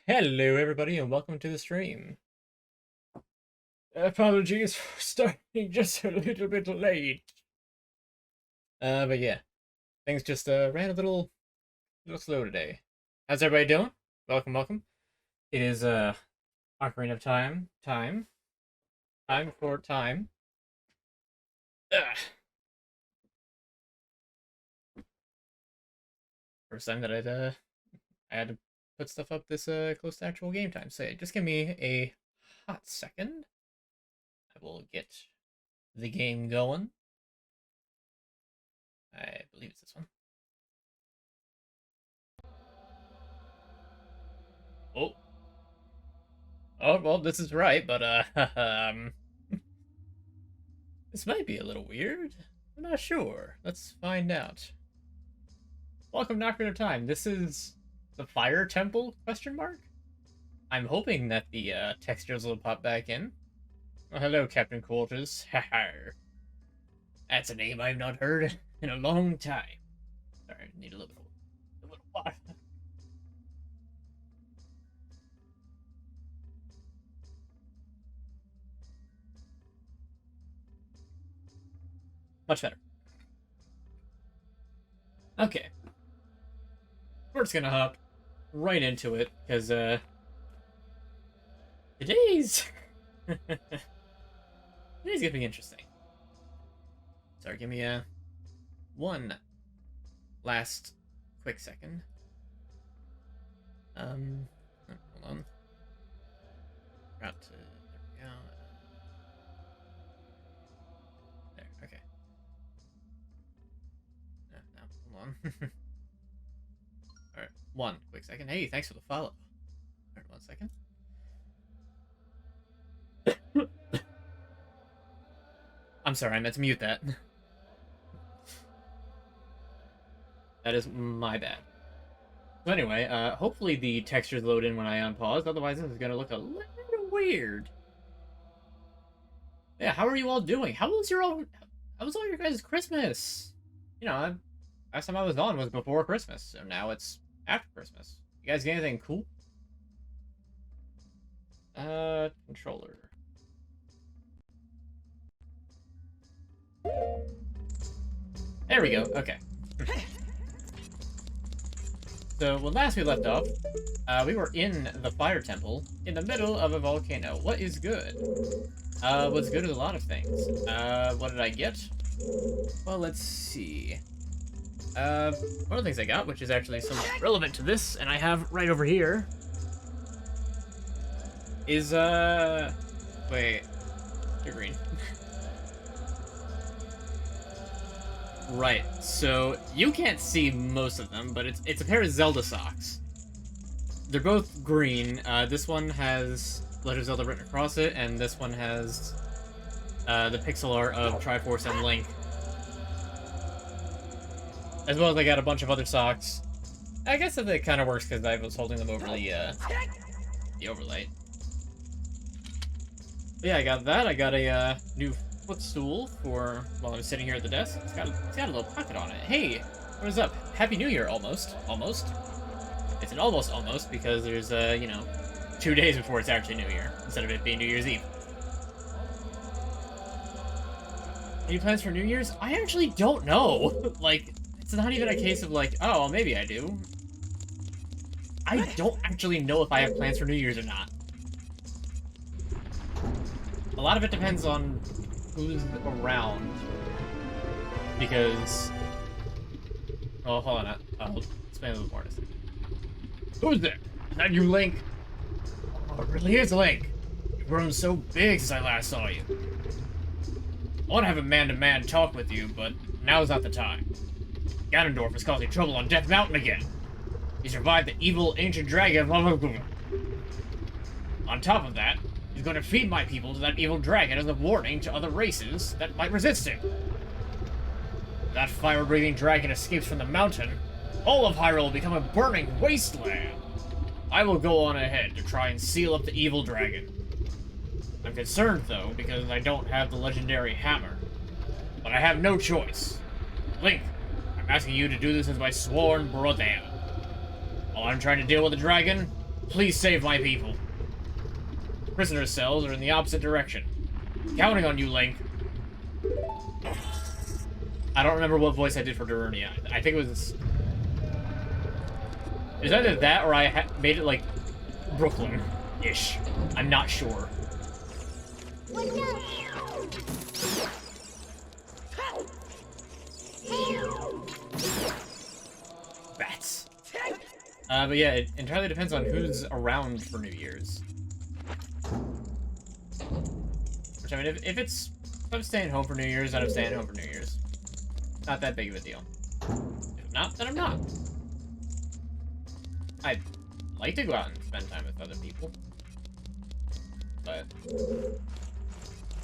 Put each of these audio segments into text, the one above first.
Hello, everybody, and welcome to the stream. Apologies for starting just a little bit late. But yeah, things just ran a little slow today. How's everybody doing? Welcome, welcome. It is Ocarina of time for time. Ugh. First time that I had to put stuff up this close to actual game time. So yeah, just give me a hot second. I will get the game going. I believe it's this one. Oh. Oh, well, this is right, but, this might be a little weird. I'm not sure. Let's find out. Welcome to Ocarina of Time. This is the Fire Temple, question mark? I'm hoping that the, textures will pop back in. Oh, hello, Captain Quarters. That's a name I've not heard in a long time. Sorry, I need a little water. Much better. Okay. We're just gonna hop right into it, because, today's... today's gonna be interesting. Sorry, give me one last quick second. Hold on. Got to, there we go. There, okay. No, hold on. Alright, one quick second. Hey, thanks for the follow. Alright, 1 second. I'm sorry, I meant to mute that. That is my bad. So anyway, hopefully the textures load in when I unpause, otherwise this is gonna look a little weird. Yeah, how are you all doing? How was all your guys' Christmas? You know, last time I was on was before Christmas, so now it's after Christmas. You guys get anything cool? Controller. There we go, okay. So, when last we left off, we were in the Fire Temple, in the middle of a volcano. What is good? What's good is a lot of things. What did I get? Well, let's see. One of the things I got, which is actually somewhat relevant to this, and I have right over here, is, wait. You're green. Right, so you can't see most of them, but it's a pair of Zelda socks. They're both green. This one has Legend of Zelda written across it, and this one has the pixel art of Triforce and Link. As well as I got a bunch of other socks. I guess that kind of works because I was holding them over the overlay. But yeah, I got that. I got a new footstool for while I'm sitting here at the desk. It's got a little pocket on it. Hey, what is up? Happy New Year, almost. Almost. It's an almost because there's, you know, 2 days before it's actually New Year, instead of it being New Year's Eve. Any plans for New Year's? I actually don't know. Like, it's not even a case of like, oh, maybe I do. I don't actually know if I have plans for New Year's or not. A lot of it depends on who's around, because... Oh, hold on, I'll explain a little more in a second. Who's there? Is that you, Link? Oh, it really is Link. You've grown so big since I last saw you. I want to have a man-to-man talk with you, but now's not the time. Ganondorf is causing trouble on Death Mountain again. He survived the evil ancient dragon. On top of that, he's going to feed my people to that evil dragon as a warning to other races that might resist him. If that fire-breathing dragon escapes from the mountain, all of Hyrule will become a burning wasteland. I will go on ahead to try and seal up the evil dragon. I'm concerned, though, because I don't have the legendary hammer. But I have no choice. Link, I'm asking you to do this as my sworn brother. While I'm trying to deal with the dragon, Please save my people. Prisoner cells are in the opposite direction. Counting on you, Link. I don't remember what voice I did for Darunia. I think it was... It was either that or I made it, like, Brooklyn-ish. I'm not sure. Bats. But yeah, it entirely depends on who's around for New Year's. Which, I mean, if I'm staying home for New Year's, then I'm staying home for New Year's. Not that big of a deal. If not, then I'm not. I'd like to go out and spend time with other people. But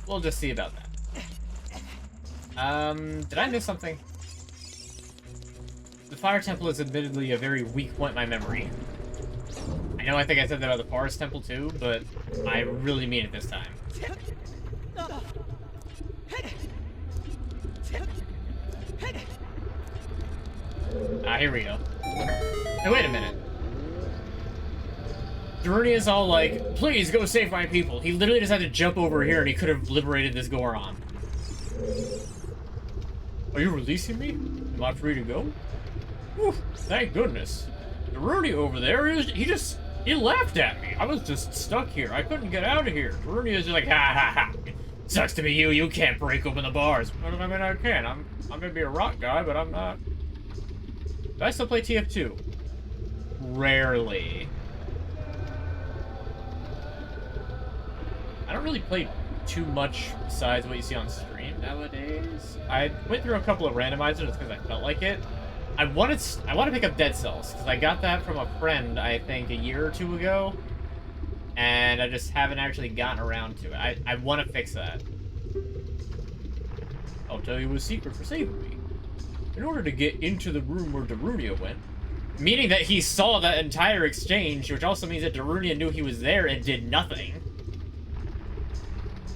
we'll just see about that. Did I miss something? The Fire Temple is admittedly a very weak point in my memory. I know I think I said that about the Forest Temple too, but I really mean it this time. Here we go. Hey, wait a minute. Darunia's all like, please go save my people. He literally just had to jump over here and he could have liberated this Goron. Are you releasing me? Am I free to go? Whew, thank goodness. Darunia over there, he laughed at me. I was just stuck here. I couldn't get out of here. Darunia's just like, ha ha ha. Sucks to be you. You can't break open the bars. I mean, I can. I'm gonna be a rock guy, but I'm not. Do I still play TF2? Rarely. I don't really play too much besides what you see on stream nowadays. I went through a couple of randomizers just because I felt like it. I want to pick up Dead Cells because I got that from a friend I think a year or two ago, and I just haven't actually gotten around to it. I want to fix that. I'll tell you a secret for saving me. In order to get into the room where Darunia went, meaning that he saw that entire exchange, which also means that Darunia knew he was there and did nothing.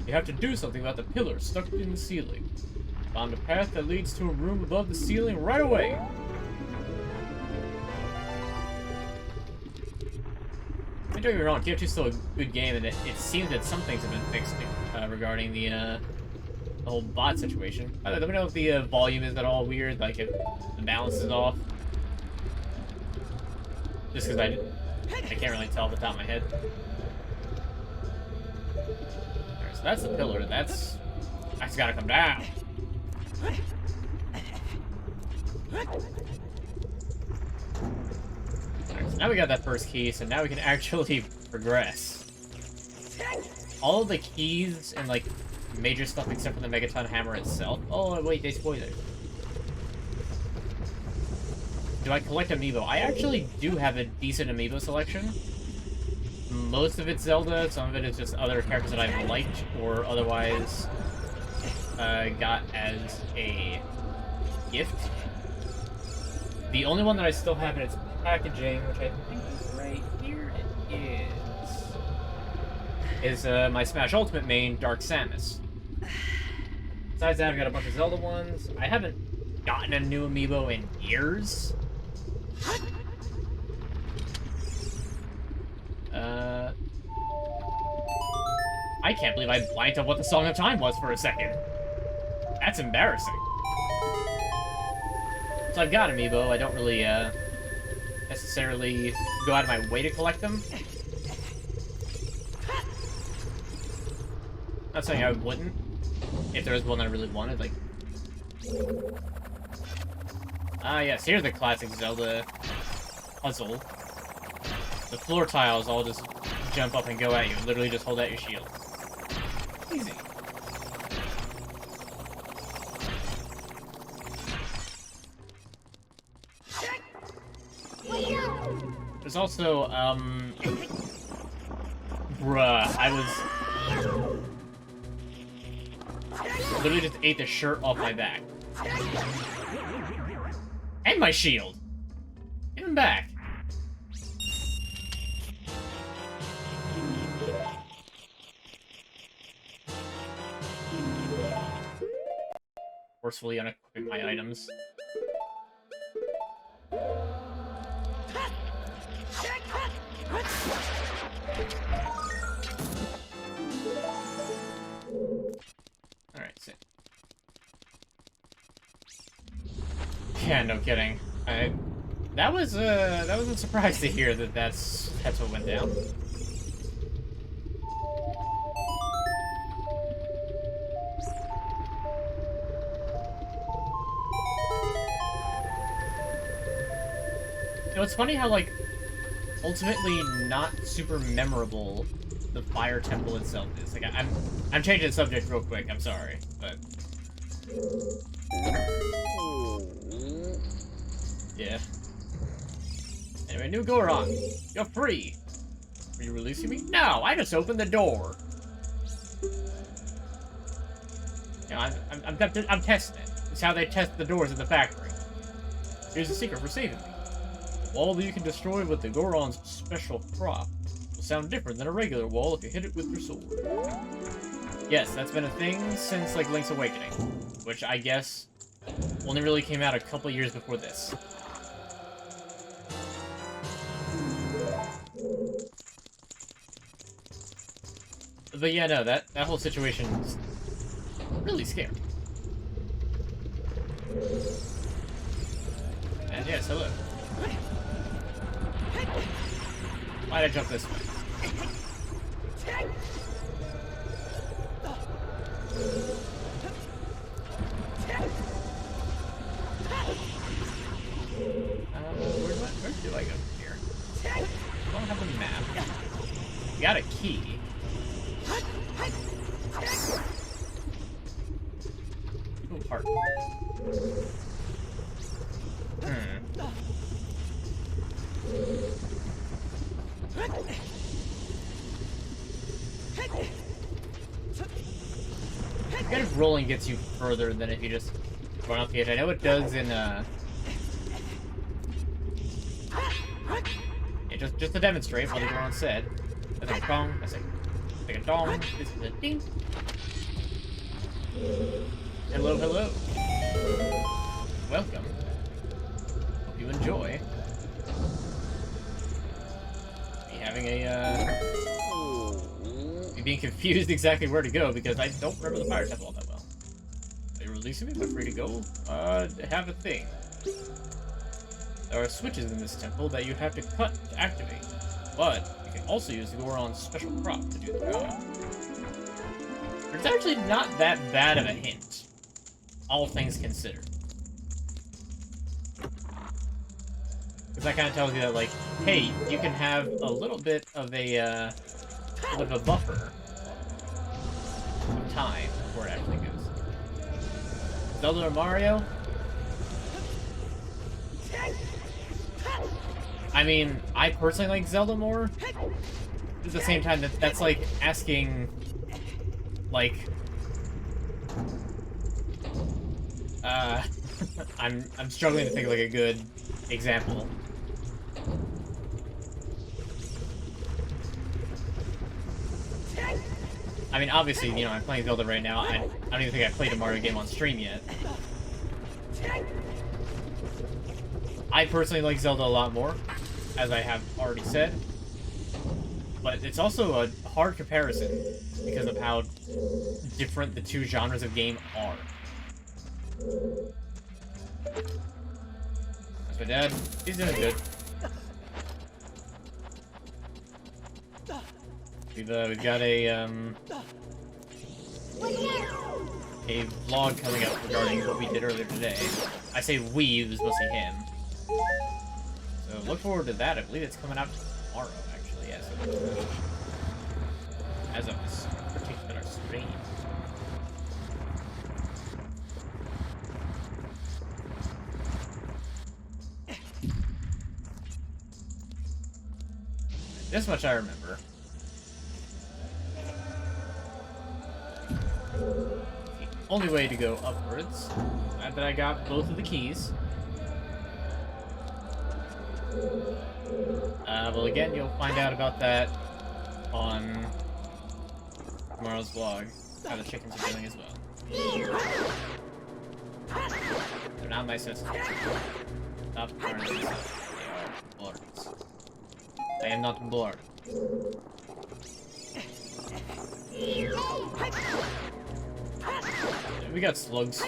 You have to do something about the pillar stuck in the ceiling. Found a path that leads to a room above the ceiling right away. Don't get me wrong, TF2 is still a good game, and it seems that some things have been fixed regarding the whole bot situation. Let me know if the volume is at all weird, like if the balance is off. Just because I can't really tell off the top of my head. Alright, so that's the pillar. That's gotta come down. Alright, so now we got that first key, so now we can actually progress. All of the keys and like major stuff except for the Megaton Hammer itself. Oh wait, they spoiled. Do I collect amiibo? I actually do have a decent amiibo selection. Most of it's Zelda, some of it is just other characters that I've liked or otherwise got as a gift. The only one that I still have in its packaging, which I think is right here, it is my Smash Ultimate main, Dark Samus. Besides that, I've got a bunch of Zelda ones. I haven't gotten a new amiibo in years. I can't believe I blanked on what the Song of Time was for a second. That's embarrassing. So I've got amiibo. I don't really necessarily go out of my way to collect them. Not saying I wouldn't. If there was one that I really wanted, like... yes, here's the classic Zelda puzzle. The floor tiles all just jump up and go at you. Literally just hold out your shield. Easy. There's also, bruh, I literally just ate the shirt off my back. And my shield! Give him back. Forcefully unequipping my items. Yeah, no kidding. That was a surprise to hear that that's what went down. You know, it's funny how, like, ultimately not super memorable the fire temple itself is. Like, I'm changing the subject real quick, I'm sorry, but... Yeah. Anyway, new Goron. You're free. Are you releasing me? No, I just opened the door. You know, I'm testing it. It's how they test the doors at the factory. Here's the secret for saving me. The wall that you can destroy with the Goron's special crop will sound different than a regular wall if you hit it with your sword. Yes, that's been a thing since, like, Link's Awakening. Which, I guess, only really came out a couple years before this. But yeah, no, that whole situation is really scary. And yes, hello. Why'd I jump this way? Where do I go from here? I don't have a map. You got a key. Ooh, heart. Kind of rolling gets you further than if you just run off the edge. I know it does in yeah, just to demonstrate what the Goron said. I think a dong, I think a dong, this is a ding. Hello, hello. Welcome. Hope you enjoy. Me having a me being confused exactly where to go because I don't remember the fire temple all that well. Are you releasing me? But free to go? Have a thing. There are switches in this temple that you have to cut to activate, but you can also use the Goron's special crop to do the job. It's actually not that bad of a hint, all things considered. Because that kind of tells you that, like, hey, you can have a little bit of a buffer of time before it actually goes. Zelda or Mario? I mean, I personally like Zelda more. At the same time, that's like asking, like, I'm struggling to think of like a good example. I mean, obviously, you know, I'm playing Zelda right now. I don't even think I've played a Mario game on stream yet. I personally like Zelda a lot more, as I have already said. But it's also a hard comparison because of how different the two genres of game are. That's my dad. He's doing good. We've got a vlog coming up regarding what we did earlier today. I say we, it was mostly him. So look forward to that. I believe it's coming out tomorrow, actually. Yeah, so as of this particular stream. This much I remember. The only way to go upwards. Glad that I got both of the keys. Well, again, you'll find out about that on tomorrow's vlog. How the chickens are doing as well. They're not my sisters. Stop burning myself. They are blurs. I am not blurred. We got slugs.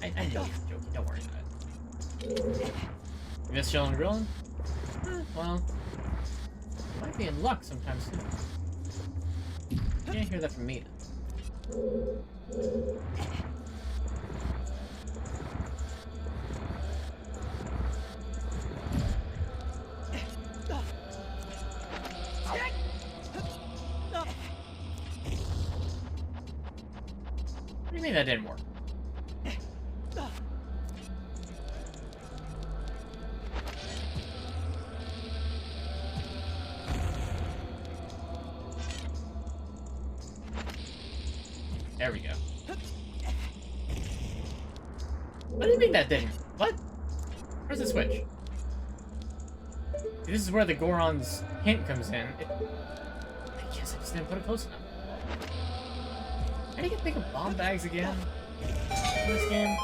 I know you're joking. Don't worry about it. You miss chilling and grilling? Well, might be in luck sometime soon. You can't hear that from me, then. What do you mean that didn't work? There we go. What do you mean that didn't? What? Where's the switch? This is where the Goron's hint comes in. I guess I just didn't put it close enough. How do you get big of bomb bags again in this game?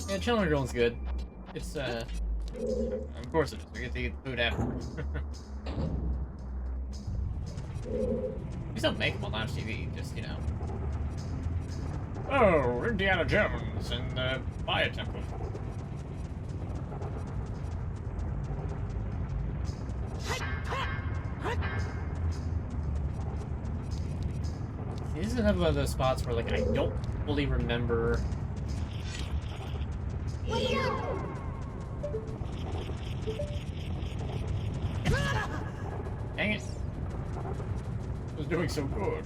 Yeah, chilling and grilling's good. It's, of course it is. We get to eat food afterwards. We don't make them on live TV, just, you know. Oh, Indiana Jones and the Maya Temple. This is another one of those spots where, like, I don't fully remember. Dang it. I was doing so good.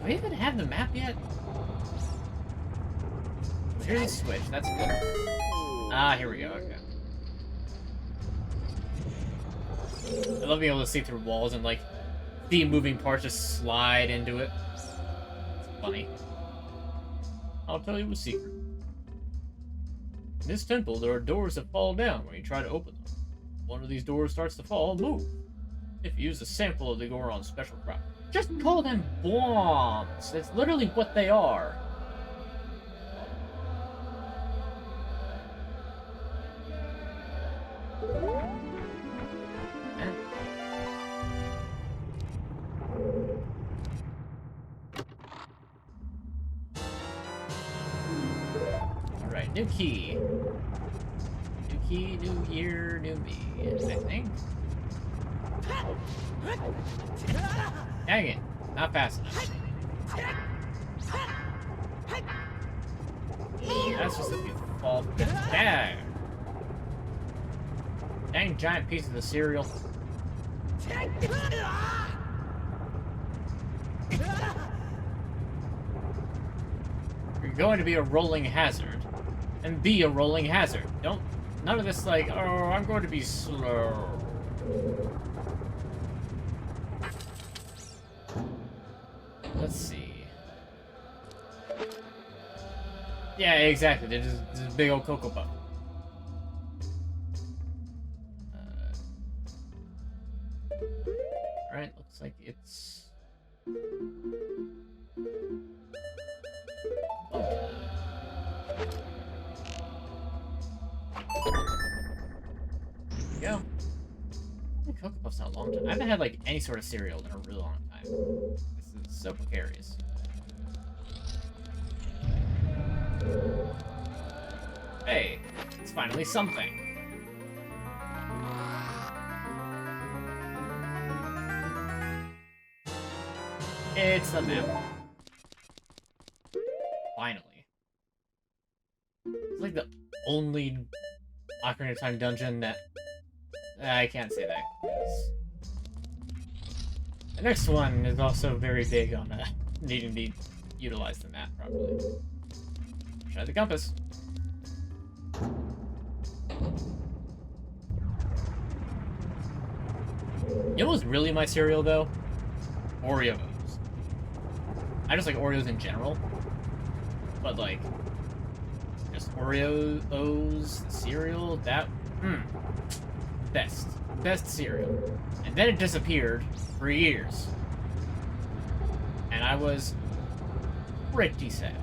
Do we even have the map yet? Here's a switch, that's good. Ah, here we go, okay. I love being able to see through walls and, like, see moving parts just slide into it. It's funny. I'll tell you a secret. In this temple, there are doors that fall down when you try to open them. One of these doors starts to fall, move. If you use a sample of the Goron's special crop. Just call them bombs. That's literally what they are. Alright, new key. New key, new year, new me, I think. Dang it, not fast enough. That's just if you fall. Dang. Dang giant pieces of cereal. You're going to be a rolling hazard. And be a rolling hazard. Don't. None of this like, oh, I'm going to be slow. Let's see. Yeah, exactly. There's this big old Cocoa Puff. Alright, looks like it's... There we go. Cocoa Puff's not a long time. I haven't had like any sort of cereal in a really long time. This is so precarious. Hey, it's finally something. It's the map. Finally. It's like the only Ocarina of Time dungeon that... I can't say that. The next one is also very big on needing to utilize the map properly. Try the compass. You know what's really my cereal, though? Oreos. I just like Oreos in general. But, like, just Oreos, cereal, that... Best cereal. And then it disappeared for years. And I was pretty sad.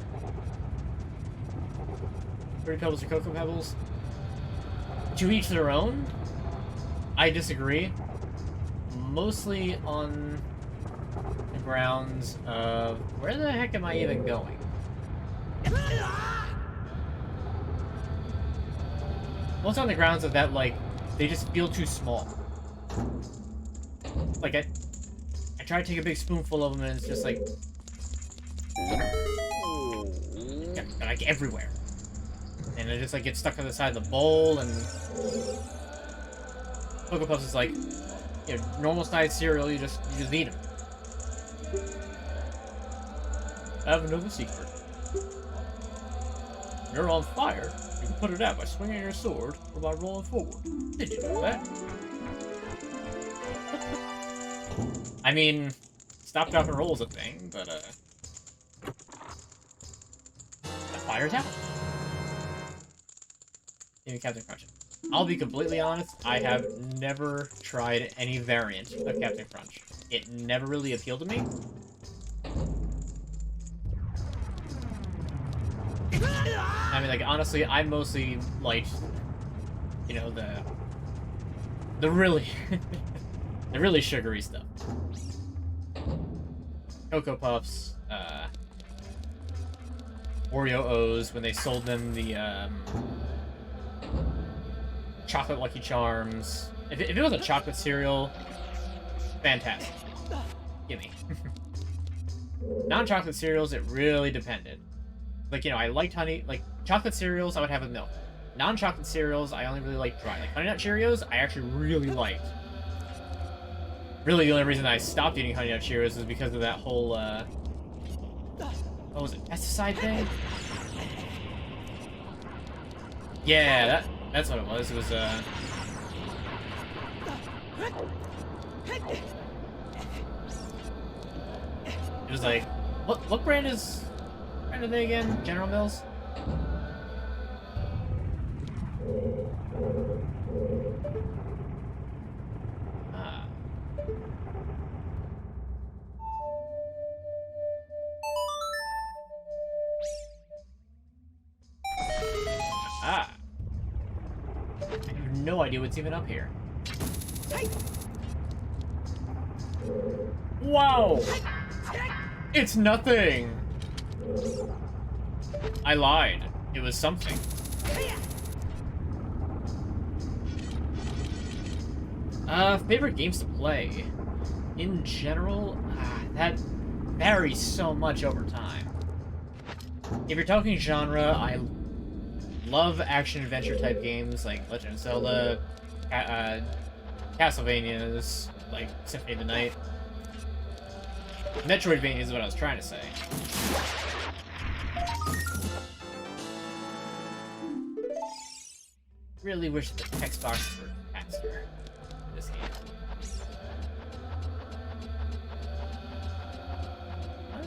Fruity Pebbles or Cocoa Pebbles? To each their own? I disagree. Mostly on the grounds of where the heck am I even going? Mostly on the grounds of that, like, they just feel too small. Like, I try to take a big spoonful of them and it's just like... like everywhere. And it just like gets stuck on the side of the bowl, and Cocoa Puffs is like, you know, normal sized cereal, you just eat them. I have another secret. You're on fire. You can put it out by swinging your sword or by rolling forward. Did you know that? I mean, stop, drop, and roll is a thing, but the fire's out. Even Captain Crunch. I'll be completely honest, I have never tried any variant of Captain Crunch. It never really appealed to me. I mean, like, honestly, I mostly liked, you know, the really, the really sugary stuff. Cocoa Puffs, Oreo O's, when they sold them the, chocolate Lucky Charms. If it was a chocolate cereal, fantastic. Gimme. Non-chocolate cereals, it really depended. Like, you know, I liked honey, like, chocolate cereals, I would have with milk. Non-chocolate cereals, I only really like dry. Like, Honey Nut Cheerios, I actually really liked. Really, the only reason I stopped eating Honey Nut Cheerios is because of that whole, what was it, pesticide thing? Yeah, that's what it was. It was, it was like, what brand are they again? General Mills? I have no idea what's even up here. Wow! It's nothing! I lied. It was something. Favorite games to play? In general, that varies so much over time. If you're talking genre, I love action-adventure type games like Legend of Zelda, Castlevanias, like Symphony of the Night. Metroidvania is what I was trying to say. Really wish the text boxes were faster in this game. Oh,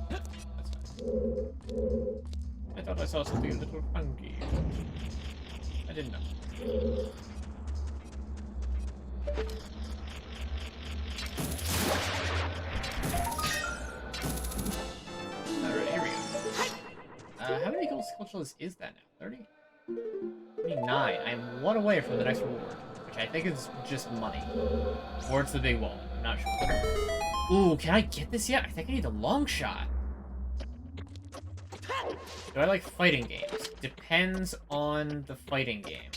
that's fine. I thought I saw something a little funky. I didn't know. Alright, here we go. How many gold sculptures is that now? 30? 29. I'm one away from the next reward, which I think is just money. Or it's the big wall. I'm not sure. Ooh, can I get this yet? I think I need the long shot. Do I like fighting games? Depends on the fighting game.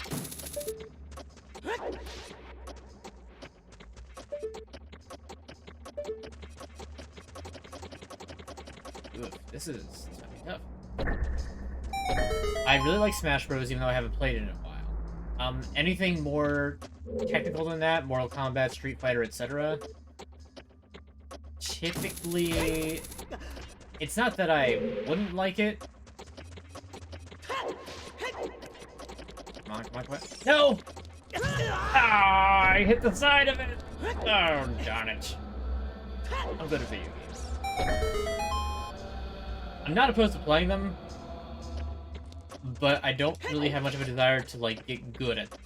Ooh, this is tough. I really like Smash Bros, even though I haven't played it in a while. Anything more technical than that, Mortal Kombat, Street Fighter, etc. Typically, it's not that I wouldn't like it. Come on, come on, come on. No! Ah, I hit the side of it! Oh, darn it. I'm good at video games. I'm not opposed to playing them, but I don't really have much of a desire to, like, get good at them.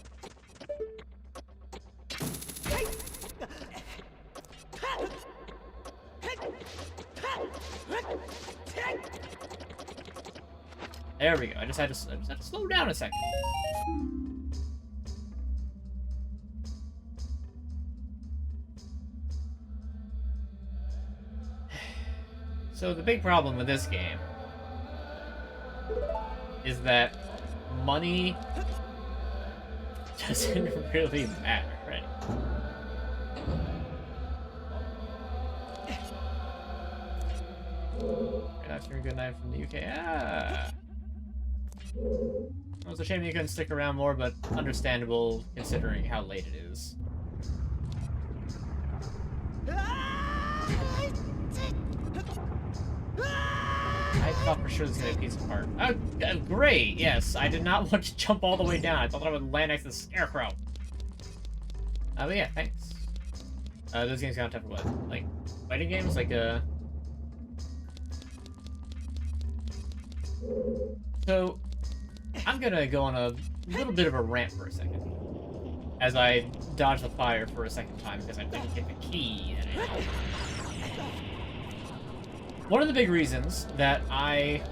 There we go. I just had to slow down a second. So the big problem with this game is that money doesn't really matter, right? After a good night from the UK. Ah! Well, it's a shame you couldn't stick around more, but understandable considering how late it is. I thought for sure this was going to be a piece of art. Oh, great! Yes, I did not want to jump all the way down. I thought I would land next to the scarecrow. But yeah, thanks. Those games count for what? Like, fighting games? Like, So, I'm gonna go on a little bit of a rant for a second. As I dodge the fire for a second time because I didn't get the key. One of the big reasons that I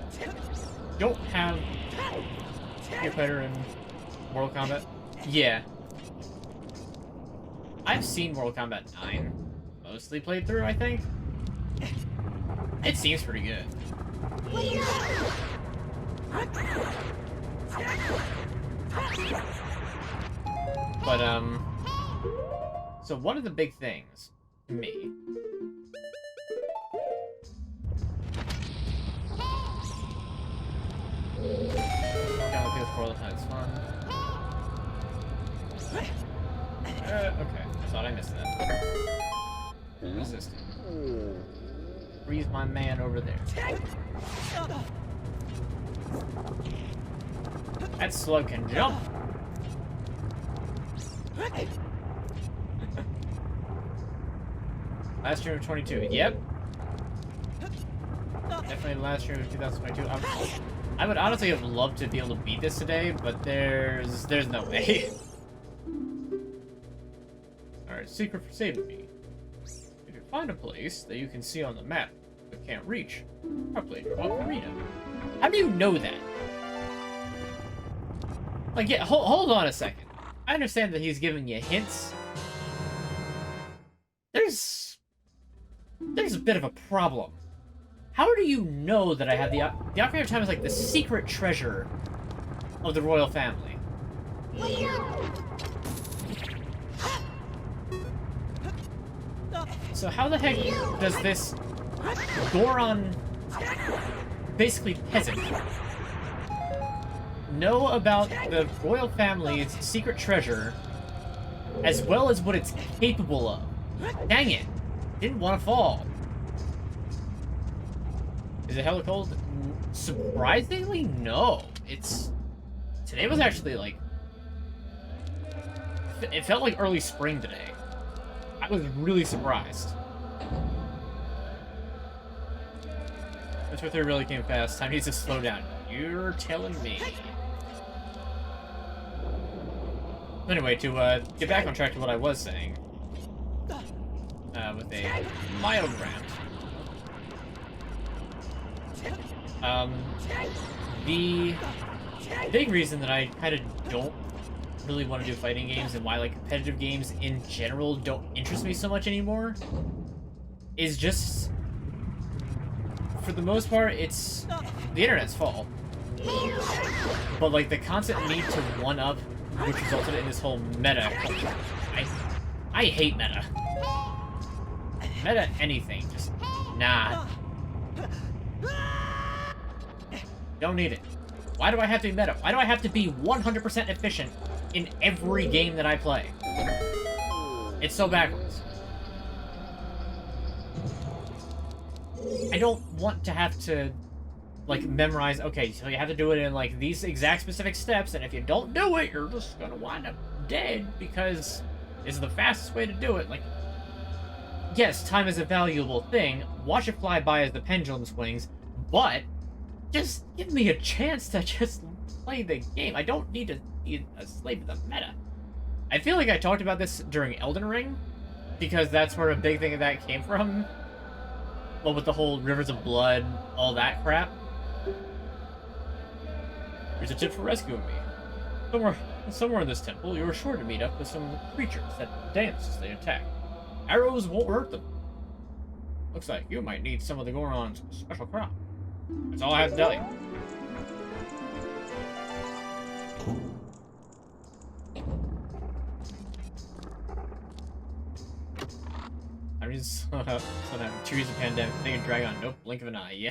don't have Street Fighter in Mortal Kombat... Yeah. I've seen Mortal Kombat 9 mostly played through, I think. It seems pretty good. But, so one of the big things to me it's fun. Okay, I thought I missed that. Resisting. Freeze my man over there. That slug can jump. Last year of 22. Yep. Definitely the last year of 2022. I would honestly have loved to be able to beat this today, but there's no way. Alright, secret for saving me. If you find a place that you can see on the map but can't reach, I played Ocarina. How do you know that? Like, yeah, hold on a second. I understand that he's giving you hints. There's a bit of a problem. How do you know that I have the Ocarina of Time is like the secret treasure of the royal family? So how the heck does this Goron, basically peasant, know about the royal family's secret treasure as well as what it's capable of? Dang it! Didn't want to fall. Is it hella cold? Surprisingly, no. Today was actually, like... It felt like early spring today. I was really surprised. This 3 really came fast. Time needs to slow down. You're telling me. Anyway, to get back on track to what I was saying. With a mild rant. The big reason that I kind of don't really want to do fighting games and why like competitive games in general don't interest me so much anymore is just, for the most part, it's the internet's fault. But like the constant need to one-up, which resulted in this whole meta culture. I hate meta. Meta anything, just nah. Don't need it. Why do I have to be meta? Why do I have to be 100% efficient in every game that I play? It's so backwards. I don't want to have to, like, memorize, okay, so you have to do it in, like, these exact specific steps, and if you don't do it, you're just gonna wind up dead, because it's the fastest way to do it. Like, yes, time is a valuable thing. Watch it fly by as the pendulum swings, but just give me a chance to just play the game. I don't need to be a slave to the meta. I feel like I talked about this during Elden Ring, because that's where a big thing of that came from. Well, with the whole Rivers of Blood, all that crap. Here's a tip for rescuing me. Somewhere in this temple, you're sure to meet up with some creatures that dance as they attack. Arrows won't hurt them. Looks like you might need some of the Goron's special crop. That's all I have to tell you. I'm just gonna 2 years of pandemic, thing and drag on, nope, blink of an eye, yeah.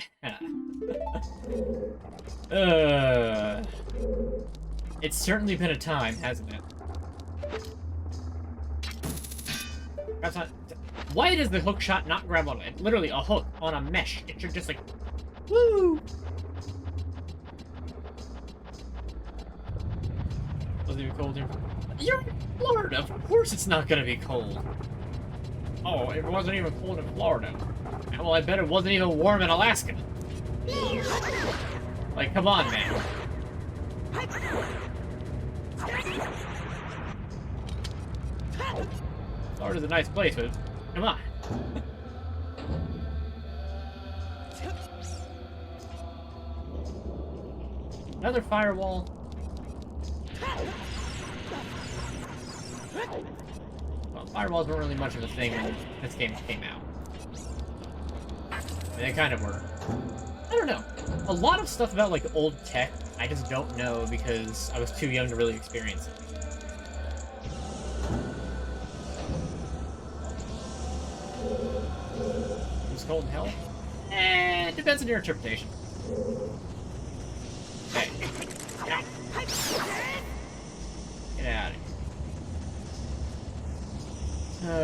It's certainly been a time, hasn't it? That's not. Why does the hook shot not grab on it? Literally a hook on a mesh. It should just like, woo. Wasn't even cold here. You're in Florida. Of course, it's not gonna be cold. Oh, it wasn't even cold in Florida. Well, I bet it wasn't even warm in Alaska. Like, come on, man. Florida's a nice place, but come on. Another firewall. Well, firewalls weren't really much of a thing when this game came out. I mean, they kind of were. I don't know. A lot of stuff about, like, old tech, I just don't know because I was too young to really experience it. Who's cold in hell? It depends on your interpretation. Hey. Get out. Get out of here.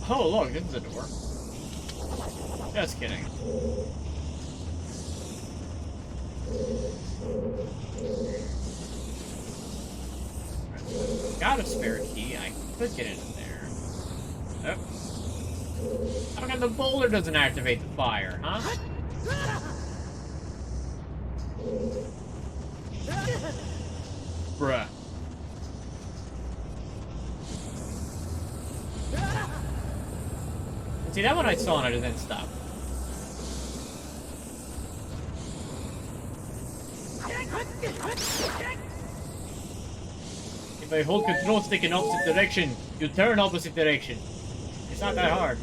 Oh, look, this is a door. Just kidding. Got a spare key. I could get in there. Oh. How come the boulder doesn't activate the fire, huh? Bruh. See, that one I saw and I didn't stop. If I hold control stick in opposite direction, you turn opposite direction. It's not that hard.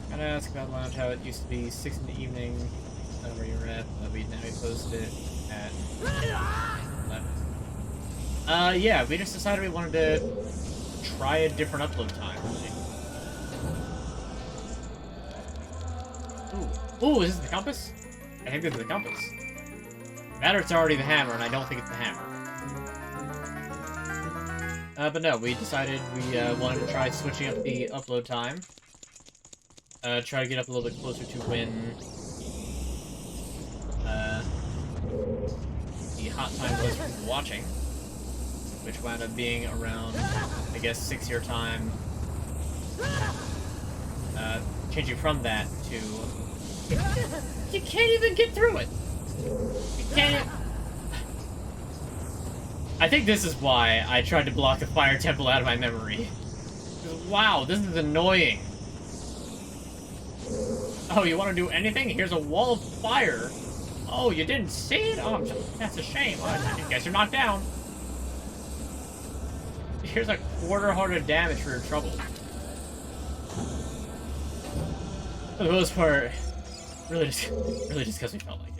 Gotta ask about lounge how it used to be 6 in the evening. I don't know where you're at, but we now posted it at 11. Yeah, we just decided we wanted to try a different upload time. Ooh, is this the compass? I think this is the compass. That or it's already the hammer, and I don't think it's the hammer. But no, we decided we wanted to try switching up the upload time. Try to get up a little bit closer to when the hot time was for watching, which wound up being around, I guess, 6 your time. Changing from that to... You can't even get through it! You can't... I think this is why I tried to block the fire temple out of my memory. Wow, this is annoying. Oh, you want to do anything? Here's a wall of fire. Oh, you didn't see it? Oh, that's a shame. I guess you're knocked down. Here's a quarter heart of damage for your trouble. For the most part, really just because we felt like it.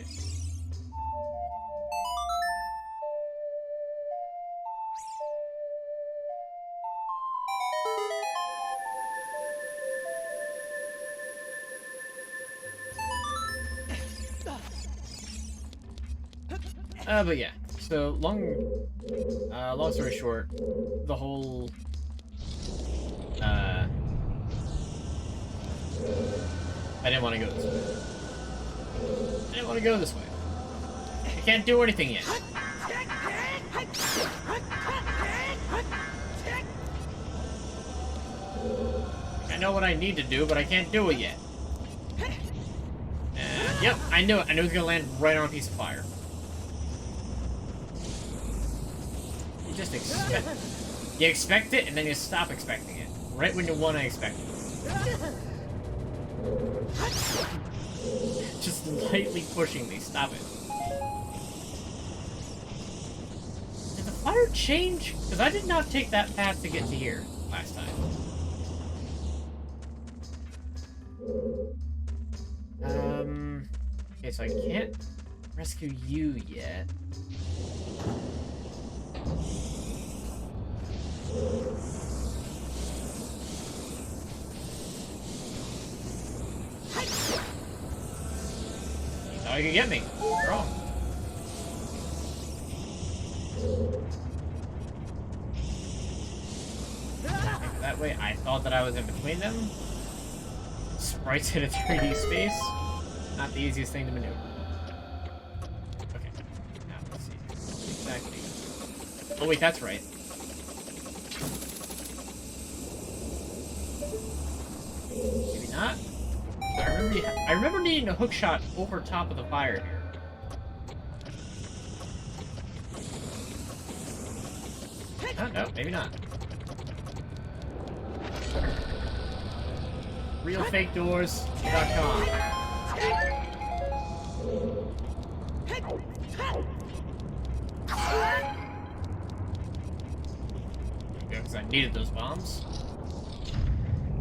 But yeah, so long story short, the whole, I didn't want to go this way. I didn't want to go this way. I can't do anything yet. I know what I need to do, but I can't do it yet. Yep, I knew it. I knew it was gonna land right on a piece of fire. You just expect it. You expect it, and then you stop expecting it. right when you want to expect it. Just lightly pushing me. Stop it. Did the fire change? Because I did not take that path to get to here last time. Okay, so I can't rescue you yet. Now you can get me. What's wrong? That way, I thought that I was in between them. Sprites in a 3D space. Not the easiest thing to maneuver. Okay. Now, let's see. Exactly. Oh, wait, that's right. Maybe not. I remember needing a hook shot over top of the fire here. Oh, no, maybe not. RealFakeDoors.com. Because I needed those bombs.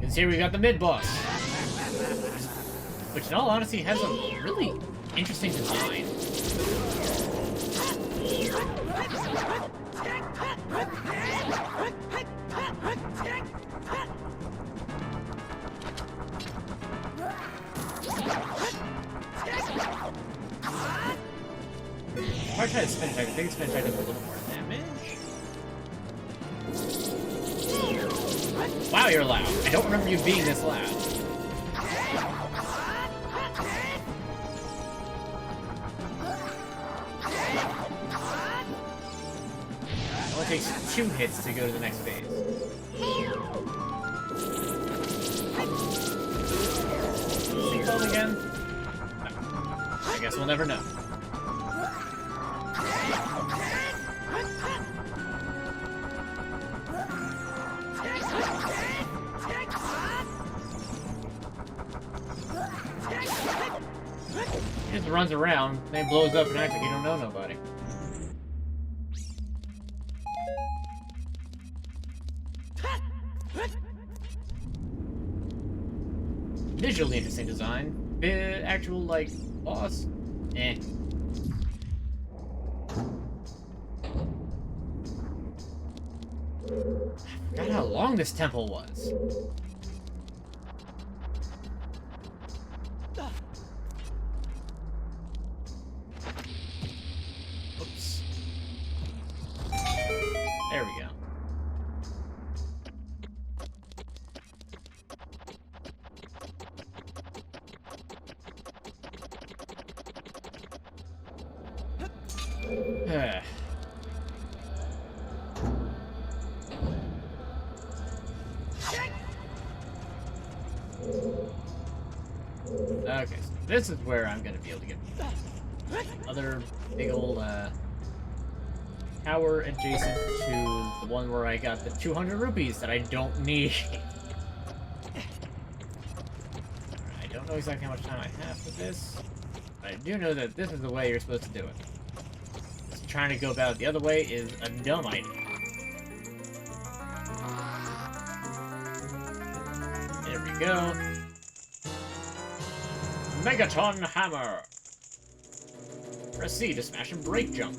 And here we got the mid-boss. Which, in all honesty, has a really interesting design. If I try to spin attack, I think spin attack does a little more damage. Wow, you're loud. I don't remember you being this loud. It only takes 2 hits to go to the next phase. Sinkhole again? No. I guess we'll never know. He just runs around, then blows up and acts like you don't know nobody. Visually interesting design. The actual, like, boss. Eh. I forgot how long this temple was. Oops. There we go. Okay, so this is where I'm gonna be able to get other big old tower adjacent to the one where I got the 200 rupees that I don't need. I don't know exactly how much time I have for this, but I do know that this is the way you're supposed to do it. So trying to go about it the other way is a dumb idea. There we go. Megaton Hammer! Press C to smash and break jump.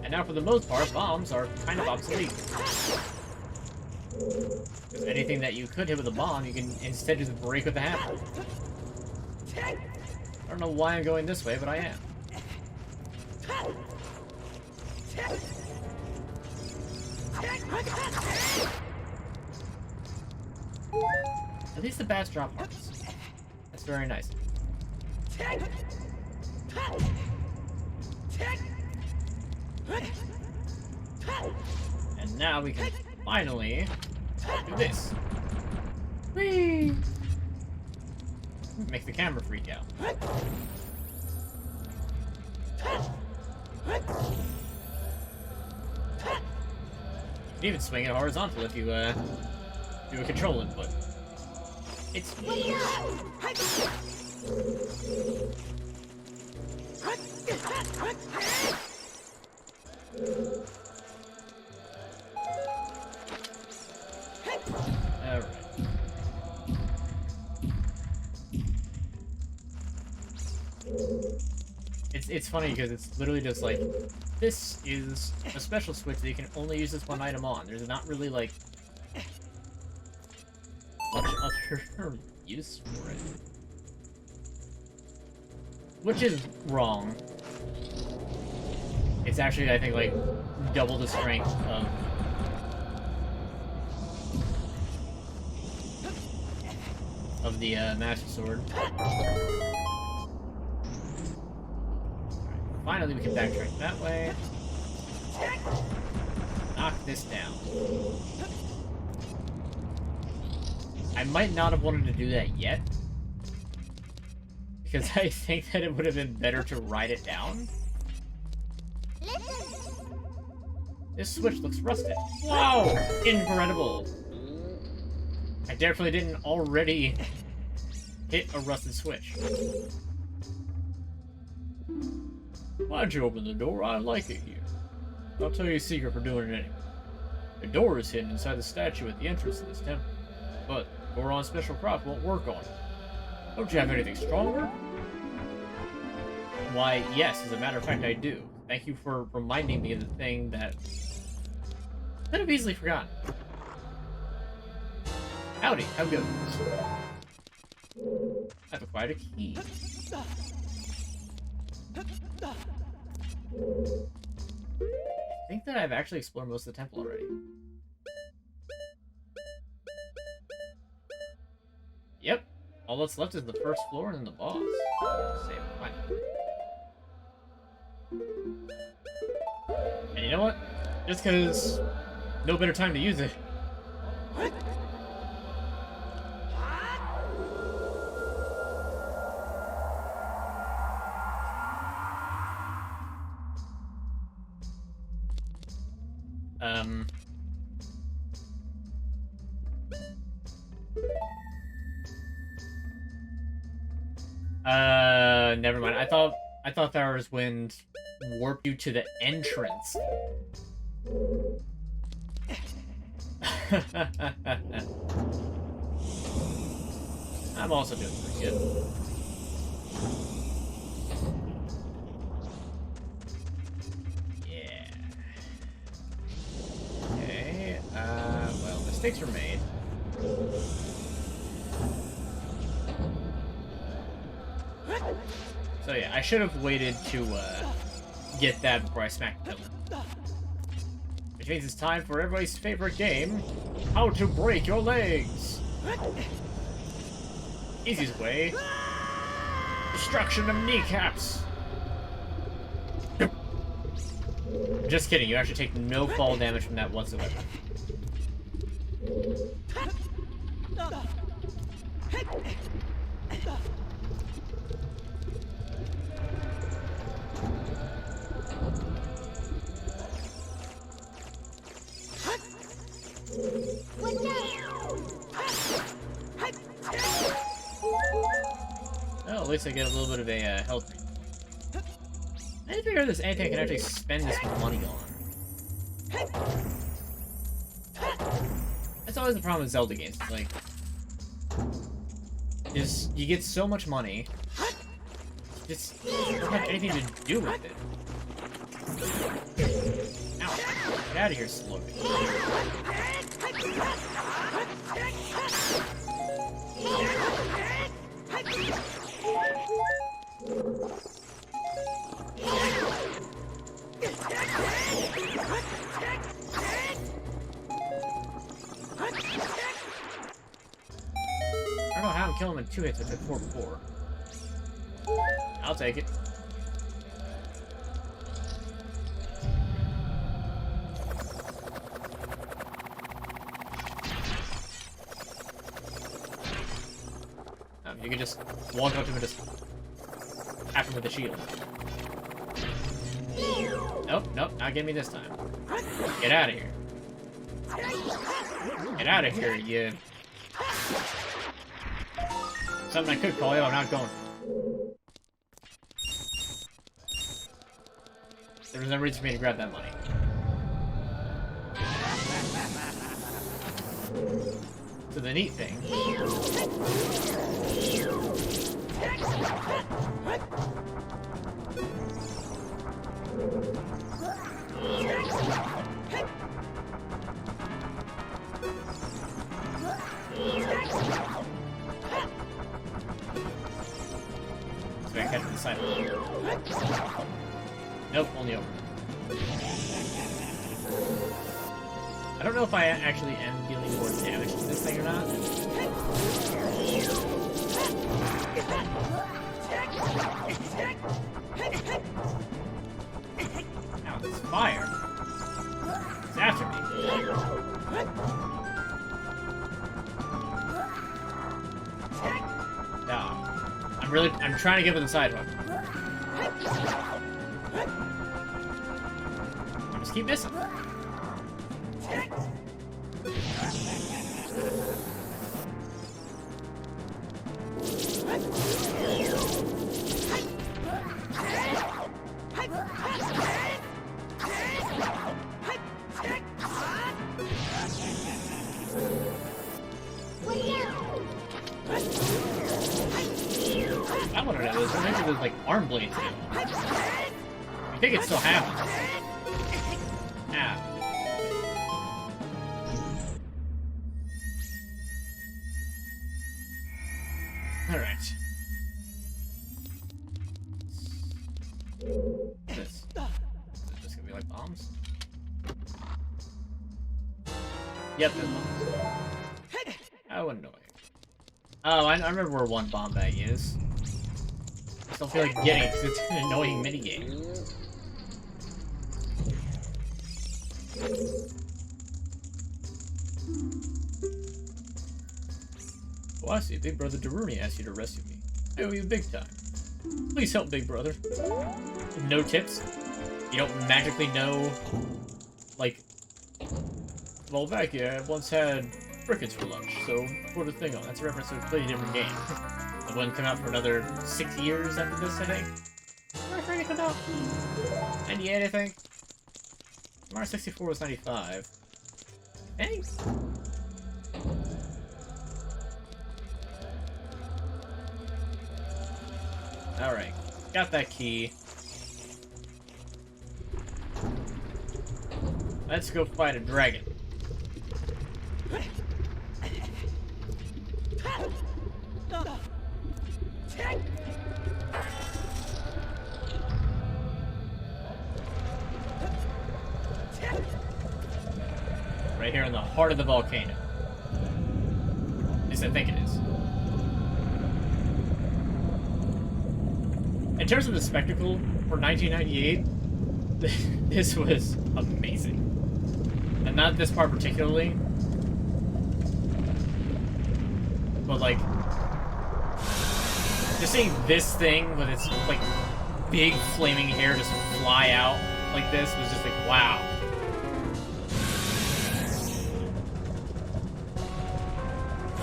And now for the most part, bombs are kind of obsolete. Because anything that you could hit with a bomb, you can instead just break with the hammer. I don't know why I'm going this way, but I am. At least the bats drop hearts. That's very nice. And now we can finally do this. Whee! Make the camera freak out. can even swing it horizontal if you do a control input. It's me. Alright. It's funny because it's literally just like, this is a special switch that you can only use this one item on. There's not really like much other use for it. Which is wrong. It's actually, I think, like, double the strength of the Master Sword. Finally, we can backtrack that way. Knock this down. I might not have wanted to do that yet, because I think that it would have been better to ride it down. This switch looks rusted. Whoa! Incredible! I definitely didn't already hit a rusted switch. Why don't you open the door? I like it here. I'll tell you a secret for doing it anyway. The door is hidden inside the statue at the entrance to this temple, but Goron's special prop won't work on it. Don't you have anything stronger? Why, yes, as a matter of fact, I do. Thank you for reminding me of the thing that I could have easily forgotten. Howdy, how goes? I've acquired a key. I think that I've actually explored most of the temple already. Yep. All that's left is the first floor and then the boss. Save fine. And you know what? Just because no better time to use it. Never mind. I thought Thar's Wind warped you to the entrance. I'm also doing pretty good. Yeah. Okay, well, mistakes were made. So yeah, I should have waited to get that before I smacked the villain. Which means it's time for everybody's favorite game, How to Break Your Legs! Easiest way, destruction of kneecaps! Just kidding, you actually take no fall damage from that whatsoever. Well, at least I get a little bit of a health read. I didn't figure there's anything I can actually spend this money on. That's always the problem with Zelda games. It's like, you get so much money, you just don't have anything to do with it. Ow! Get out of here, Slug. I don't know how I'm killing him in 2 hits with a 4-4. I'll take it. You can just walk up to him and just tap him with the shield. Nope, nope, not getting me this time. Get out of here. Get out of here, you... Something I could call you, I'm not going. There was no reason for me to grab that money. So the neat thing... So I catch the side. Nope, only over. I don't know if I actually am dealing more damage to this thing or not. Now this fire is after me. No. I'm trying to get with the side hook. I just keep missing. I want to know, maybe there's like arm blades too. I think it still happens. Ah. Alright. What's this? Is it just gonna be like bombs? Yep, there's bombs. How annoying. Oh, I remember where one bomb bag is. I still feel like getting it because it's an annoying minigame. Oh, I see. Big Brother Daruni asked you to rescue me. I owe you big time. Please help, Big Brother. No tips? You don't magically know, like... Well, back here, I once had crickets for lunch, so put a thing on. That's a reference to a completely different game. The one come out for another 6 years after this, I think. Where's Ocarina come out? 98, I think. Mario 64 was 95. Thanks. Alright, got that key. Let's go fight a dragon. Right here in the heart of the volcano. At least I think it is. In terms of the spectacle, for 1998, this was amazing. And not this part particularly, but like, just seeing this thing with its like big flaming hair just fly out like this was just like, wow.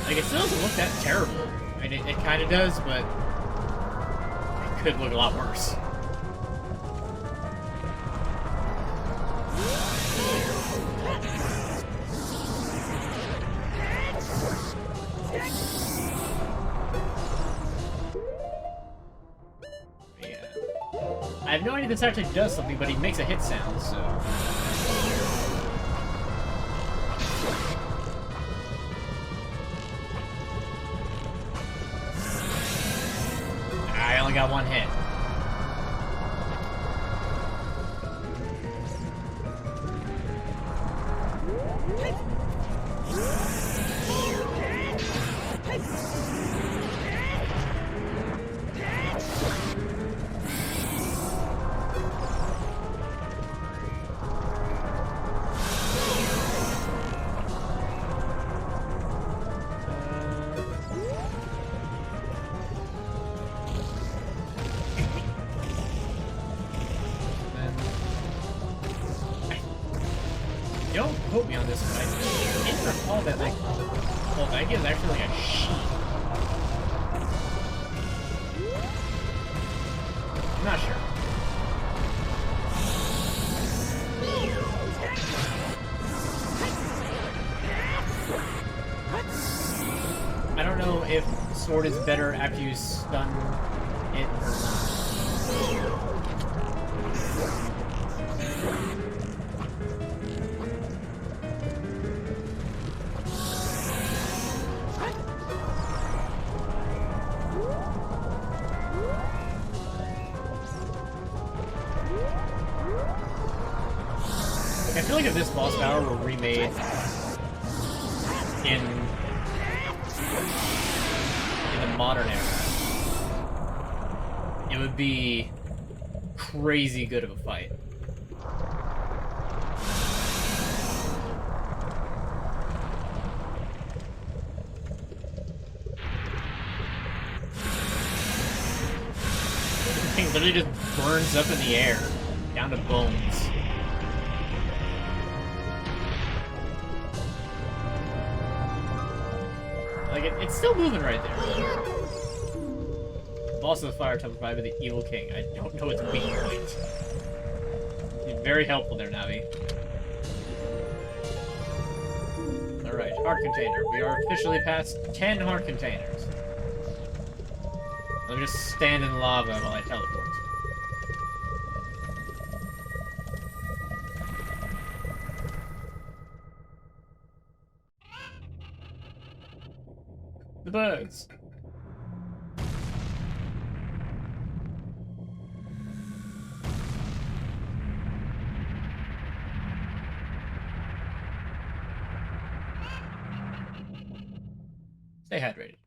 Like, it still doesn't look that terrible. I mean, it kind of does, but it could look a lot worse. I have no idea if this actually does something, but he makes a hit sound, so... I only got one hit. Don't quote me on this one. I didn't recall that, like, well, that is actually like a sheep. I'm not sure. I don't know if sword is better after you stun it or not. I feel like if this boss battle were remade in the modern era, it would be crazy good of a fight. The thing literally just burns up in the air, down to bones. Like, it's still moving right there. Boss of the Fire Temple by the Evil King. I don't know its weak point. You're very helpful there, Navi. Alright, heart container. We are officially past 10 heart containers. Let me just stand in lava while I teleport. The birds. Stay hydrated.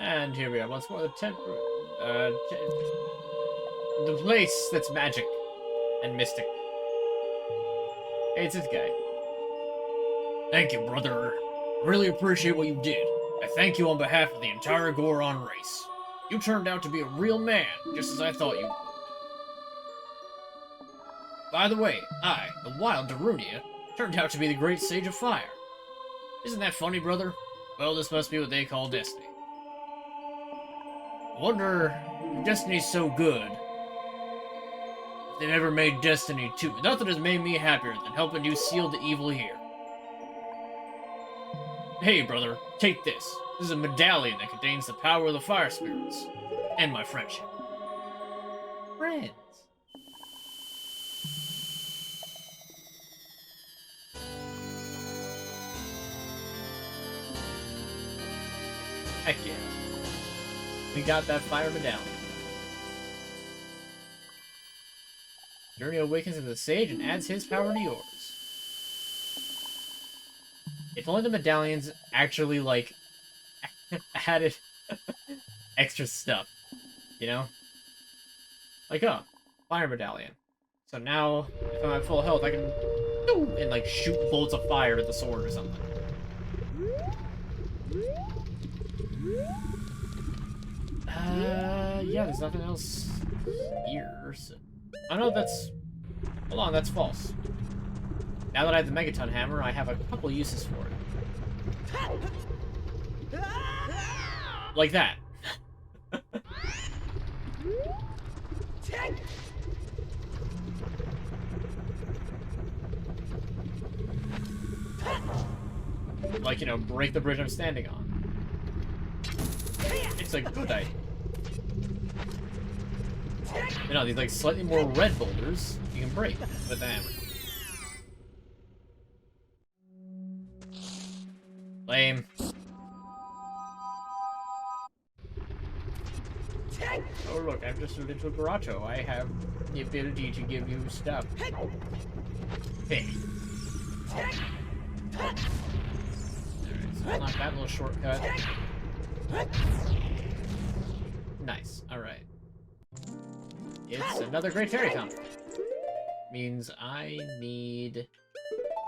And here we are once more. The place that's magic and mystic. Hey, it's this guy. Thank you, brother. Really appreciate what you did. I thank you on behalf of the entire Goron race. You turned out to be a real man, just as I thought you would. By the way, I, the wild Darunia, turned out to be the great sage of fire. Isn't that funny, brother? Well, this must be what they call destiny. I wonder if destiny's so good. If they've ever made destiny too. Nothing has made me happier than helping you seal the evil here. Hey, brother, take this. This is a medallion that contains the power of the fire spirits. And my friendship. Friends. Heck yeah. We got that fire medallion. Journey awakens into the sage and adds his power to yours. If only the medallions actually, like, added extra stuff, you know? Like, oh, fire medallion. So now, if I'm at full health, I can, and, like, shoot bolts of fire at the sword or something. Yeah, there's nothing else here, so... Oh no, that's... Hold on, that's false. Now that I have the Megaton Hammer, I have a couple uses for it. Like that. Like, you know, break the bridge I'm standing on. It's a good idea. You know, these, like, slightly more red boulders you can break with the hammer. Lame. Oh, look, I'm just a little Garacho. I have the ability to give you stuff. Hey. Alright, so unlock that little shortcut. Nice, alright. It's another Great Fairy Temple. Means I need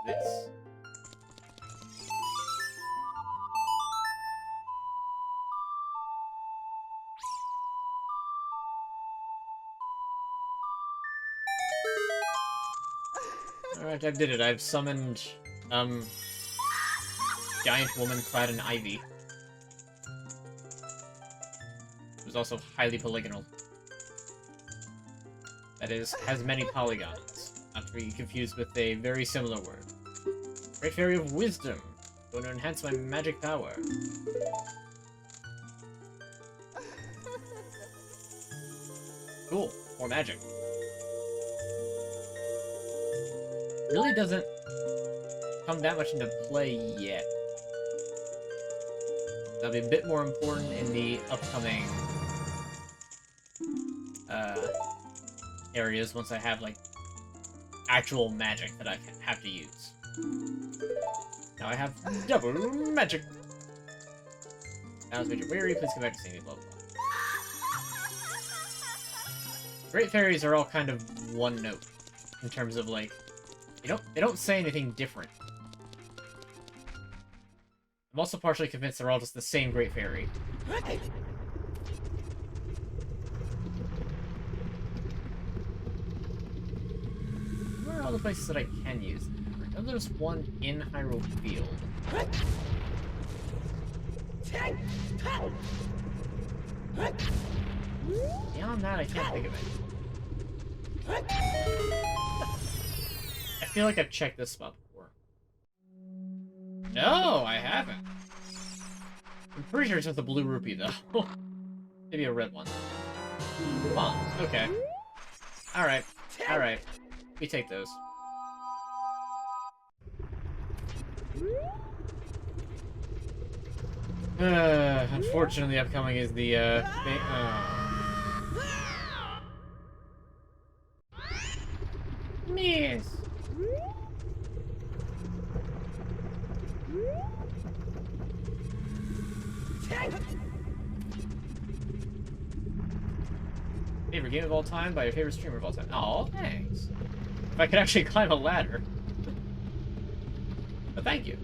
this. Alright, I did it. I've summoned, giant woman clad in ivy. It was also highly polygonal. That is, has many polygons. Not to be confused with a very similar word. Great Fairy of Wisdom. Going to enhance my magic power. Cool. More magic. Really doesn't come that much into play yet. That'll be a bit more important in the upcoming areas once I have, like, actual magic that I have to use. Now I have double magic! Now it's major weary, please come back to see me, blah blah blah. Great fairies are all kind of one note in terms of, like, they don't say anything different. I'm also partially convinced they're all just the same Great Fairy. Where are all the places that I can use them? I know there's one in Hyrule Field. Beyond that, I can't think of it. I feel like I've checked this spot before. No, I haven't. I'm pretty sure it's just a blue rupee, though. Maybe a red one. Bombs, okay. Alright, alright. We take those. Unfortunately, upcoming is the, Miss! Favorite game of all time by your favorite streamer of all time. Aw, thanks. If I could actually climb a ladder. But thank you.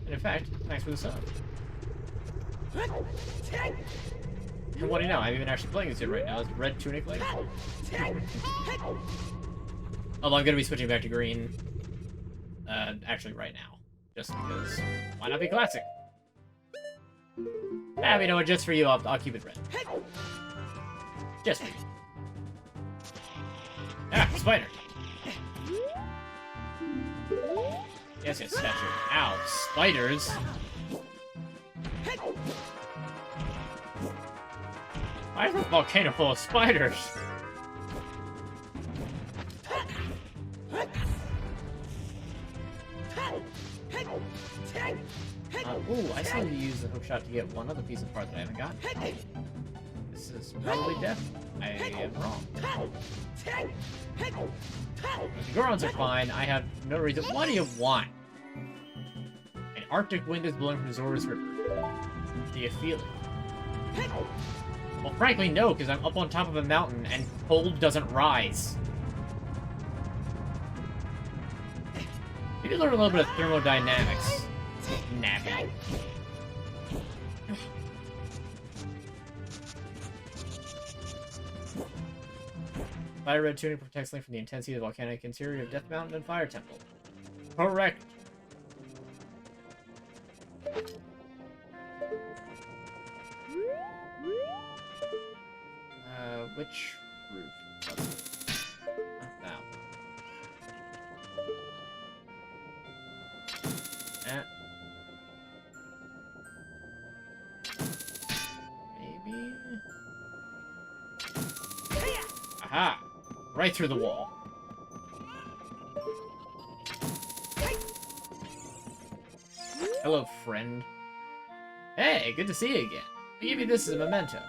And in fact, thanks for the sub. And what do you know? I'm even actually playing this game right now. It's Red Tunic Lake. Although I'm gonna be switching back to green. Actually right now. Just because. Why not be classic? Ah, you know what? Just for you, I'll keep it red. Just for you. Ah, spider! Yes, yes, statue. Ow, spiders! Why is this volcano full of spiders? Ooh, I still need to use the hookshot to get one other piece of part that I haven't got. This is probably death. I am wrong. The Gorons are fine. I have no reason. What do you want? An Arctic wind is blowing from Zora's River. Do you feel it? Well, frankly, no, because I'm up on top of a mountain and cold doesn't rise. Maybe learn a little bit of thermodynamics. Nappy. Fire Red Tunic protects Link from the intensity of the volcanic interior of Death Mountain and Fire Temple. Correct. Which roof? Now. Maybe? Aha! Right through the wall. Hello, friend. Hey, good to see you again. I'll give you this as a memento.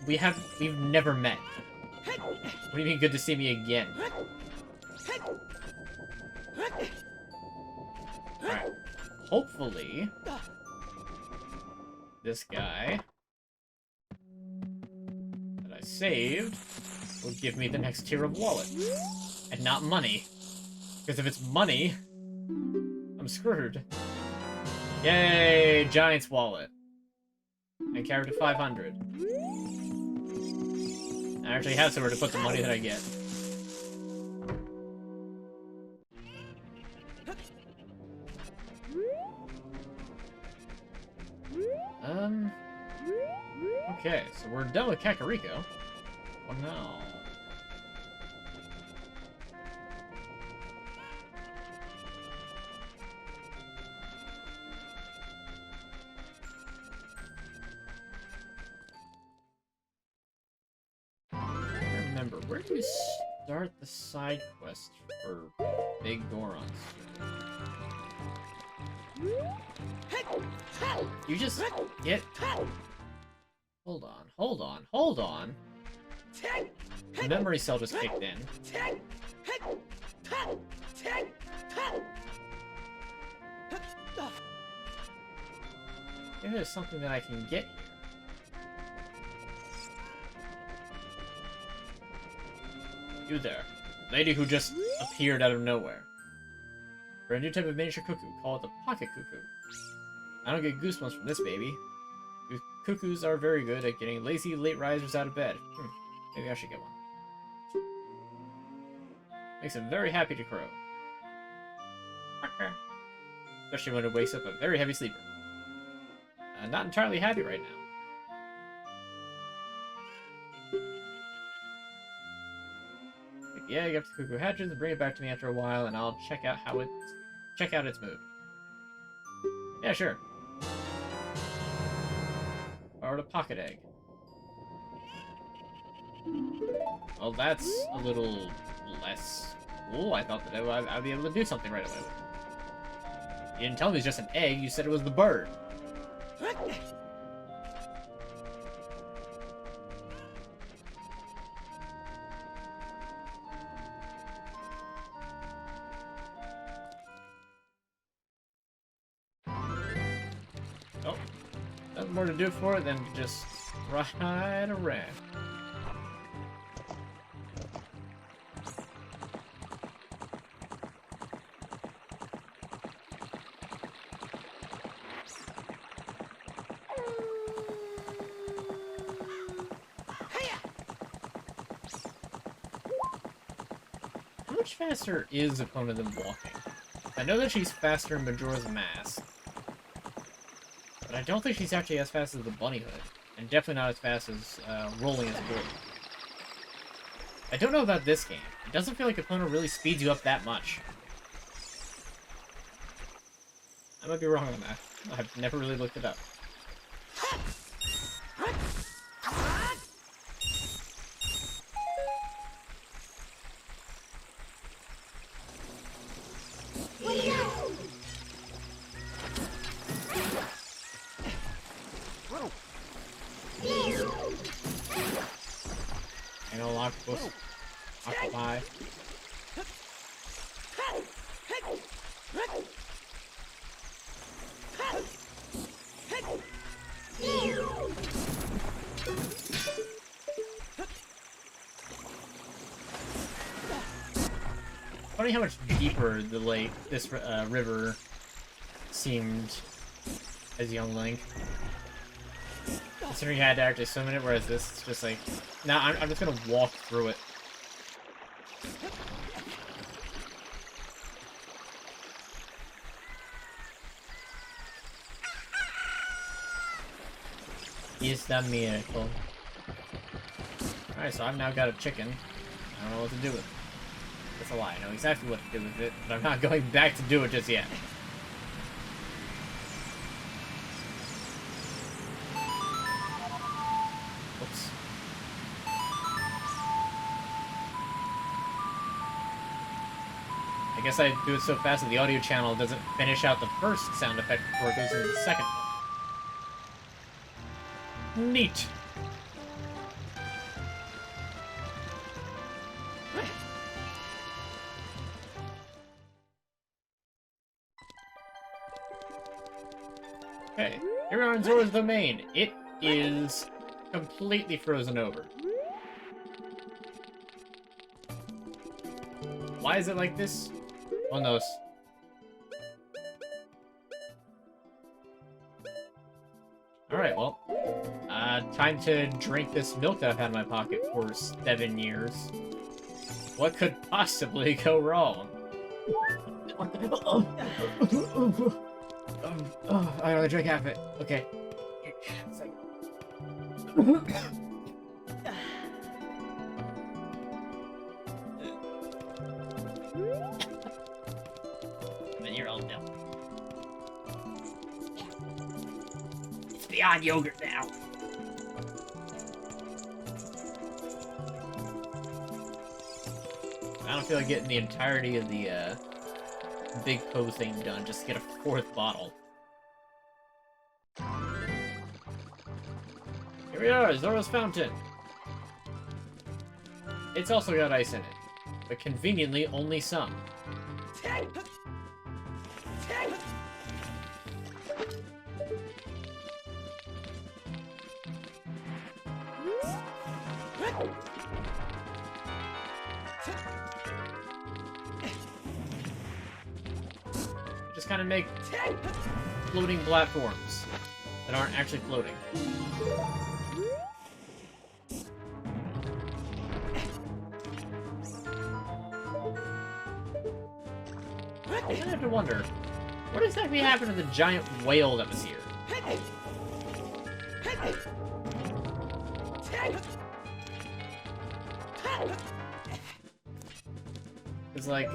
We've never met. What do you mean good to see me again? Alright. Hopefully, this guy that I saved will give me the next tier of wallet. And not money. Because if it's money, I'm screwed. Yay! Giant's wallet. And character 500. I actually have somewhere to put the money that I get. Okay, so we're done with Kakariko. What now? Remember, where do we start the side quest for Big Gorons? You just get... Hold on. The memory cell just kicked in. Maybe there's something that I can get here. You there. Lady who just appeared out of nowhere. For a new type of miniature cuckoo, call it the pocket cuckoo. I don't get goosebumps from this baby. Cuckoos are very good at getting lazy late risers out of bed. Maybe I should get one. Makes him very happy to crow. Especially when it wakes up a very heavy sleeper. Not entirely happy right now. Yeah, you have the cuckoo hatches and bring it back to me after a while, and I'll check out its mood. Yeah, sure. Or the pocket egg. Well, that's a little less cool. I thought that I'd be able to do something right away with it. You didn't tell me it was just an egg, you said it was the bird. Oh, nothing more to do for it than just ride around. How much faster is Epona than walking? I know that she's faster in Majora's Mask, but I don't think she's actually as fast as the Bunny Hood, and definitely not as fast as rolling as a bird. I don't know about this game. It doesn't feel like Epona really speeds you up that much. I might be wrong on that. I've never really looked it up. Octopus. Octopi. Funny how much deeper the lake, this river, seemed as young Link. Considering you had to actually swim in it, whereas this is just like, nah, I'm just gonna walk through it. Is the miracle. Alright, so I've now got a chicken. I don't know what to do with it. That's a lie. I know exactly what to do with it, but I'm not going back to do it just yet. Oops. I guess I do it so fast that the audio channel doesn't finish out the first sound effect before it goes into the second one. Neat. Okay, here we are in Zora's domain. It is completely frozen over. Why is it like this? One knows. Alright, well, Time to drink this milk that I've had in my pocket for 7 years. What could possibly go wrong? I only drank half it. Okay. It's like... Then you're all milk. It's beyond yogurt now. I don't feel like getting the entirety of the big pose thing done just to get a 4th bottle. Here we are, Zora's Fountain. It's also got ice in it, but conveniently only some. Just kind of make floating platforms that aren't actually floating. I have to wonder, what exactly happened to the giant whale that was here? It's like,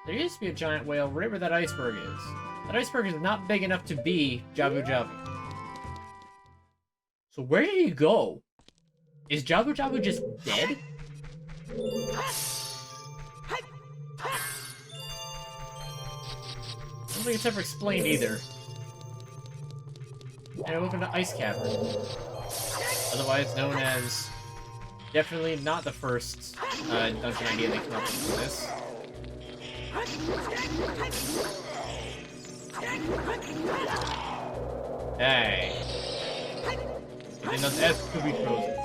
there used to be a giant whale right where that iceberg is. That iceberg is not big enough to be Jabu Jabu. So where did he go? Is Jabu Jabu just dead? I don't think it's ever explained either. And welcome to Ice Cavern. Otherwise known as... definitely not the first dungeon idea they come up with for this. Hey! It does S to be frozen.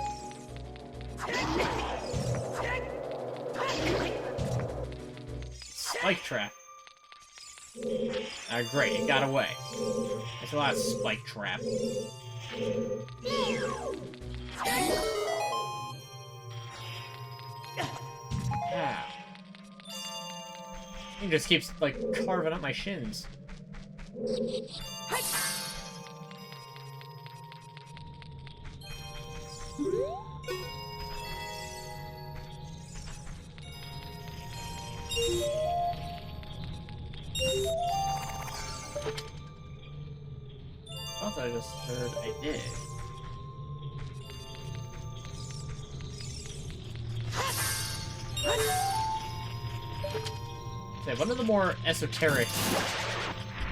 Spike trap. Great, it got away. There's a lot of spike trap. Yeah. He just keeps, like, carving up my shins. I thought I just heard I did. Okay, one of the more esoteric,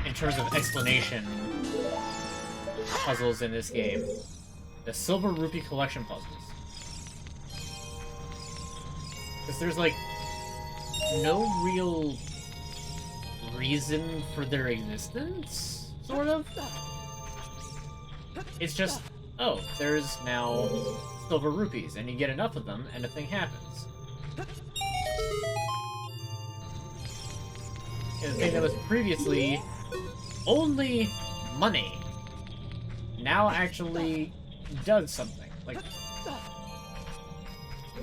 in terms of explanation, puzzles in this game. The Silver Rupee Collection puzzles. Because there's, like, no real reason for their existence, sort of? It's just, oh, there's now silver rupees, and you get enough of them, and a thing happens. And the thing that was previously only money now actually does something. Like,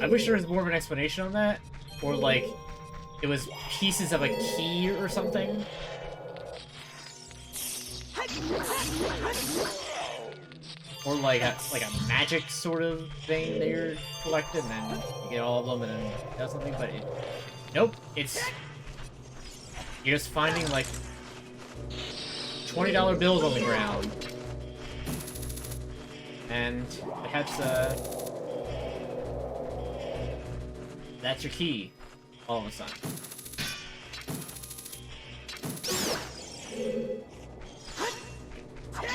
I wish there was more of an explanation on that, or like it was pieces of a key or something. Or like a magic sort of thing that you're collecting, and then you get all of them and then it does something, but it... Nope, it's... You're just finding, like, $20 bills on the ground. And that's your key, all of a sudden.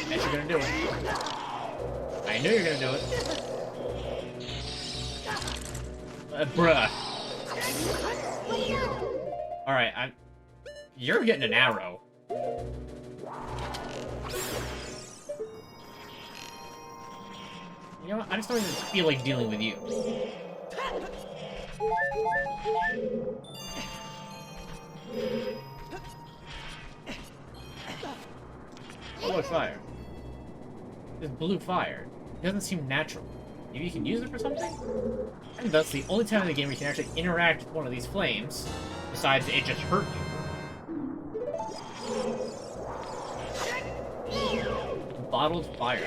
Bet you're gonna do it. I knew you were gonna do it. Bruh. Alright, you're getting an arrow. You know what? I just don't even feel like dealing with you. Oh, look, fire. this blue fire. It doesn't seem natural. Maybe you can use it for something? And thus, the only time in the game where you can actually interact with one of these flames, besides it just hurt you. Bottled fire.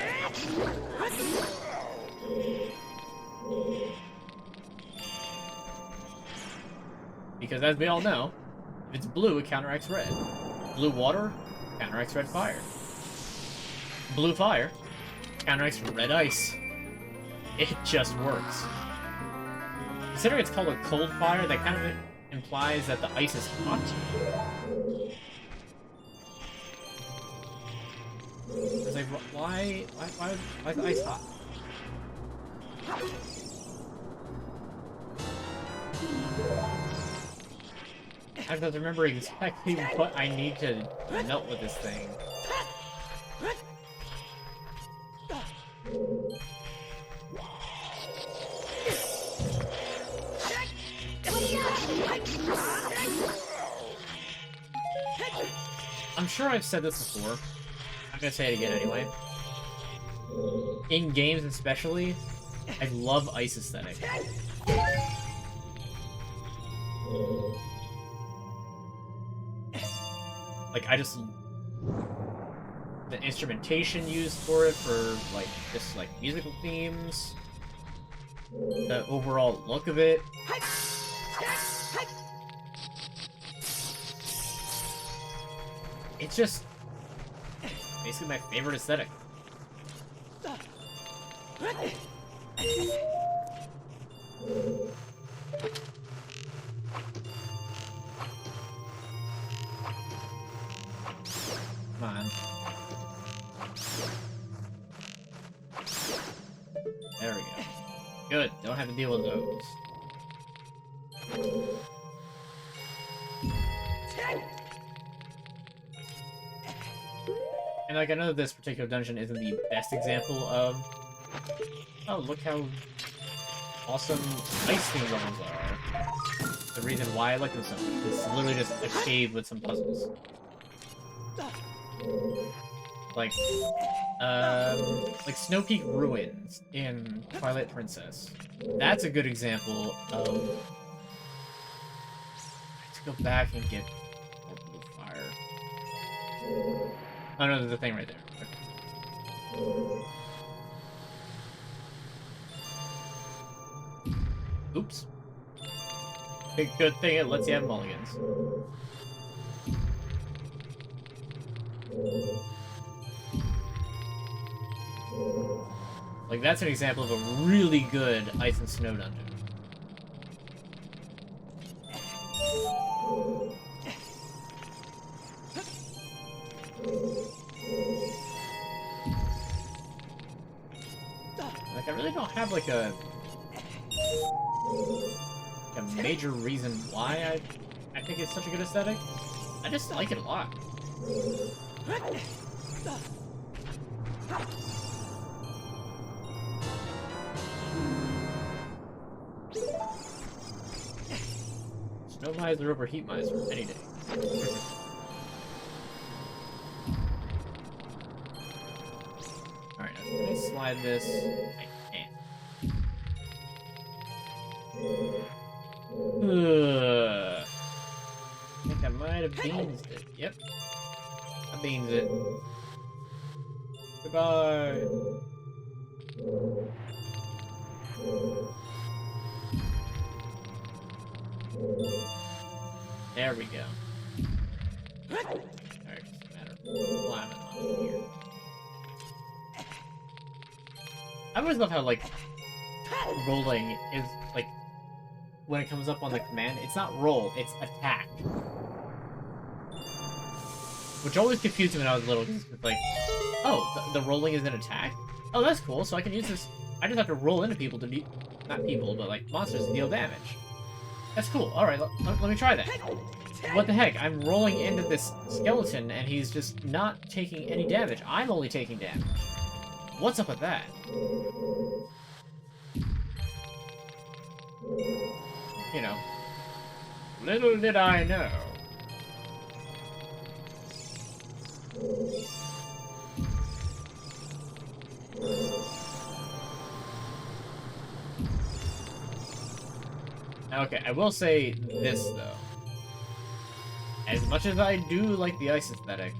Because as we all know, if it's blue, it counteracts red. Blue water counteracts red fire. Blue fire counteracts red ice. It just works. Considering it's called a cold fire, that kind of implies that the ice is hot. It's like, why is the ice hot? I have to remember exactly what I need to melt with this thing. I'm sure I've said this before. I'm gonna say it again anyway. In games especially, I love ice aesthetic. Like, I just... the instrumentation used for it, for, like, just, like, musical themes. The overall look of it. It's just... basically my favorite aesthetic. Come on. There we go. Good. Don't have to deal with those. And like, I know this particular dungeon isn't the best example of... oh, look how awesome ice theme levels are. The reason why I like them so much. It's literally just a cave with some puzzles. Like Snow Peak Ruins in Twilight Princess. That's a good example of... let's go back and get more blue fire. Oh no, there's a thing right there. Okay. Oops. Good thing it lets you have mulligans. Like, that's an example of a really good ice and snow dungeon. Like, I really don't have, like, a major reason why I think it's such a good aesthetic. I just like it a lot. Snow miser over heat miser any day. Alright, now can I slide this? I can't. I think I might have beansed it. Yep. I beans it. Goodbye. There we go. Alright, doesn't matter. Climbing on here. I always love how, like, rolling is, like, when it comes up on the command, it's not roll, it's attack. Which always confused me when I was little, because it's like, oh, the rolling is an attack? Oh, that's cool, so I can use this... I just have to roll into people to be... not people, but, like, monsters to deal damage. That's cool. Alright, let me try that. What the heck? I'm rolling into this skeleton, and he's just not taking any damage. I'm only taking damage. What's up with that? You know. Little did I know. Okay, I will say this, though. As much as I do like the ice aesthetic,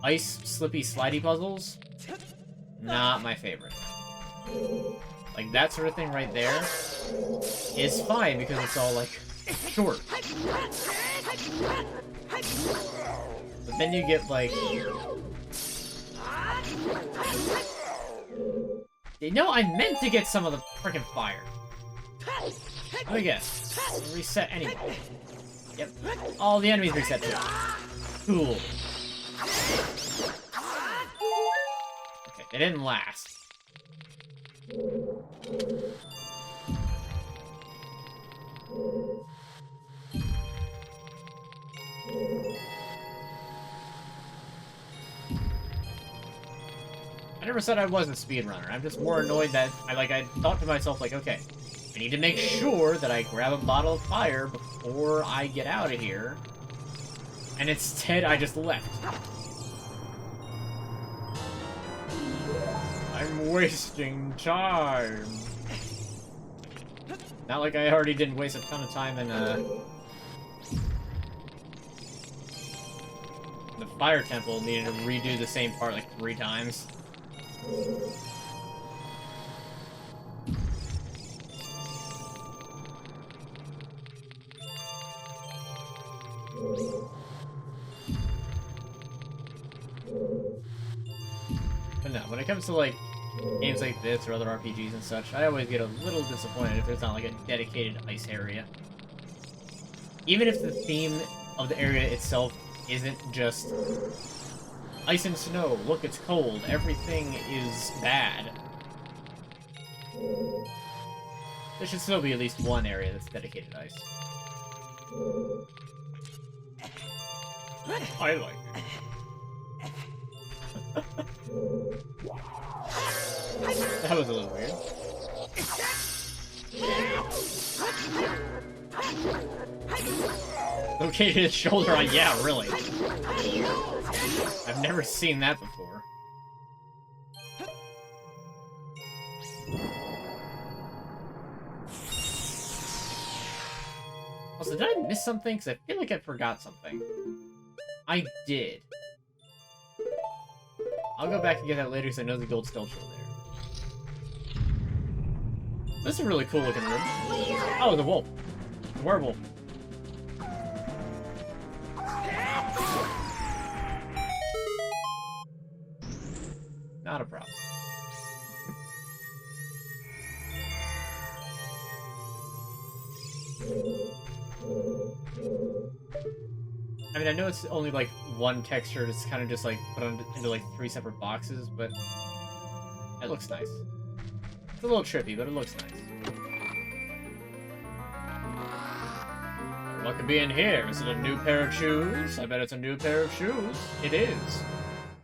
ice slippy slidey puzzles, not my favorite. Like, that sort of thing right there is fine because it's all, like, short. But then you get, like... No, I meant to get some of the frickin' fire. Let me guess. Reset anyway. Yep. All the enemies reset too. Cool. Okay, they didn't last. I never said I was a speedrunner. I'm just more annoyed that I thought to myself, like, okay, I need to make sure that I grab a bottle of fire before I get out of here. And instead, I just left. I'm wasting time. Not like I already didn't waste a ton of time in, the fire temple needed to redo the same part like 3 times. But no, when it comes to like games like this or other RPGs and such, I always get a little disappointed if there's not like a dedicated ice area. Even if the theme of the area itself isn't just ice and snow, look, it's cold, everything is bad. There should still be at least one area that's dedicated to ice. I like it. That was a little weird. Located his shoulder on, yeah, really. I've never seen that before. Also, did I miss something? Because I feel like I forgot something. I did. I'll go back and get that later because I know the gold sculpture there. This is a really cool looking room. Oh, the wolf. The werewolf. Not a problem. I mean, I know it's only like one texture, it's kind of just like put into like 3 separate boxes, but it looks nice. It's a little trippy, but it looks nice. What could be in here? Is it a new pair of shoes? I bet it's a new pair of shoes. It is.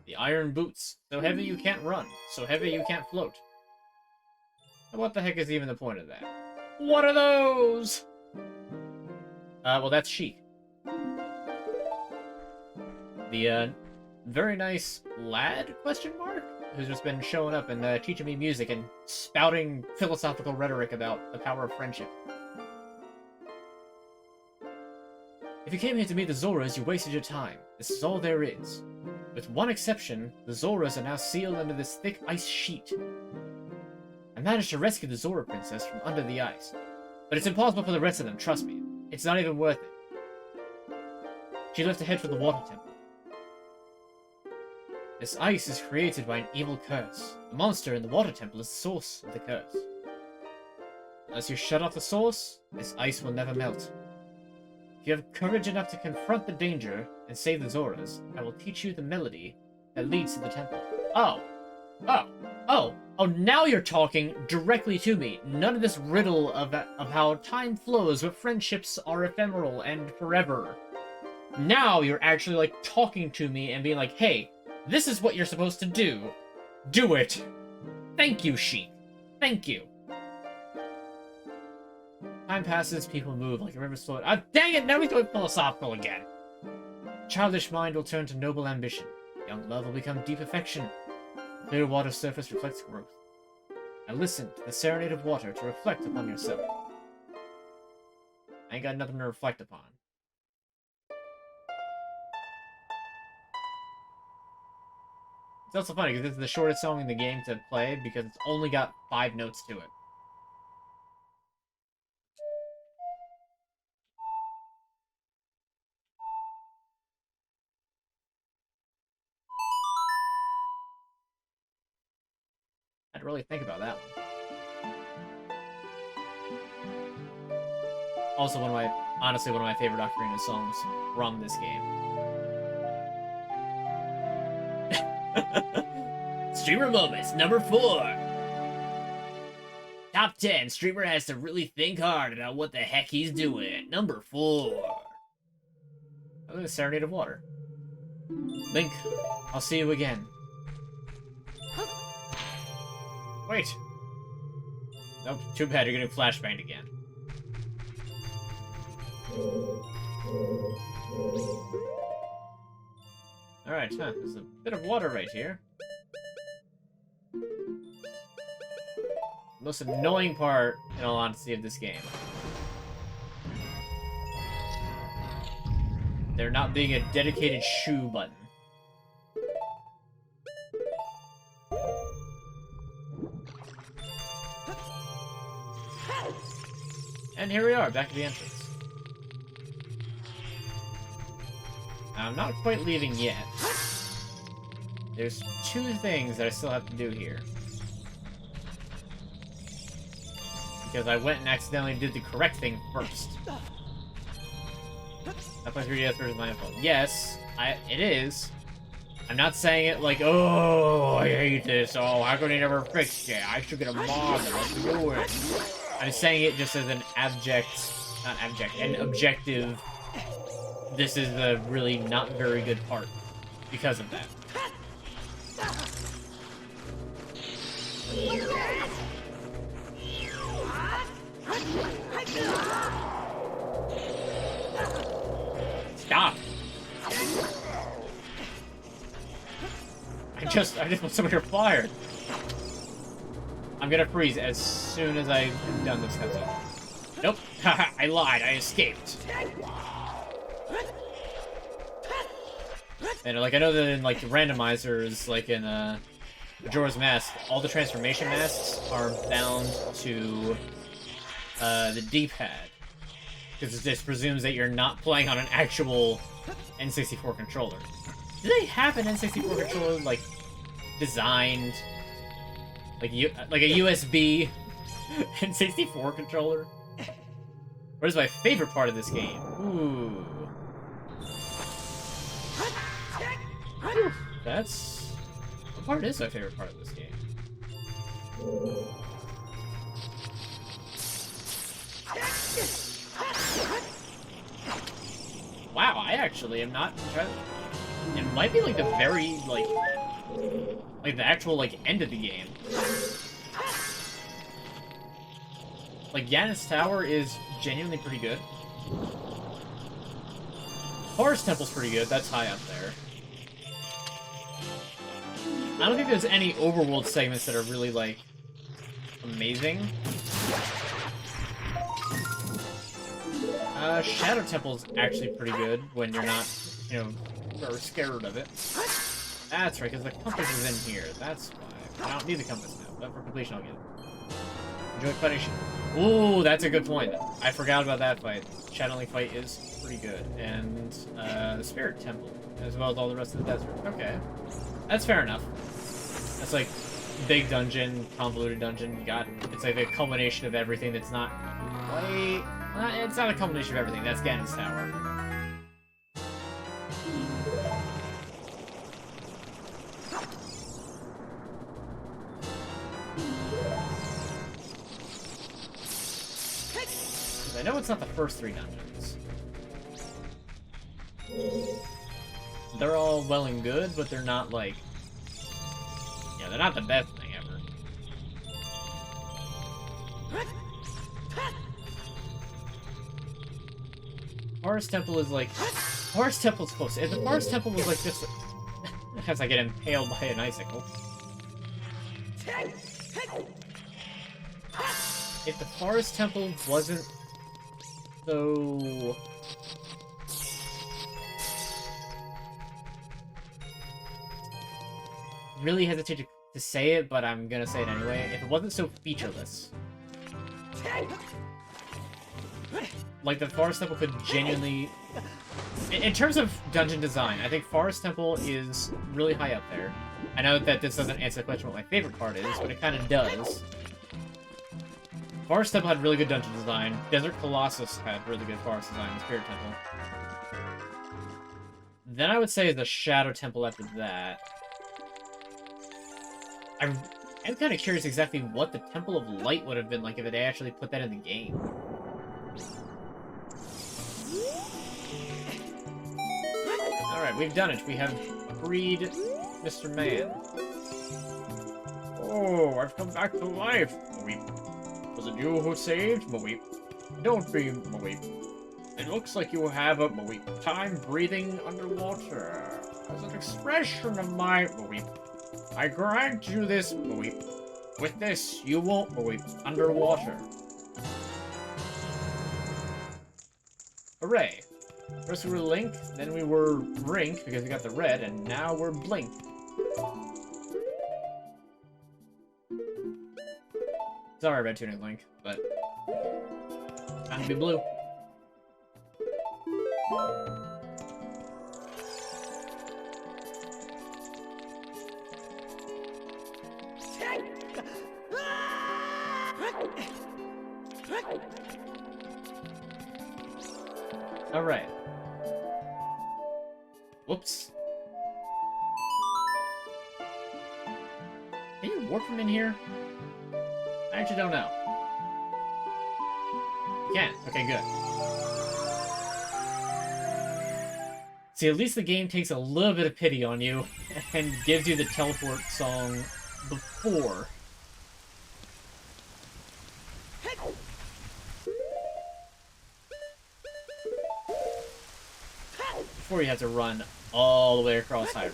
The iron boots. So heavy you can't run. So heavy you can't float. And what the heck is even the point of that? What are those? Well, that's Sheik. The, very nice lad, question mark? Who's just been showing up and, teaching me music and spouting philosophical rhetoric about the power of friendship. If you came here to meet the Zoras, you wasted your time. This is all there is. With one exception, the Zoras are now sealed under this thick ice sheet. I managed to rescue the Zora princess from under the ice. But it's impossible for the rest of them, trust me. It's not even worth it. She left to head for the water temple. This ice is created by an evil curse. The monster in the water temple is the source of the curse. Unless you shut off the source, this ice will never melt. If you have courage enough to confront the danger and save the Zoras, I will teach you the melody that leads to the temple. Oh, now you're talking directly to me. None of this riddle of how time flows, but friendships are ephemeral and forever. Now you're actually, like, talking to me and being like, hey, this is what you're supposed to do. Do it. Thank you, Sheik. Thank you. Time passes, people move like a river flowing. Ah, dang it! Now he's going philosophical again. Childish mind will turn to noble ambition. Young love will become deep affection. Clear water surface reflects growth. Now listen to the serenade of water to reflect upon yourself. I ain't got nothing to reflect upon. It's also funny because this is the shortest song in the game to play because it's only got 5 notes to it. I had to really think about that one. Also, honestly, one of my favorite Ocarina songs from this game. Streamer moments, number 4. Top 10, streamer has to really think hard about what the heck he's doing. Number 4. I think it's Serenade of Water. Link, I'll see you again. Wait. Nope, too bad, you're getting flashbanged again. Alright, there's a bit of water right here. Most annoying part, in all honesty, of this game. There not being a dedicated shoe button. And here we are, back at the entrance. I'm not quite leaving yet. There's 2 things that I still have to do here. Because I went and accidentally did the correct thing first. That's my 3DS version of my phone. Yes, it is. I'm not saying it like, oh, I hate this. Oh, how come they never fixed it? I should get a mod that lets me do it. I'm saying it just as an an objective. This is the really not very good part because of that. Stop! I just want some of your fire. I'm gonna freeze as soon as I'm done this cutscene. Nope, I lied. I escaped. And like I know that in like the randomizers, like in Majora's Mask, all the transformation masks are bound to the D-pad. Because this presumes that you're not playing on an actual N64 controller. Do they have an N64 controller, like, designed? Like a USB N64 controller? What is my favorite part of this game? Ooh. That's... What part is my favorite part of this game? Wow, I actually am not... It might be like the very, like the actual, like, end of the game. Like, Yanis Tower is genuinely pretty good. Forest Temple's pretty good, that's high up there. I don't think there's any overworld segments that are really, like, amazing. Shadow Temple's actually pretty good when you're not, you know, or scared of it. That's right, because the compass is in here. That's why. I don't need the compass now, but for completion I'll get it. Enjoy fighting. Ooh, that's a good point. I forgot about that fight. Shadow Link fight is pretty good. And, the Spirit Temple, as well as all the rest of the desert. Okay. That's fair enough. That's like, big dungeon, convoluted dungeon. You got, it's like a culmination of everything that's not quite... It's not a culmination of everything. That's Ganon's Tower. I know it's not the first 3 dungeons. They're all well and good, but they're not like... Yeah, they're not the best thing ever. Forest Temple is like... Forest Temple's close. If the Forest Temple was like just... As I get impaled by an icicle. If the Forest Temple wasn't So... really hesitate to say it, but I'm gonna say it anyway. If it wasn't so featureless. Like, the Forest Temple could genuinely... In terms of dungeon design, I think Forest Temple is really high up there. I know that this doesn't answer the question what my favorite part is, but it kind of does. Forest Temple had really good dungeon design. Desert Colossus had really good forest design in Spirit Temple. Then I would say the Shadow Temple after that. I'm kind of curious exactly what the Temple of Light would have been like if it actually put that in the game. Alright, we've done it. We have freed Mr. Man. Oh, I've come back to life. Maweep. Was it you who saved? Maweep. Don't be, Maweep. It looks like you have a Maweep. Time breathing underwater. As an expression of my Maweep. I grant you this, Maweep. With this, you won't Maweep underwater. Hooray. First we were Link, then we were Brink, because we got the red, and now we're Blink. Sorry about tuning Link, but... time to be blue. Alright. Whoops. Can you warp from in here? I actually don't know. You can. Okay, good. See, at least the game takes a little bit of pity on you and gives you the teleport song before. Before you have to run all the way across Hyrule.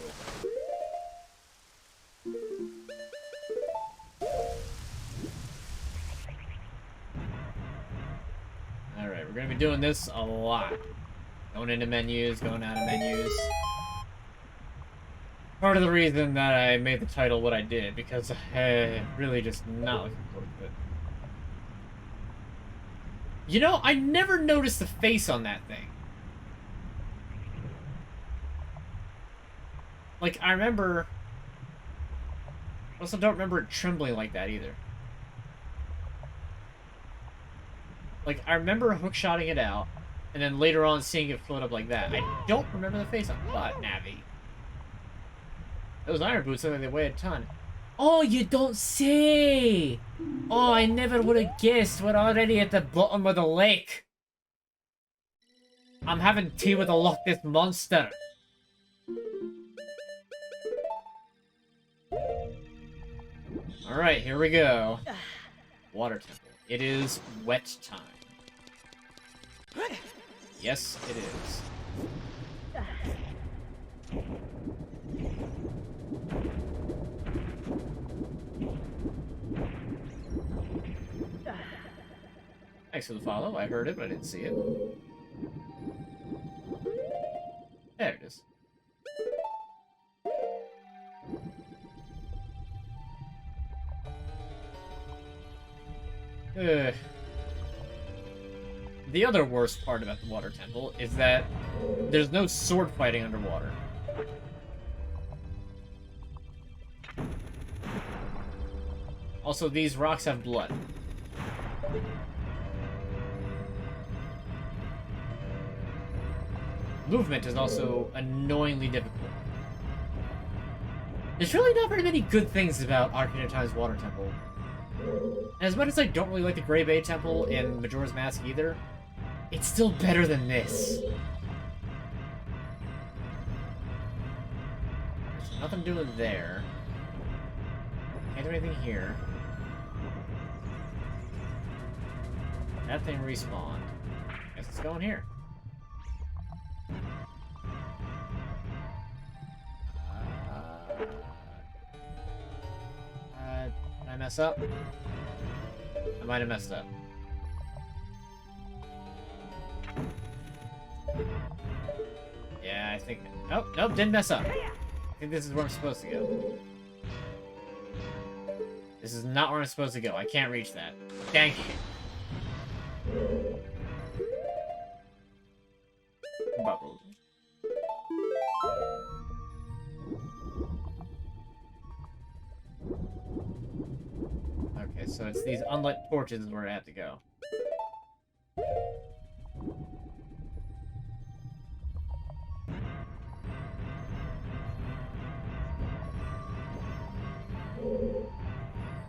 Alright, we're gonna be doing this a lot. Going into menus, going out of menus. Part of the reason that I made the title what I did, because I really just not looking forward to it. You know, I never noticed the face on that thing. Like, I remember... I also don't remember it trembling like that, either. Like, I remember hookshotting it out, and then later on seeing it float up like that. I don't remember the face on it. But, Navi. Those iron boots look like they weigh a ton. Oh, you don't say! Oh, I never would have guessed. We're already at the bottom of the lake. I'm having tea with a Loch Ness monster. Alright, here we go. Water Temple. It is wet time. Yes, it is. Thanks for the follow. I heard it, but I didn't see it. There it is. The other worst part about the Water Temple is that there's no sword fighting underwater. Also, these rocks have blood. Movement is also annoyingly difficult. There's really not very many good things about Ocarina of Time's Water Temple. And as much as I don't really like the Grey Bay Temple in Majora's Mask either, it's still better than this. There's nothing doing there. Can't do anything here. That thing respawned. Guess it's going here. Did I mess up? I might have messed up. I think... Nope, nope, didn't mess up. I think this is where I'm supposed to go. This is not where I'm supposed to go. I can't reach that. Dang it. Bubble. Okay, so it's these unlit torches is where I have to go.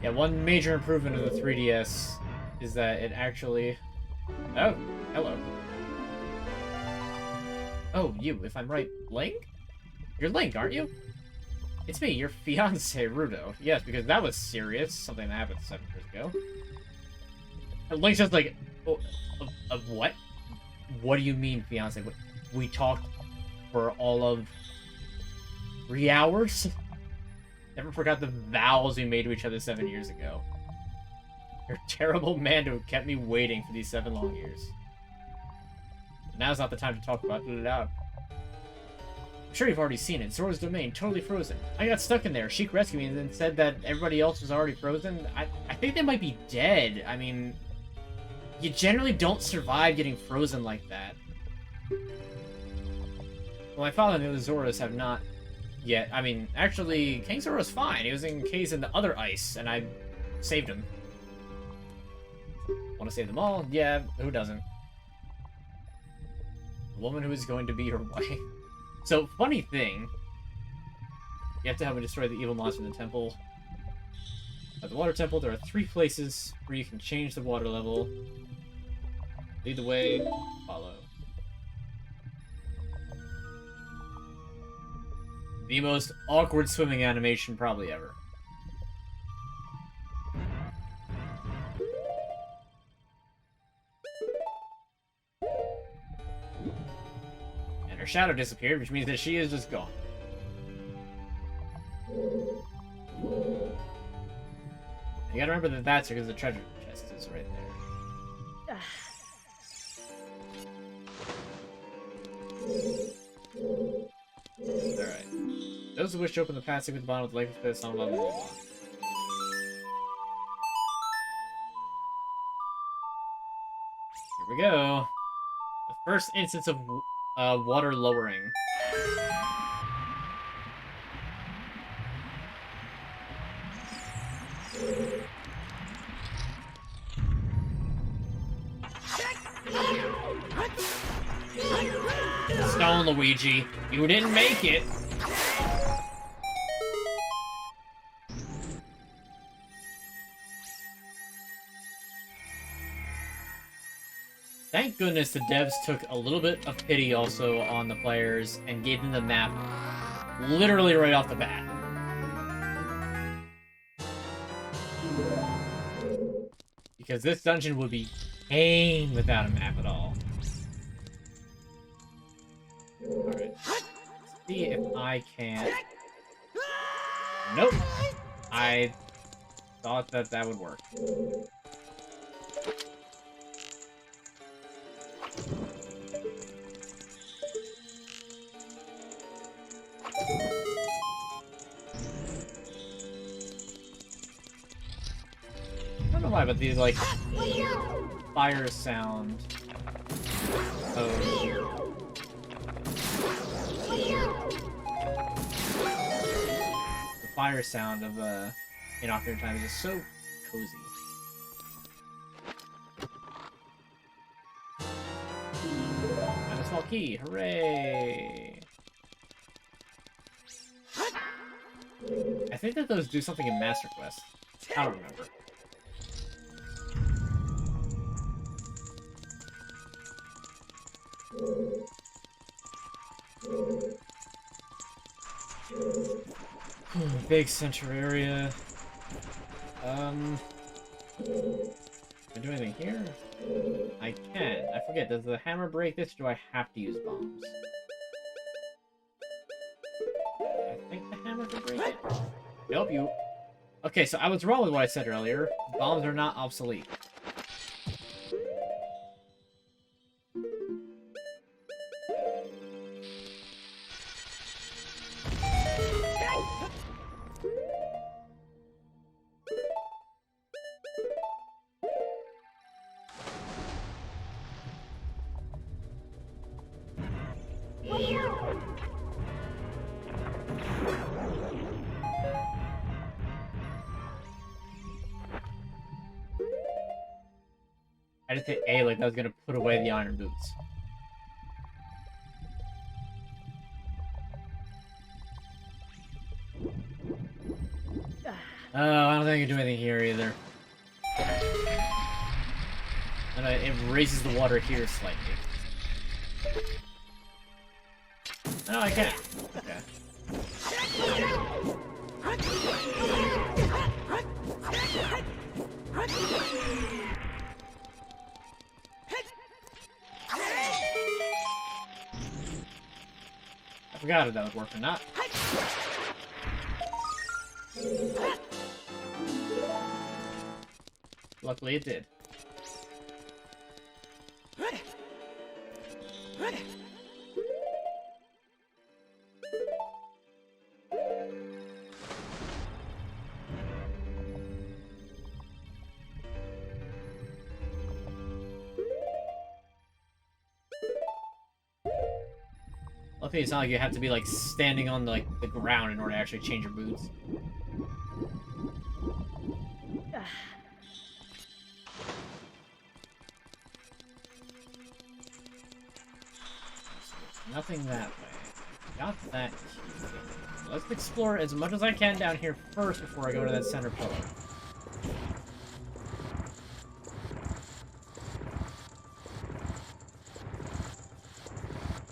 Yeah, one major improvement of the 3DS is that it actually... Oh, hello. Oh, you, if I'm right, Link? You're Link, aren't you? It's me, your fiancé, Rudo. Yes, because that was serious. Something that happened 7 years ago. And Link's just like, oh, of what? What do you mean, fiancé? We talked for all of 3 hours? Never forgot the vows we made to each other 7 years ago. You're a terrible man to have kept me waiting for these 7 long years. But now's not the time to talk about it aloud. I'm sure you've already seen it. Zora's domain, totally frozen. I got stuck in there. Sheik rescued me and then said that everybody else was already frozen. I think they might be dead. I mean, you generally don't survive getting frozen like that. Well, my father and the Zoras have not yet. I mean, actually, King Zora's fine. He was encased in the other ice, and I saved him. Want to save them all? Yeah, who doesn't? The woman who is going to be your wife. So, funny thing, you have to help me destroy the evil monster in the temple. At the water temple, there are 3 places where you can change the water level. Lead the way, follow. The most awkward swimming animation probably ever. And her shadow disappeared, which means that she is just gone. You gotta remember that that's because the treasure chest is right there. Alright. Those who wish to open the passage with the bottom of the lake with this on blah blah blah blah. Here we go. The first instance of water lowering. Stone Luigi, you didn't make it. Thank goodness the devs took a little bit of pity also on the players and gave them the map literally right off the bat. Because this dungeon would be pain without a map at all. Alright. Let's see if I can... Nope! I thought that that would work. I don't know why, but these, like, fire sound of... The fire sound of, in Ocarina of Time is just so cozy. And a small key, hooray! I think that those do something in Master Quest. I don't remember. Big center area. Can I do anything here? I can. I forget, does the hammer break this, or do I have to use bombs? I think the hammer can break it. Nope, you... Okay, so I was wrong with what I said earlier. Bombs are not obsolete. I just hit A like that was gonna put away the iron boots. Oh, I don't think I can do anything here either. And it raises the water here slightly. Oh, I can. Okay. I forgot if that would work or not. Luckily it did. Luckily it's not like you have to be like standing on like the ground in order to actually change your boots. Nothing that way. Got that key. Let's explore as much as I can down here first before I go to that center pillar.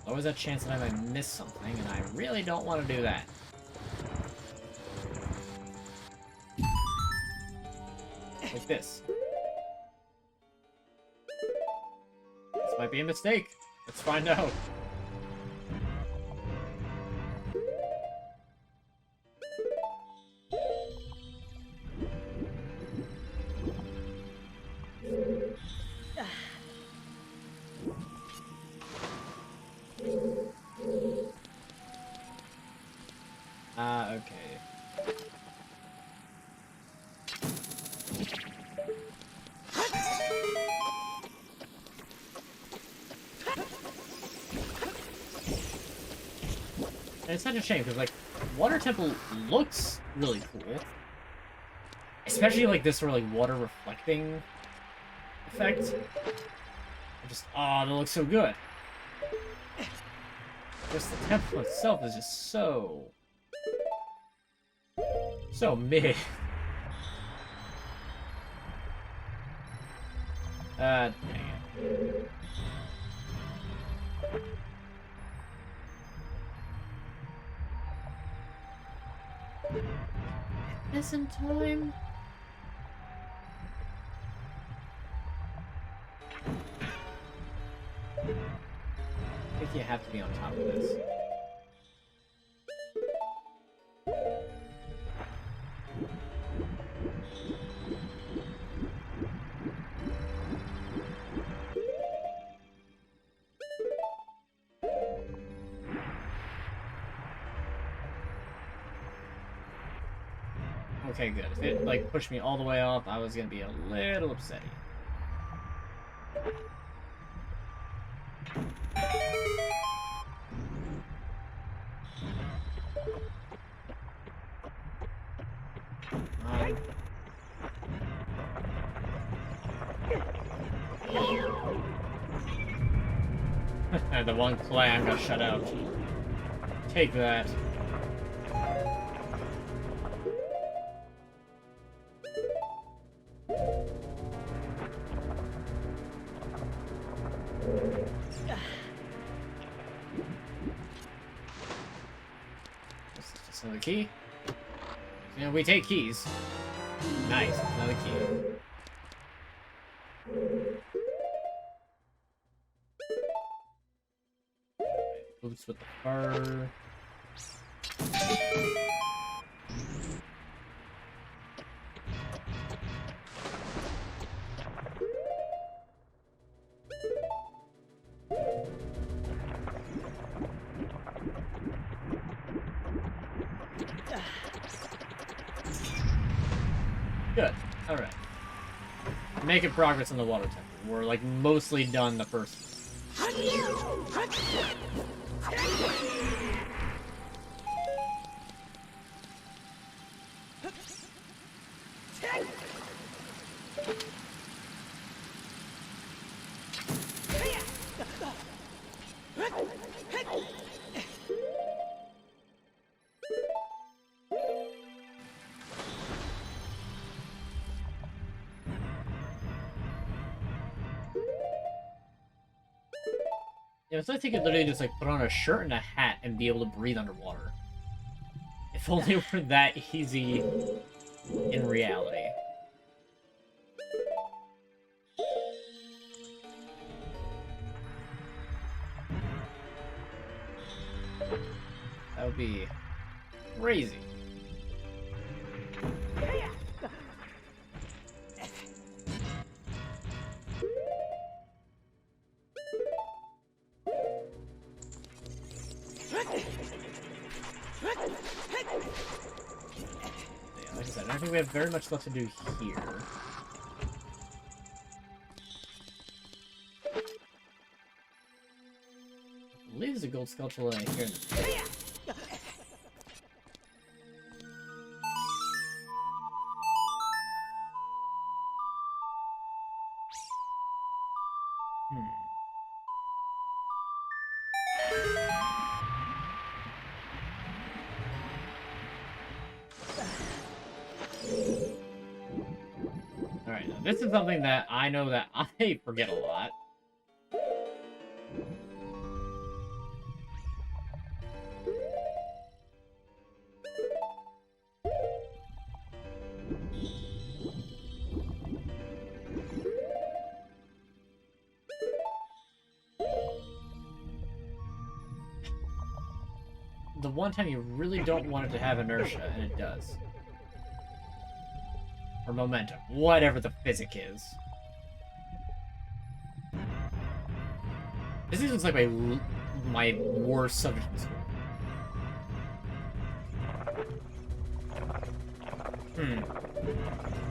Always a chance that I might miss something, and I really don't want to do that. Like this. This might be a mistake. Let's find out. Okay. And it's such a shame, because, like, Water Temple looks really cool. Especially, like, this sort of, like, water reflecting effect. Oh, that looks so good. Just the temple itself is just so mid. Dang it. Isn't time? I think you have to be on top of this. Okay, good. If it, like, pushed me all the way off, I was gonna be a little upsetty. The one clan got shut out. Take that. Just another key. You know, we take keys. Nice, another key. Boots with the fur. Good. Alright. Making progress in the water temple. We're like mostly done the first one. Yeah, it's like they could literally just like put on a shirt and a hat and be able to breathe underwater. If only it were that easy in reality. That would be crazy. Like I said, I don't think we have very much left to do here. I believe there's a gold skeletal here in the... Alright, now this is something that I know that I forget a lot. The one time you really don't want it to have inertia, and it does. Or momentum. Whatever the physic is. This looks like my worst subject in school.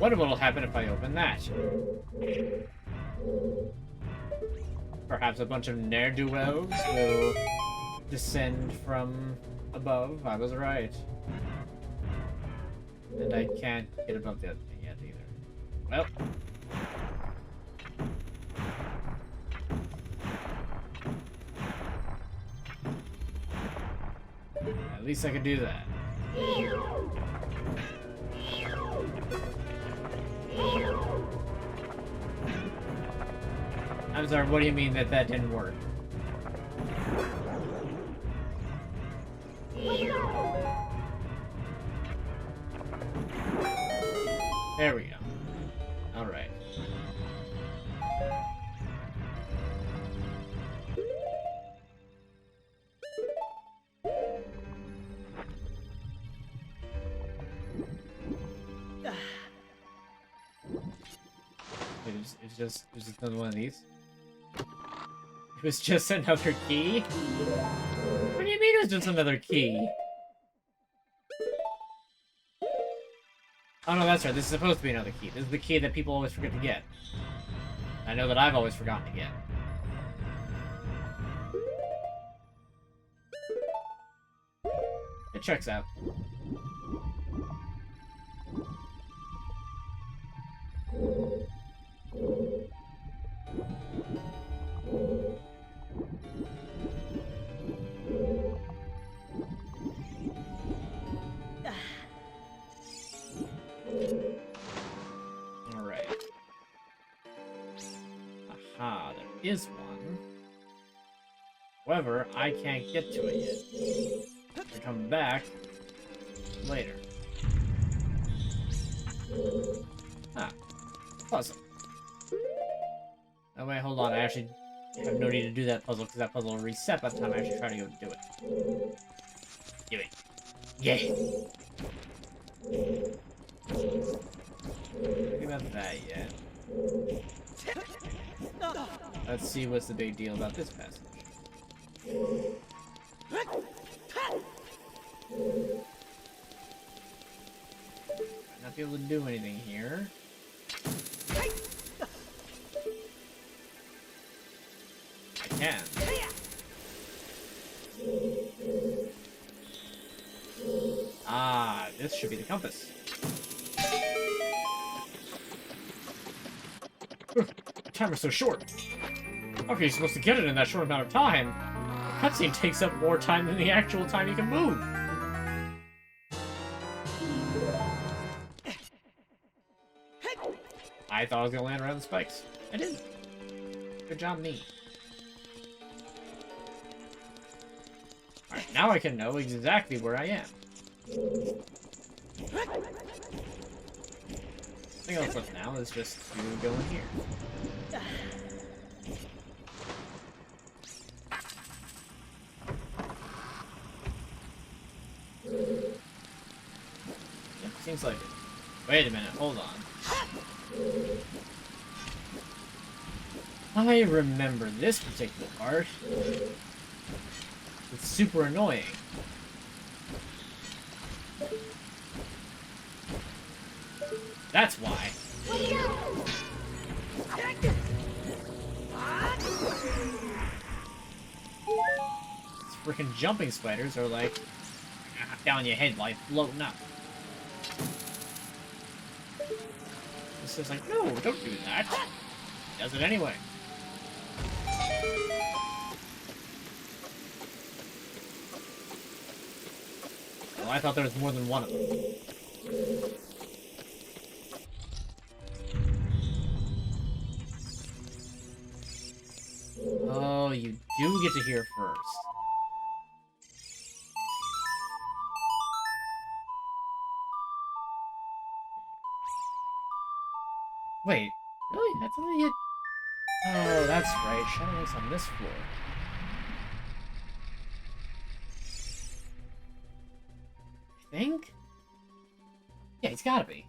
Wonder what'll happen if I open that. Perhaps a bunch of ne'er-do-wells will descend from above. I was right. And I can't get above the other thing yet either. Well. At least I could do that. I'm sorry, what do you mean that didn't work? There we go. Alright. It was just another one of these. It was just another key? What do you mean it was just another key? Oh no, that's right. This is supposed to be another key. This is the key that people always forget to get. I know that I've always forgotten to get. It checks out. Alright. Aha, there is one. However, I can't get to it yet. I come back later. Ah, puzzle. Oh wait, hold on, I actually have no need to do that puzzle, because that puzzle will reset by the time I actually try to go do it. Give it. Yeah! Think about that yet. Let's see what's the big deal about this passage. Might not be able to do anything here. I can. Ah, this should be the compass. The timer's so short. Okay, you're supposed to get it in that short amount of time. The cutscene takes up more time than the actual time you can move. I thought I was gonna land around the spikes. I didn't. Good job, me. Now I can know exactly where I am. I think what's left now is just to go in here. Yep, seems like it. Wait a minute, hold on. I remember this particular part. It's super annoying. That's why. These freaking jumping spiders are like down your head, like floating up. This is like, no, don't do that. He does it anyway. Well, I thought there was more than one of them. Oh, you do get to hear first. Wait, really? That's only it. Oh, that's right. Shadow Link's on this floor. I think? Yeah, he's gotta be.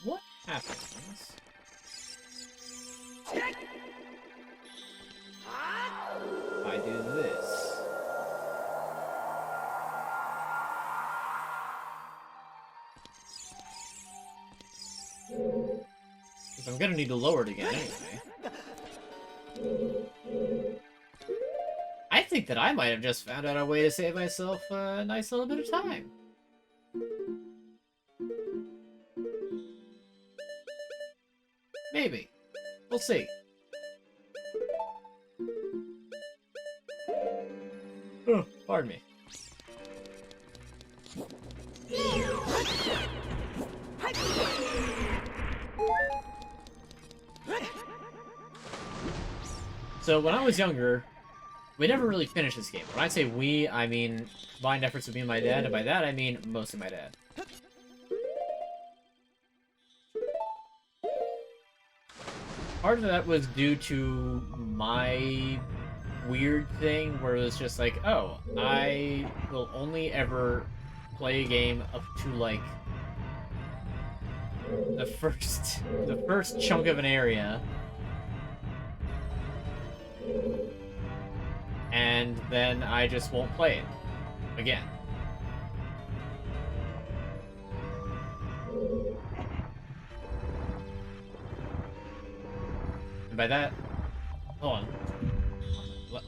What happens? I do this. Because I'm gonna need to lower it again anyway. I think that I might have just found out a way to save myself a nice little bit of time. Maybe. We'll see. Oh, pardon me. So, when I was younger, we never really finished this game. When I say we, I mean combined efforts of me and my dad, and by that I mean mostly my dad. Part of that was due to my weird thing where it was just like, oh, I will only ever play a game up to like the first chunk of an area, and then I just won't play it again. And by that, hold on.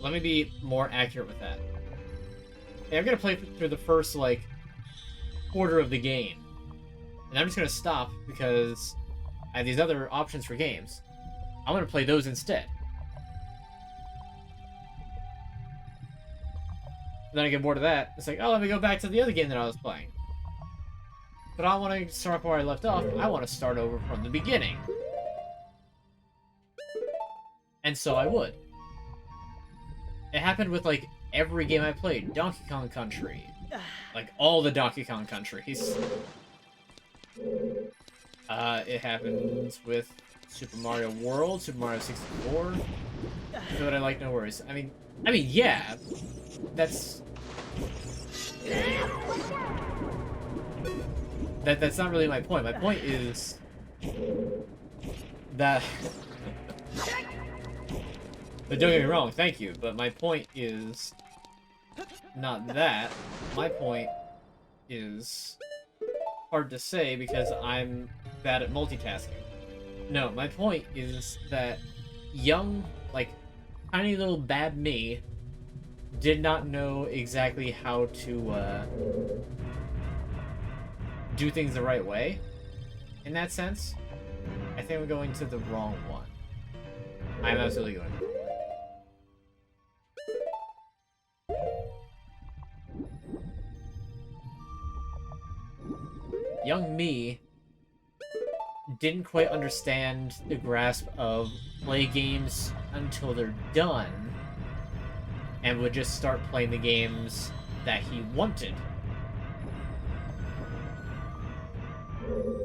Let me be more accurate with that. Hey, I'm gonna play through the first, like, quarter of the game. And I'm just gonna stop because I have these other options for games. I'm gonna play those instead. And then I get bored of that. It's like, oh, let me go back to the other game that I was playing. But I don't want to start where I left off. I want to start over from the beginning. And so I would. It happened with, like, every game I played. Donkey Kong Country. Like, all the Donkey Kong countries. It happens with Super Mario World, Super Mario 64. So what I like, no worries. I mean, yeah. That's not really my point. My point is that... But don't get me wrong, thank you, but my point is not that. My point is hard to say because I'm bad at multitasking. No, my point is that young, like, tiny little bad me did not know exactly how to do things the right way. In that sense, I think I'm going to the wrong one. I'm absolutely going to. young me didn't quite understand the grasp of play games until they're done, and would just start playing the games that he wanted.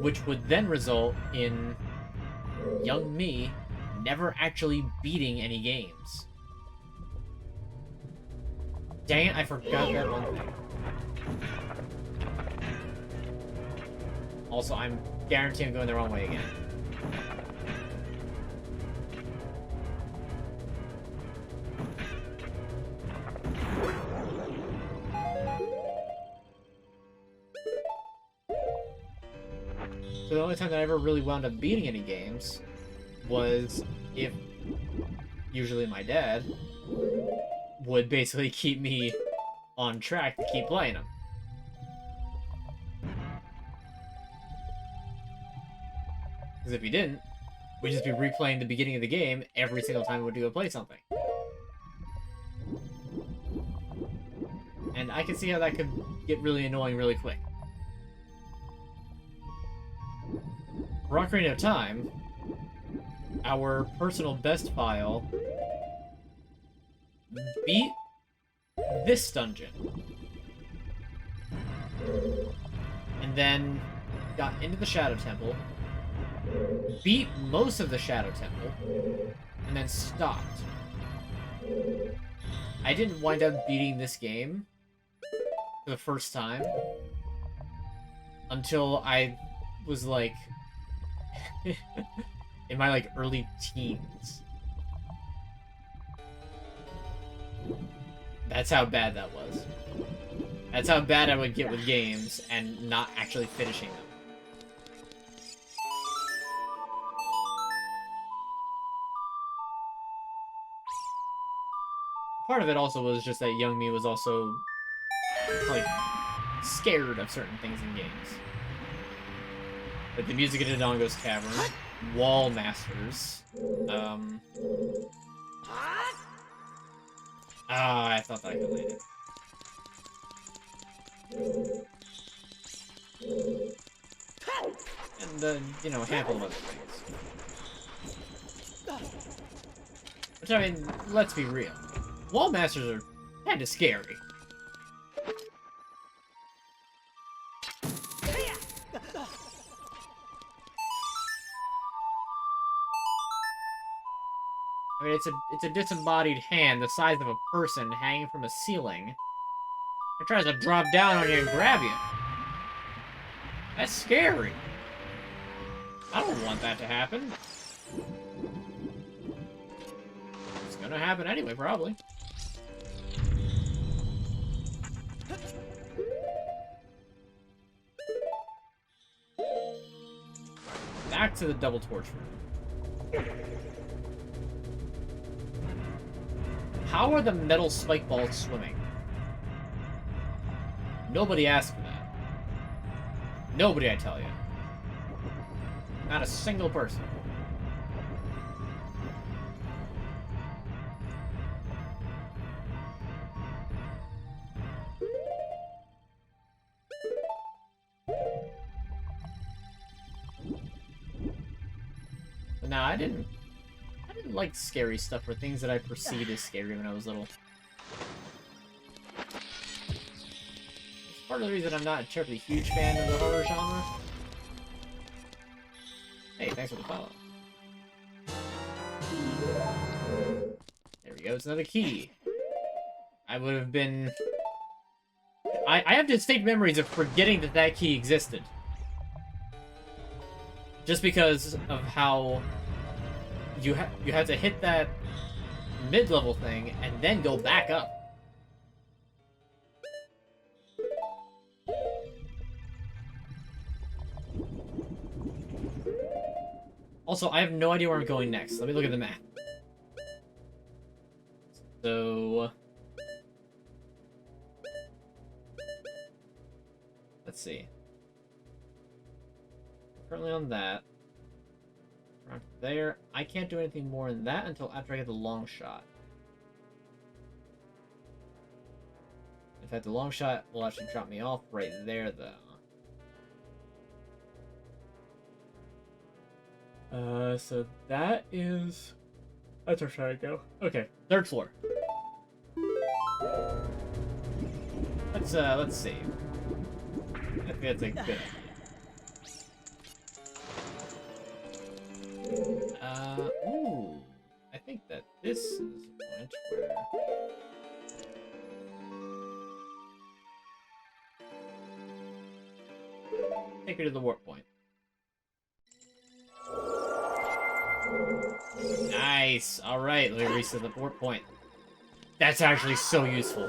Which would then result in young me never actually beating any games. Dang it, I forgot that one thing. Also, I'm guaranteed I'm going the wrong way again. So the only time that I ever really wound up beating any games was if, usually my dad, would basically keep me on track to keep playing them. Because if he didn't, we'd just be replaying the beginning of the game every single time we would go play something. And I can see how that could get really annoying really quick. For Ocarina of Time, our personal best file beat this dungeon. And then got into the Shadow Temple, beat most of the Shadow Temple, and then stopped. I didn't wind up beating this game for the first time until I was like in my like early teens. That's how bad that was. That's how bad I would get with games and not actually finishing them. Part of it also was just that young me was also like scared of certain things in games. Like the music in Dodongo's Cavern, Wall Masters, I thought that I could land it. And, you know, a handful of other things. Which, I mean, let's be real. Wall Masters are kinda scary. I mean, it's a disembodied hand the size of a person hanging from a ceiling. It tries to drop down on you and grab you. That's scary. I don't want that to happen. It's gonna happen anyway, probably. Back to the double torch room. How are the metal spike balls swimming? Nobody asked for that. Nobody, I tell you. Not a single person. But no, I didn't like scary stuff or things that I perceived as scary when I was little. It's part of the reason I'm not a terribly huge fan of the horror genre. Hey, thanks for the follow. There we go, it's another key. I would have been... I have distinct memories of forgetting that that key existed. Just because of how you have to hit that mid-level thing and then go back up. Also, I have no idea where I'm going next. Let me look at the map. So... let's see. Currently on that. Right there. I can't do anything more than that until after I get the long shot. In fact, the long shot will actually drop me off right there, though. So that is... That's where trying to go. Okay, third floor. Let's save. I think that's a good idea. Ooh. I think that this is a point where... Take her to the warp point. Nice! Alright, let me reset the warp point. That's actually so useful.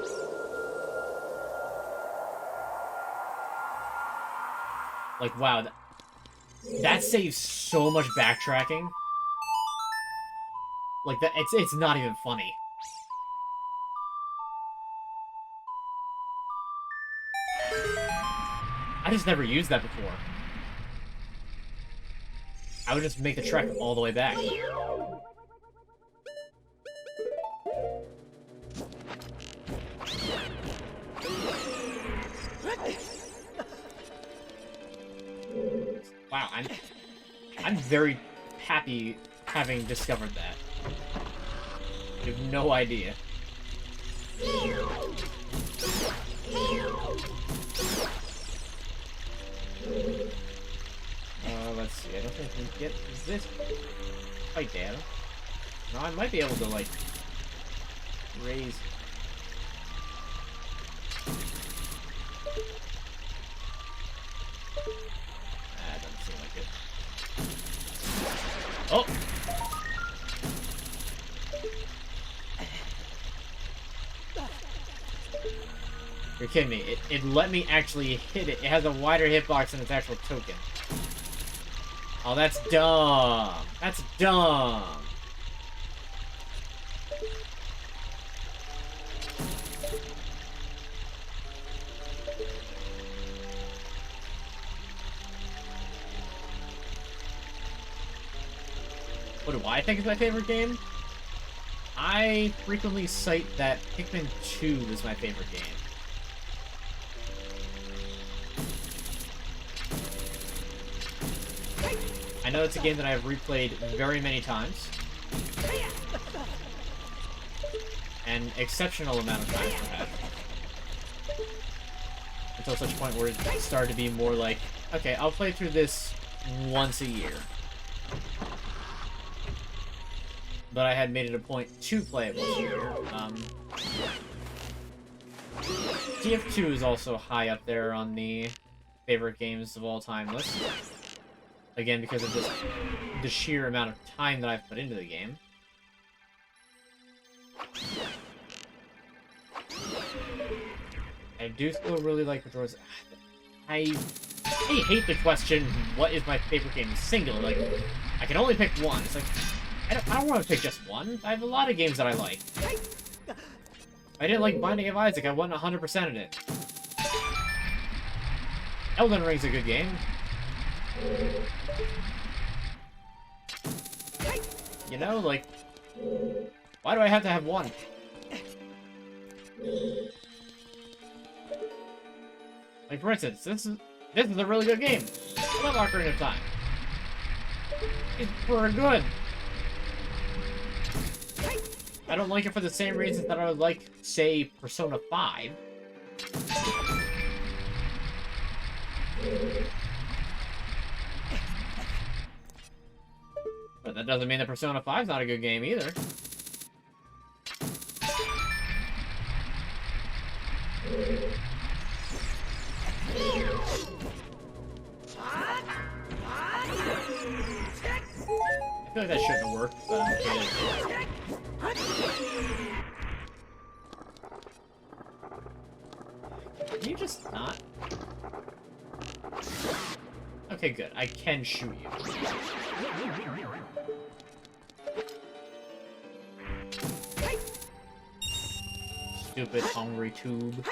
Like, wow. That saves so much backtracking. Like, that, it's not even funny. I just never used that before. I would just make the trek all the way back. Wow, I'm very happy having discovered that. You have no idea. Let's see. I don't think we get this quite down. No, I might be able to like raise. Doesn't seem like it. Oh. You're kidding me. It let me actually hit it. It has a wider hitbox than its actual token. Oh, that's dumb. That's dumb. What do I think is my favorite game? I frequently cite that Pikmin 2 is my favorite game. I know it's a game that I have replayed very many times. An exceptional amount of times, perhaps. Until such a point where it started to be more like, okay, I'll play through this once a year. But I had made it a point to play it once a year. TF2 is also high up there on the favorite games of all time list. Again, because of the sheer amount of time that I've put into the game. I do still really like Majora's... I hate the question, what is my favorite game? Singular. Like, I can only pick one. It's like, I don't want to pick just one. I have a lot of games that I like. I didn't like Binding of Isaac. I won 100% in it. Elden Ring's a good game. You know, like, why do I have to have one? Like, for instance, this is a really good game. I love Ocarina of Time. It's for good. I don't like it for the same reasons that I would like, say, Persona 5. But that doesn't mean that Persona 5 is not a good game either. I feel like that shouldn't have worked, but I'm kidding. Can you just not? Okay, good. I can shoot you. Stupid hungry tube.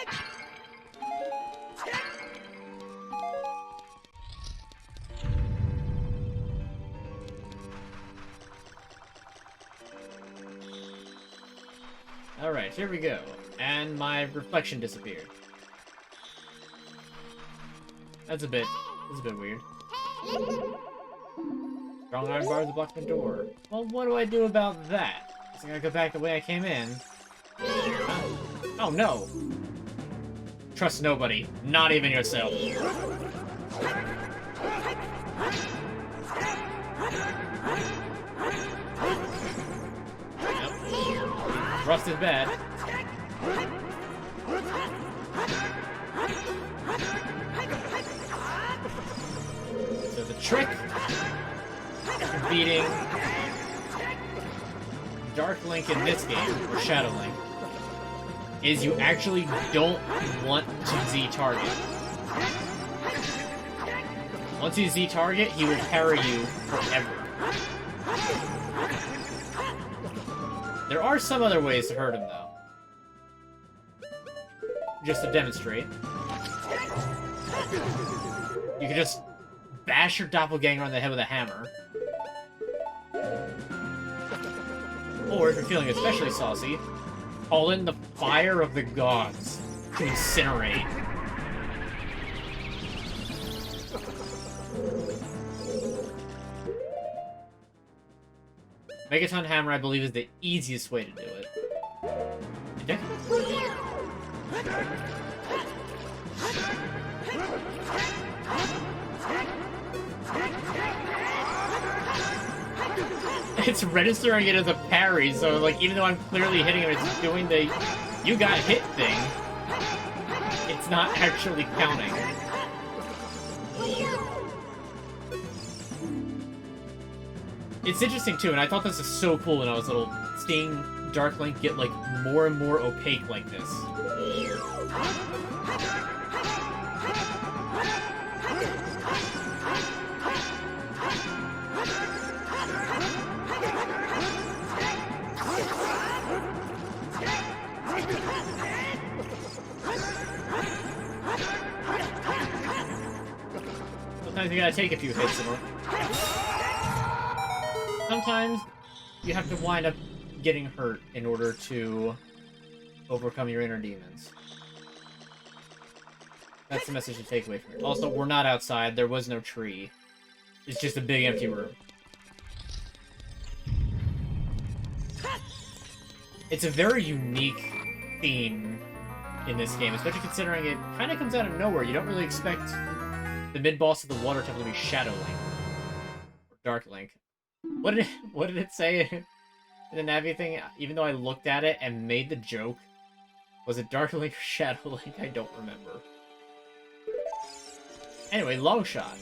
Alright, here we go. And my reflection disappeared. That's a bit weird. Strong iron bars to block the door. Well, what do I do about that? Guess I gotta go back the way I came in. Oh no! Trust nobody, not even yourself. Yep. Rust is bad. So the trick for beating Dark Link in this game, or Shadow Link, is you actually don't want to Z-target. Once you Z-target, he will parry you forever. There are some other ways to hurt him, though. Just to demonstrate. You can just bash your doppelganger on the head with a hammer. Or, if you're feeling especially saucy, call in the fire of the gods to incinerate. Megaton Hammer, I believe, is the easiest way to do it. It's registering it as a parry, so, like, even though I'm clearly hitting him, it's doing the you got hit thing. It's not actually counting. It's interesting, too, and I thought this was so cool when I was little, seeing Dark Link get, like, more and more opaque like this. Sometimes you gotta take a few hits in order. Sometimes you have to wind up getting hurt in order to overcome your inner demons. That's the message to take away from it. Also, we're not outside. There was no tree. It's just a big empty room. It's a very unique theme in this game, especially considering it kind of comes out of nowhere. You don't really expect the mid-boss of the Water Temple to be Shadow Link. Or Dark Link. What did it say in the Navi thing? Even though I looked at it and made the joke, was it Dark Link or Shadow Link? I don't remember. Anyway, long shot.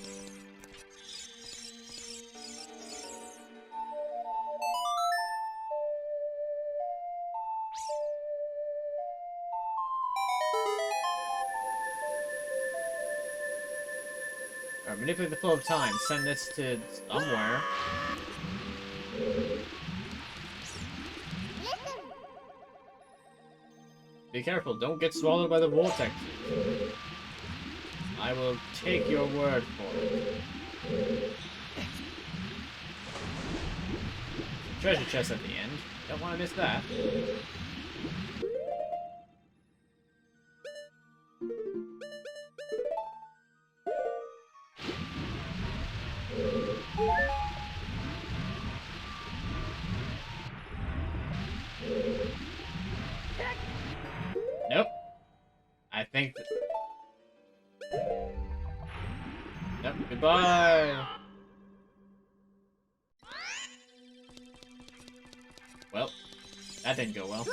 Alright, manipulate the flow of time. Send this to somewhere. Be careful, don't get swallowed by the vortex. I will take your word for it. Treasure chest at the end. Don't want to miss that. Nope. I think that... Nope, goodbye! Well, that didn't go well.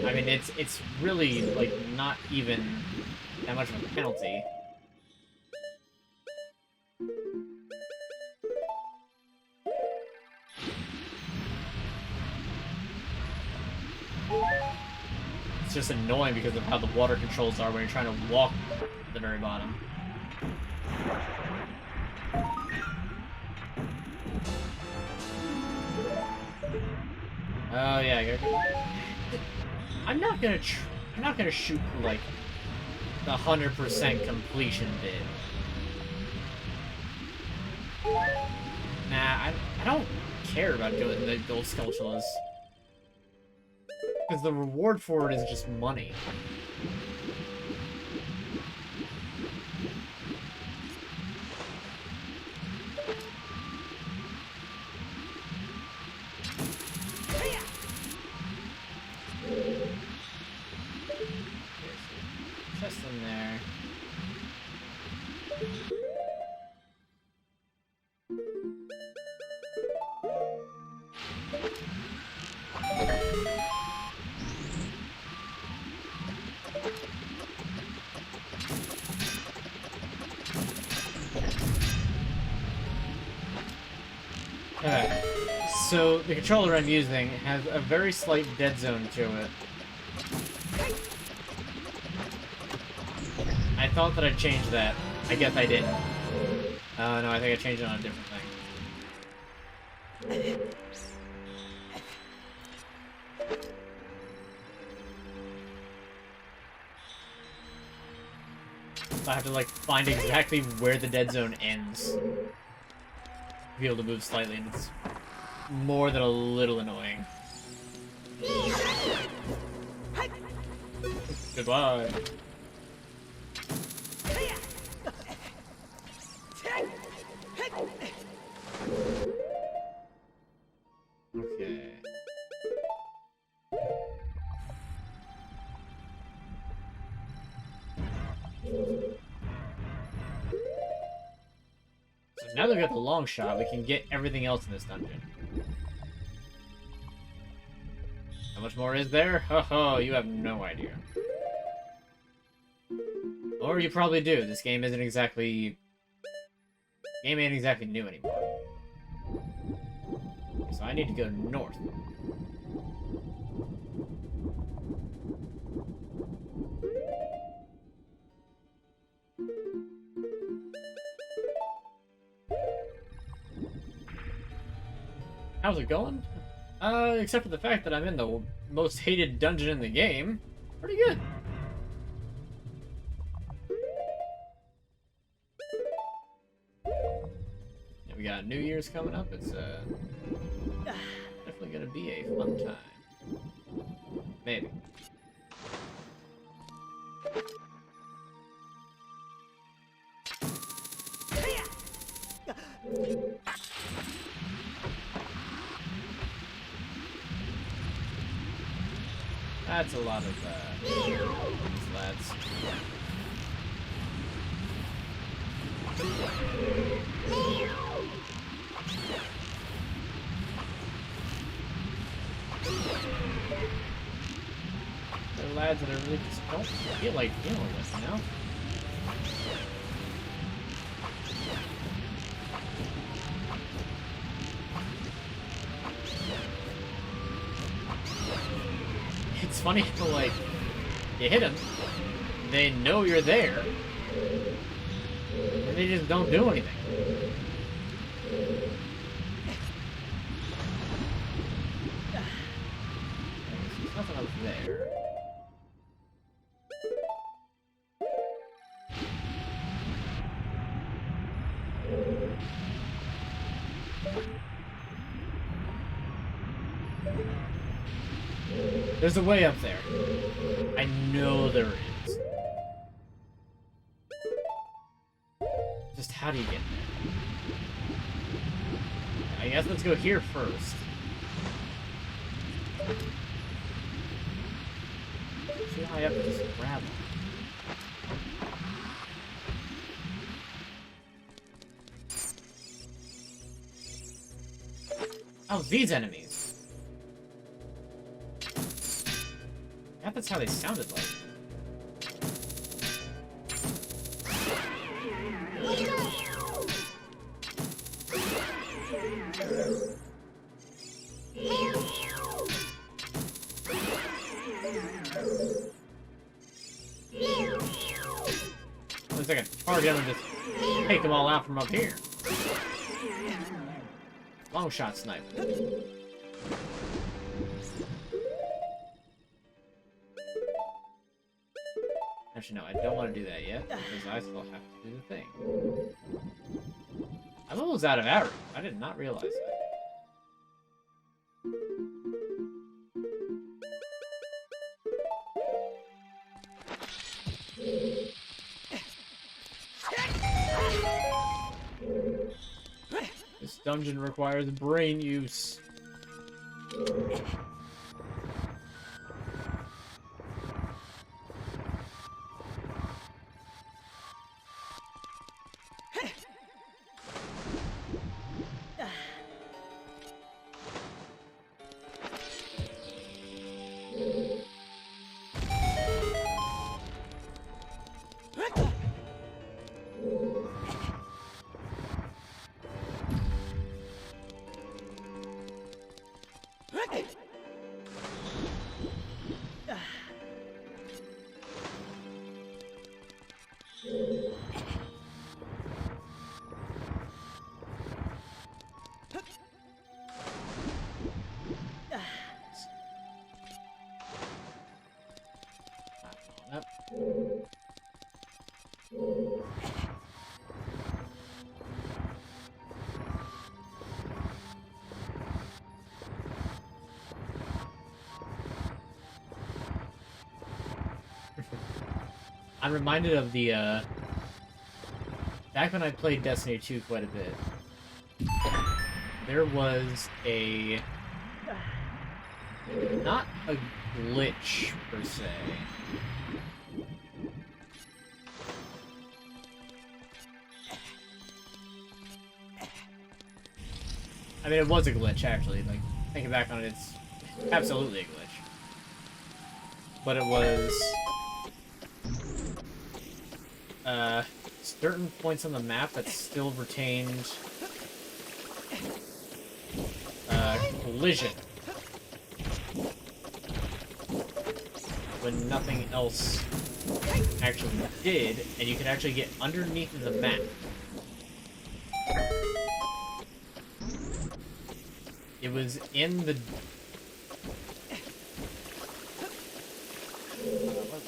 I mean, it's really, like, not even that much of a penalty. It's just annoying because of how the water controls are when you're trying to walk to the very bottom. Oh yeah, I gotta... I'm not gonna shoot like the 100% completion bit. Nah, I don't care about doing the gold sculptures. Because the reward for it is just money. Chest in there. Okay. So the controller I'm using has a very slight dead zone to it. I thought that I'd changed that. I guess I didn't. No, I think I changed it on a different thing. I have to, like, find exactly where the dead zone ends. To be able to move slightly, and it's more than a little annoying. Goodbye. Okay. So now that we got the long shot, we can get everything else in this dungeon. How much more is there? Ho ho, you have no idea. Or you probably do. This game isn't exactly... Game ain't exactly new anymore. So I need to go north. How's it going? Except for the fact that I'm in the most hated dungeon in the game. Pretty good. Yeah, we got New Year's coming up. It's definitely gonna be a fun time. Maybe. That's a lot of these lads. They're lads that I really just don't feel like dealing with, you know? It's funny how, like, you hit them, they know you're there, and they just don't do anything. There's nothing up there. There's a way up there. I know there is. Just how do you get there? I guess let's go here first. See how I have to just grab them. Oh, these enemies. Yeah, that's how they sounded like. Looks like a target and just take them all out from up here. Long shot sniper. Actually, no, I don't want to do that yet, because I still have to do the thing. I'm almost out of arrows. I did not realize that. dungeon requires brain use. I'm reminded of the, back when I played Destiny 2 quite a bit, there was a, not a glitch, per se. I mean, it was a glitch, actually. Like, thinking back on it, it's absolutely a glitch. But it was... certain points on the map that still retained... collision. When nothing else actually did, and you could actually get underneath the map. It was in the...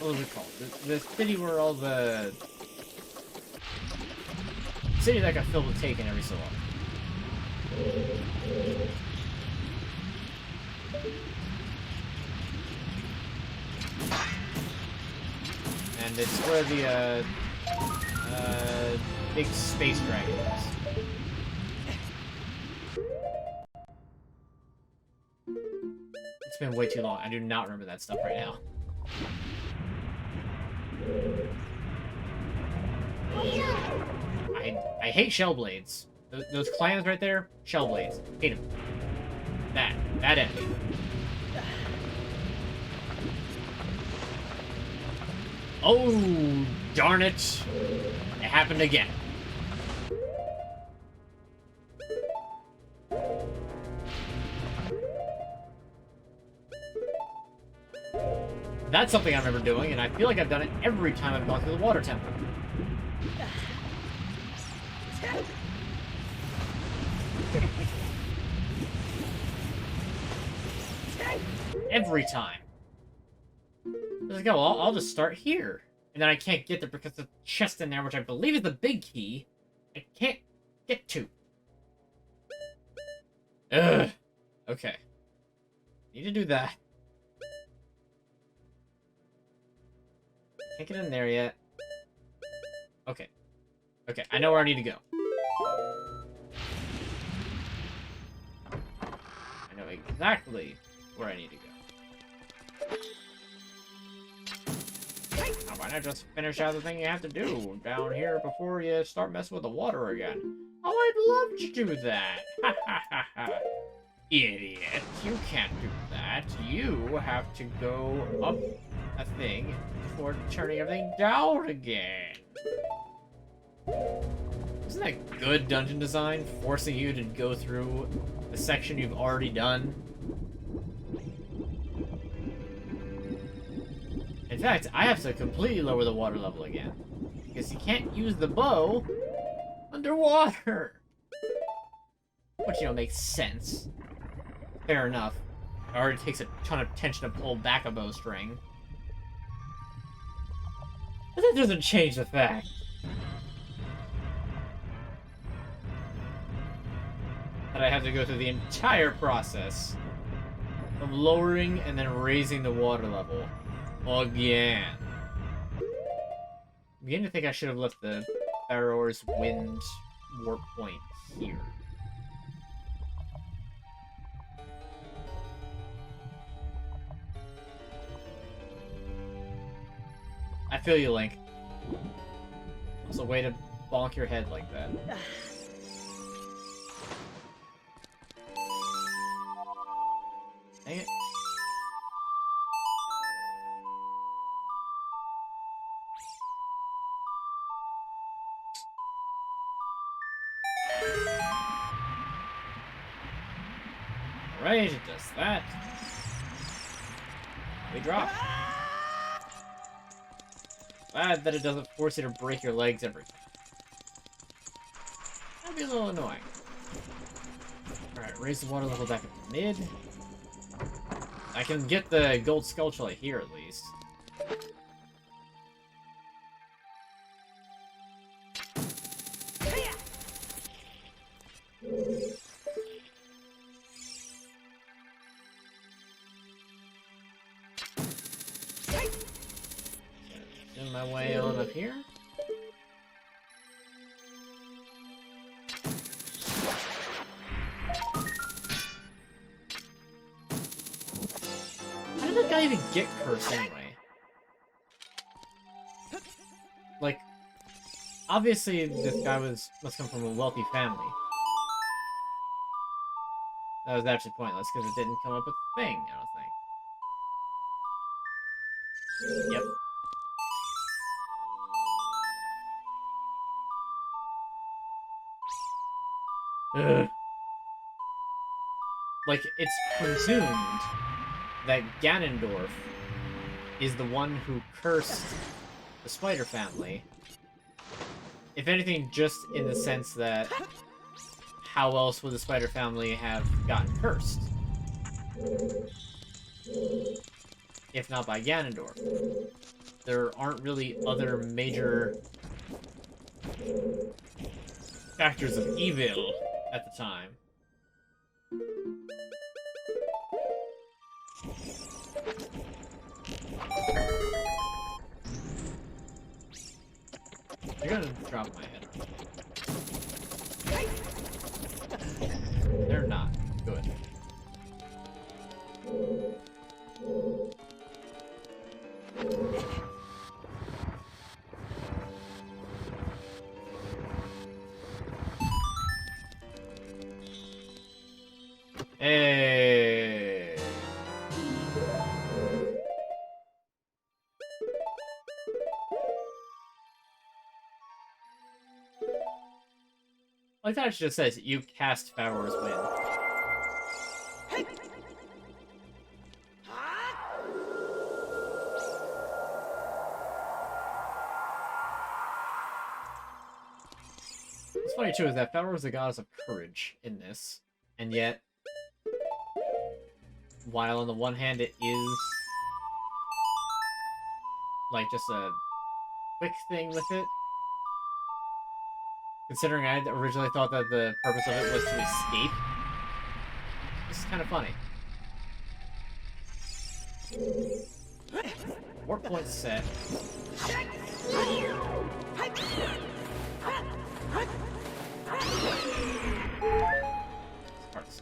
what was it called? The city where all the... city that got filled with Taken every so often. And it's where the, big space dragon is. It's been way too long. I do not remember that stuff right now. I hate shell blades. Those clams right there, shell blades. Hate them. That enemy. Oh, darn it. It happened again. That's something I remember doing, and I feel like I've done it every time I've gone through the water temple. Every time. Let's go. I'll just start here. And then I can't get there because the chest in there, which I believe is the big key, I can't get to. Ugh. Okay. Need to do that. Can't get in there yet. Okay. Okay, I know where I need to go. I know exactly where I need to go. Now, why not just finish out the thing you have to do down here before you start messing with the water again? Oh, I'd love to do that! Ha ha ha ha! Idiot, you can't do that. You have to go up a thing before turning everything down again. Isn't that good dungeon design? Forcing you to go through the section you've already done? In fact, I have to completely lower the water level again. Because you can't use the bow underwater. Which, you know, makes sense. Fair enough. It already takes a ton of tension to pull back a bowstring. But that doesn't change the fact that I have to go through the entire process of lowering and then raising the water level again. I'm beginning to think I should have left the Pharaoh's Wind warp point here. I feel you, Link. It's a way to bonk your head like that. Dang it. Alright, it does that. We drop. Glad that it doesn't force you to break your legs every time. That'd be a little annoying. Alright, raise the water level back at the mid. I can get the gold skulltula here at least. Zoom my way on up here. How did that guy even get cursed anyway? Like, obviously this guy must come from a wealthy family. That was actually pointless because it didn't come up with a thing, I don't think. Yep. Ugh. Like, it's presumed that Ganondorf is the one who cursed the Spider family. If anything, just in the sense that how else would the Spider family have gotten cursed? If not by Ganondorf. There aren't really other major factors of evil at the time. They're gonna drop my head. They're not. Good. Hey. Like that just says you cast Farrow's win. What's funny too is that Farrow is the goddess of courage in this, and yet, while on the one hand it is like just a quick thing with it, considering I originally thought that the purpose of it was to escape, this is kind of funny. Warp point set.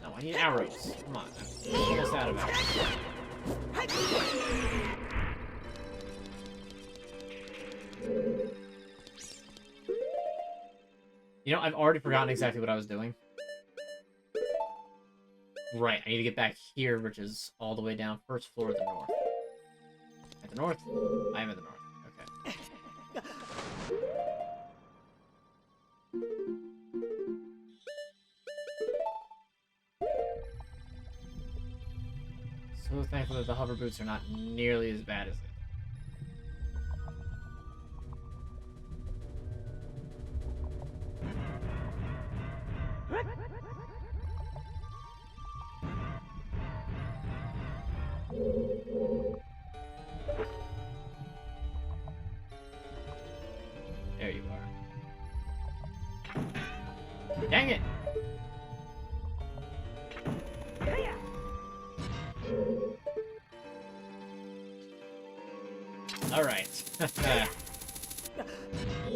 No, I need arrows. Come on, I'm almost out of arrows. You know, I've already forgotten exactly what I was doing. Right, I need to get back here, which is all the way down first floor of the north. At the north? I am at the north. Okay. So thankful that the hover boots are not nearly as bad as they. There you are. Dang it! Alright.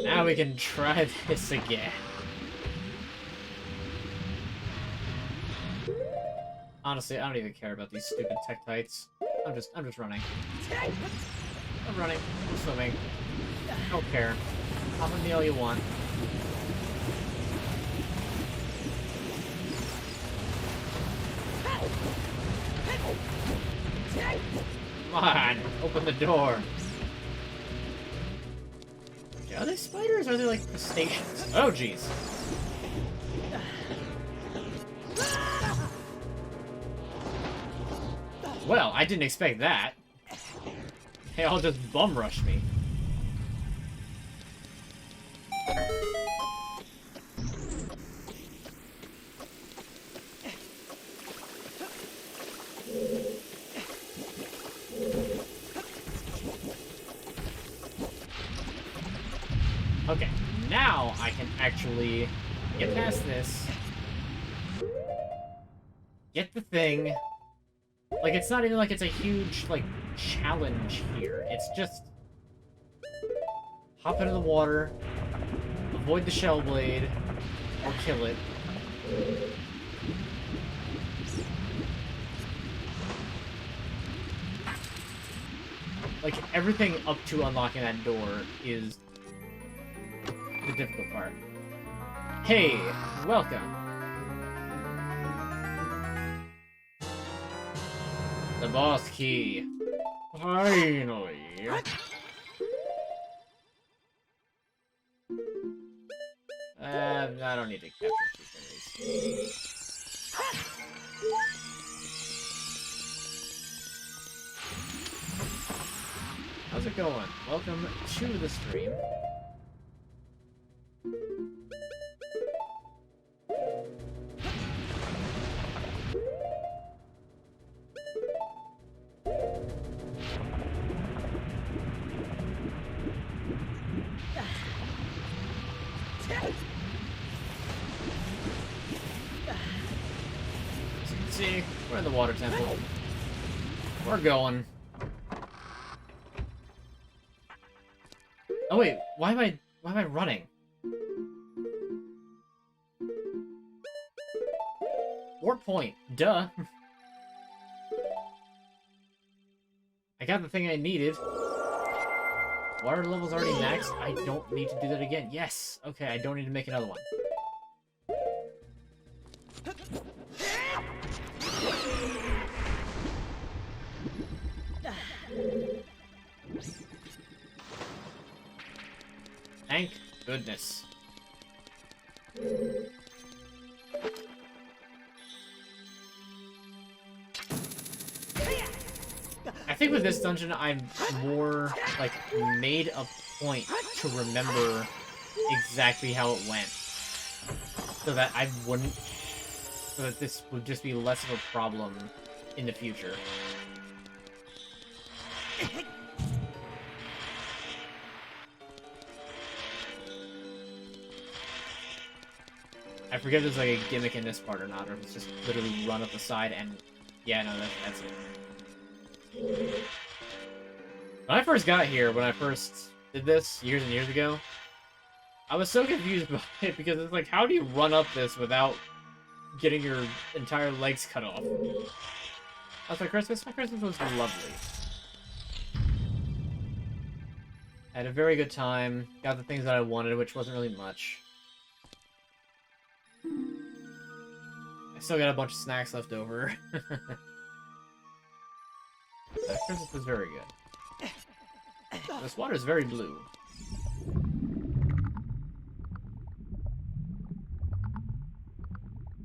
Now we can try this again. Honestly, I don't even care about these stupid Tektites. I'm just running. I'm running. I'm swimming. Don't care. Pop me all you want. Come on, open the door. Are they spiders or are they like crustaceans? Oh, jeez. Well, I didn't expect that. They all just bum rushed me. Okay, now I can actually get past this. Get the thing. Like, it's not even like it's a huge, like, challenge here. It's just... hop into the water, avoid the shell blade, or kill it. Like, everything up to unlocking that door is the difficult part. Hey, welcome. The boss key. Finally. I don't need to capture two fingers. How's it going? Welcome to the stream. See, we're in the water temple. We're going. Oh wait, why am I running? Warp point, duh. I got the thing I needed. Water level's already maxed. I don't need to do that again. Yes. Okay, I don't need to make another one. Thank goodness. I think with this dungeon, I'm more, like, made a point to remember exactly how it went. So that I wouldn't... So that this would just be less of a problem in the future. I forget if there's like a gimmick in this part or not, or if it's just literally run up the side and... Yeah, no, that's it. When I first got here, when I first did this, years and years ago, I was so confused by it, because it's like, how do you run up this without getting your entire legs cut off? That's my Christmas? My Christmas was lovely. I had a very good time, got the things that I wanted, which wasn't really much. I still got a bunch of snacks left over. Christmas was very good. This water is very blue.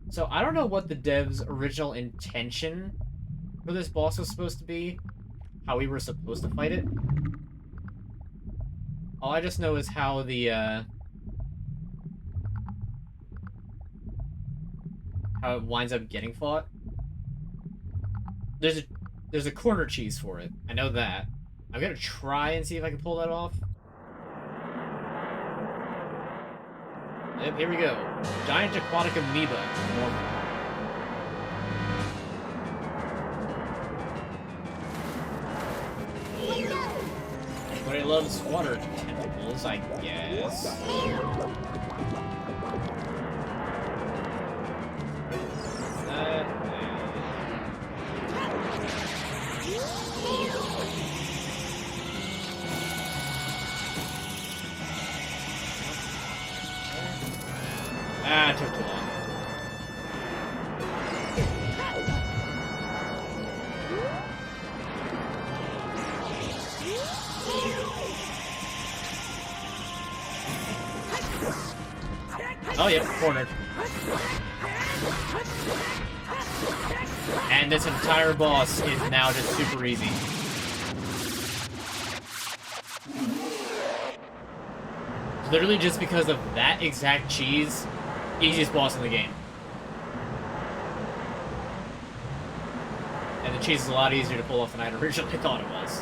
So I don't know what the devs' original intention for this boss was supposed to be. How we were supposed to fight it. All I just know is how the, how it winds up getting fought. There's a corner cheese for it. I know that. I'm gonna try and see if I can pull that off. Yep, here we go. Giant aquatic amoeba. Normal. But it loves water tentacles, I guess. took too long. Oh, yep, cornered. And this entire boss is now just super easy. Literally just because of that exact cheese, easiest boss in the game. And the cheese is a lot easier to pull off than I originally thought it was.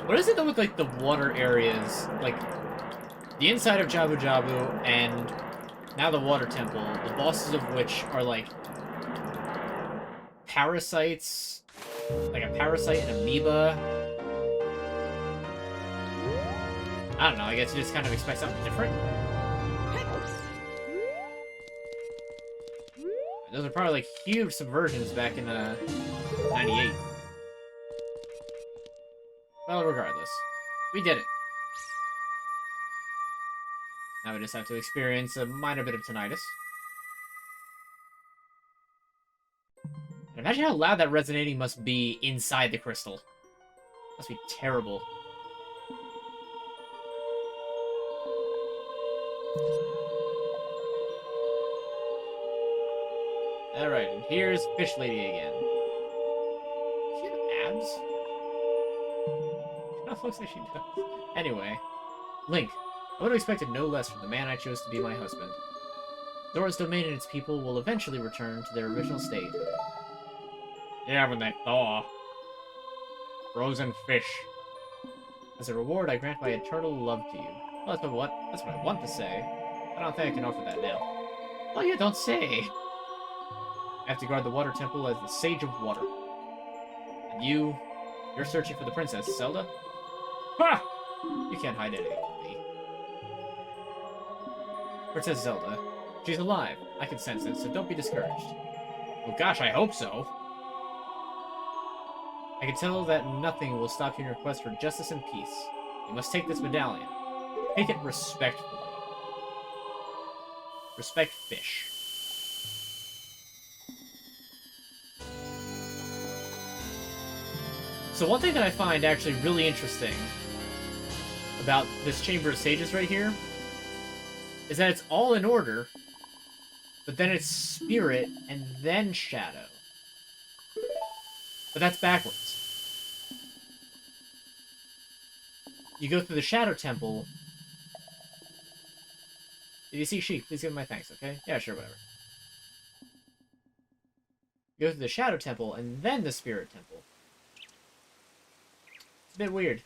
What is it though with like the water areas? Like the inside of Jabu Jabu and now the water temple, the bosses of which are like parasites, like a parasite and amoeba. I don't know, I guess you just kind of expect something different. Those are probably like huge subversions back in 98. Well, regardless, we did it. Now we just have to experience a minor bit of tinnitus. And imagine how loud that resonating must be inside the crystal. Must be terrible. Alright, and here's Fish Lady again. Does she have abs? It looks like she does. Anyway, Link, I would have expected no less from the man I chose to be my husband. Zora's domain and its people will eventually return to their original state. Yeah, when they thaw. Frozen fish. As a reward, I grant my eternal love to you. Well, that's what I want to say. I don't think I can offer that now. Oh, you don't say. I have to guard the water temple as the Sage of Water. And you're searching for the princess, Zelda? Ha! You can't hide anything from me. Princess Zelda. She's alive. I can sense it, so don't be discouraged. Well, gosh, I hope so. I can tell that nothing will stop you in your quest for justice and peace. You must take this medallion. Take it respectfully. Respect fish. So one thing that I find actually really interesting about this Chamber of Sages right here is that it's all in order, but then it's Spirit and then Shadow. But that's backwards. You go through the Shadow Temple. If you see sheep, please give my thanks, okay? Yeah, sure, whatever. You go through the Shadow Temple and then the Spirit Temple. It's a bit weird.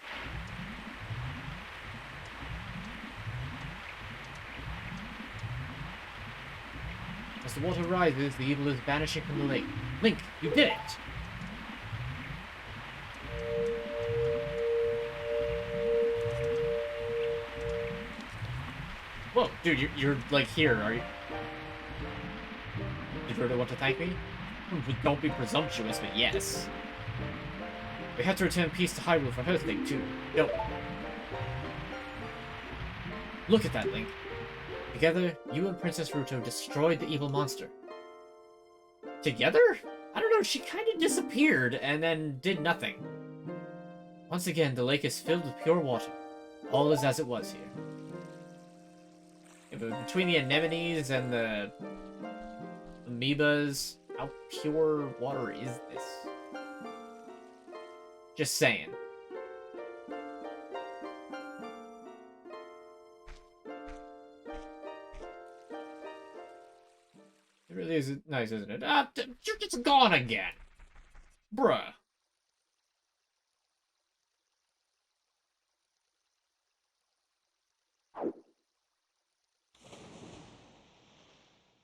As the water rises, the evil is vanishing from the lake. Link, you did it! Whoa, dude, you're like here, are you? Did you really want to thank me? Don't be presumptuous, but yes. We have to return peace to Hyrule for her sake, too. No. Look at that, Link. Together, you and Princess Ruto destroyed the evil monster. Together? I don't know, she kind of disappeared and then did nothing. Once again, the lake is filled with pure water. All is as it was here. Yeah, but between the anemones and the amoebas, how pure water is this? Just saying. It really is nice, isn't it? Ah, you're just gone again. Bruh.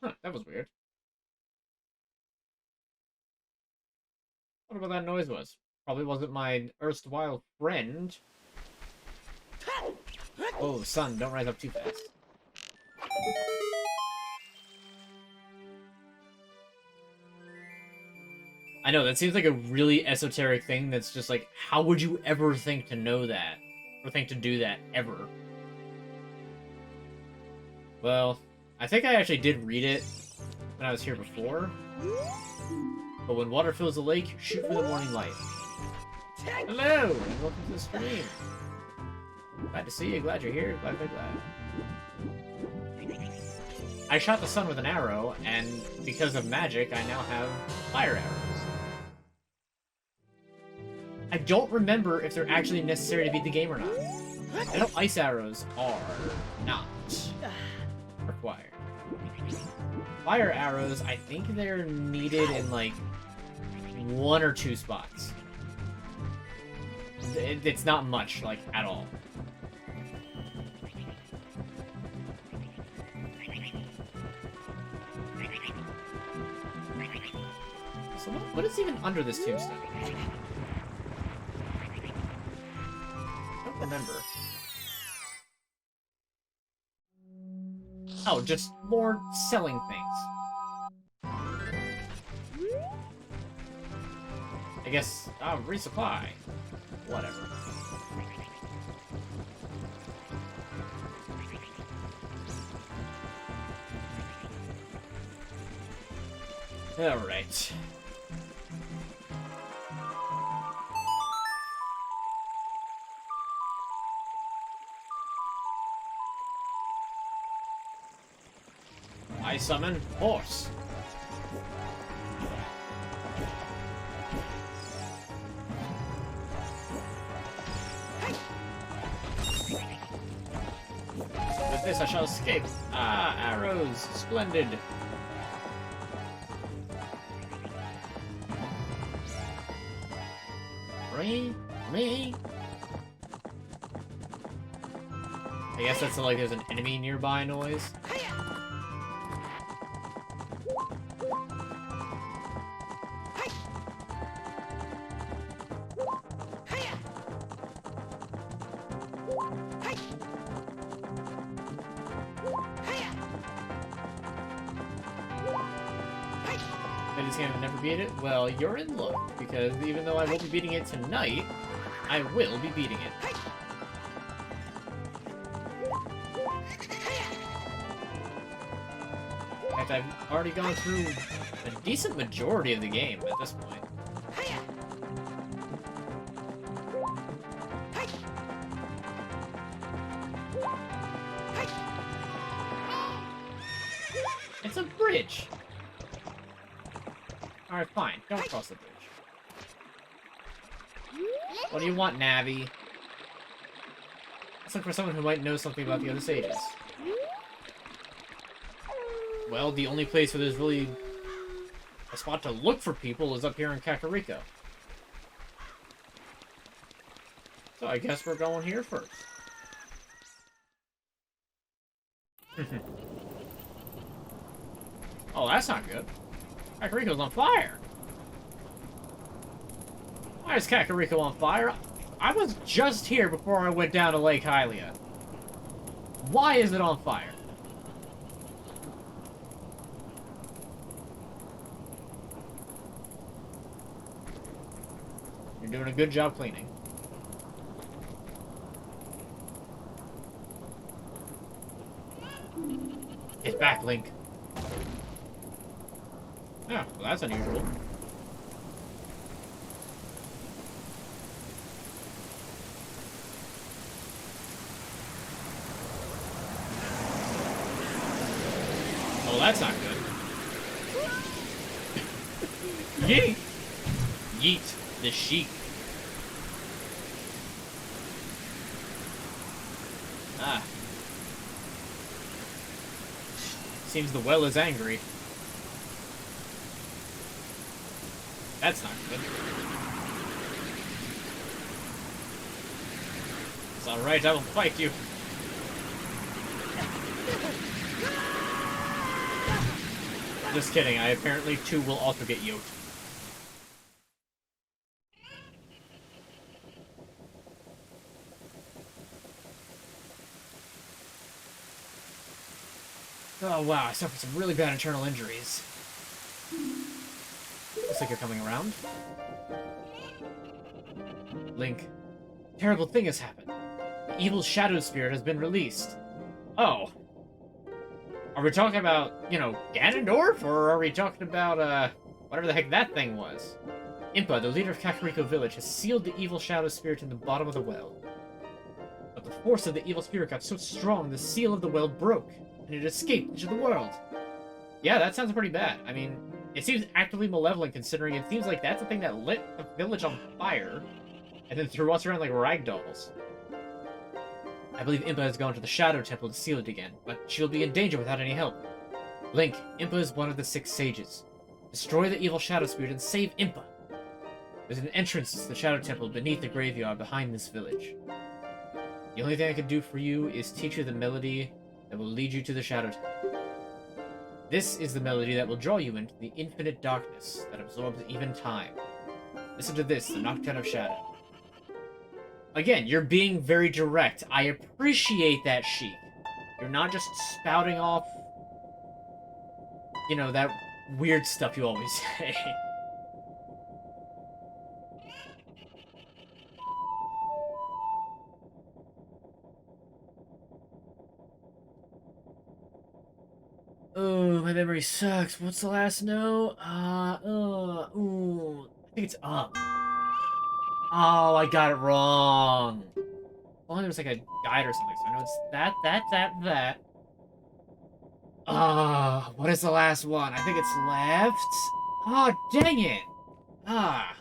Huh, that was weird. What about that noise was? Probably wasn't my erstwhile friend. Oh, son, don't rise up too fast. I know, that seems like a really esoteric thing that's just like, how would you ever think to know that? Or think to do that, ever? Well, I think I actually did read it when I was here before. But when water fills the lake, shoot for the morning light. Hello, and welcome to the stream. Glad to see you, glad you're here, glad. I shot the sun with an arrow, and because of magic, I now have fire arrows. I don't remember if they're actually necessary to beat the game or not. I know ice arrows are not required. Fire arrows, I think they're needed in, like, 1 or 2 spots. It's not much, like, at all. So what is even under this tombstone? I don't remember. Oh, just more selling things. I guess, resupply. Whatever. Alright. I summon horse. With this I shall escape. Ah, arrows. Splendid. Me? I guess that's like there's an enemy nearby noise. Never beat it? Well, you're in luck, because even though I won't be beating it tonight, I will be beating it. In fact, I've already gone through a decent majority of the game at this point. It's a bridge! Alright, fine. Don't cross the bridge. What do you want, Navi? Let's look for someone who might know something about the other sages. Well, the only place where there's really a spot to look for people is up here in Kakariko. So I guess we're going here first. Oh, that's not good. Kakariko's on fire! Why is Kakariko on fire? I was just here before I went down to Lake Hylia. Why is it on fire? You're doing a good job cleaning. Get back, Link. Oh, well, that's unusual. Oh, that's not good. Yeet! Yeet the sheep. Ah. Seems the well is angry. That's not good. It's alright, I will fight you. Just kidding, I apparently too will also get yoked. Oh wow, I suffered some really bad internal injuries. Looks like you're coming around. Link, terrible thing has happened. The evil shadow spirit has been released. Oh. Are we talking about, you know, Ganondorf, or are we talking about, whatever the heck that thing was? Impa, the leader of Kakariko Village, has sealed the evil shadow spirit in the bottom of the well. But the force of the evil spirit got so strong, the seal of the well broke, and it escaped into the world. Yeah, that sounds pretty bad. I mean, it seems actively malevolent considering it seems like that's the thing that lit the village on fire, and then threw us around like ragdolls. I believe Impa has gone to the Shadow Temple to seal it again, but she'll be in danger without any help. Link, Impa is one of the 6 sages. Destroy the evil Shadow Spirit and save Impa. There's an entrance to the Shadow Temple beneath the graveyard behind this village. The only thing I can do for you is teach you the melody that will lead you to the Shadow Temple. This is the melody that will draw you into the infinite darkness that absorbs even time. Listen to this, the Nocturne of Shadow. Again, you're being very direct. I appreciate that, Sheik. You're not just spouting off, you know, that weird stuff you always say. Oh, my memory sucks. What's the last note? I think it's up. Oh, I got it wrong. Well, there was like a guide or something, so I know it's that. What is the last one? I think it's left. Oh, dang it. Ah.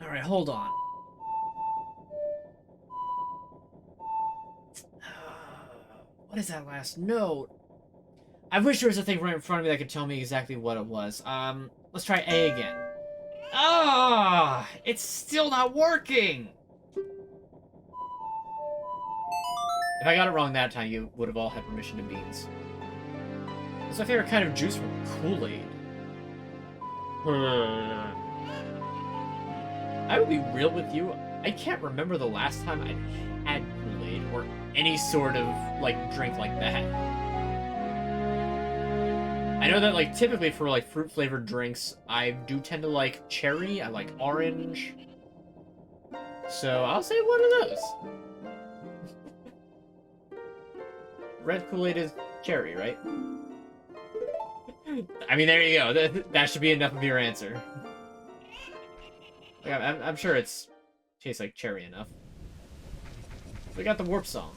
Alright, hold on. What is that last note? I wish there was a thing right in front of me that could tell me exactly what it was. Let's try A again. Ah, it's still not working. If I got it wrong that time, you would have all had permission to beans. What's my favorite kind of juice from Kool-Aid? I will be real with you. I can't remember the last time I had Kool-Aid or any sort of, like, drink like that. I know that, like, typically for, like, fruit-flavored drinks, I do tend to like cherry. I like orange. So I'll say one of those. Red Kool-Aid is cherry, right? I mean, there you go. That should be enough of your answer. Like, I'm sure it's tastes like cherry enough. We got the warp song.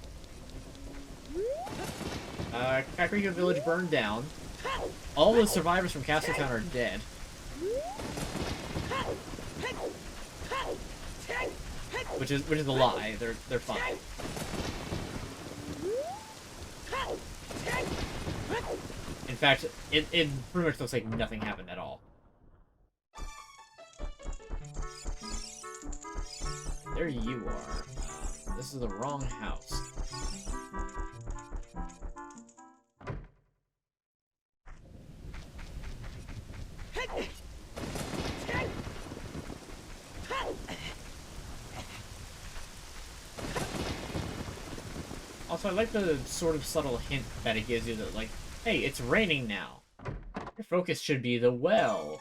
Kakariko Village burned down. All the survivors from Castletown are dead. Which is a lie. They're fine. In fact, it pretty much looks like nothing happened at all. There you are. This is the wrong house. Also, I like the sort of subtle hint that it gives you that, like, hey, it's raining now. Your focus should be the well.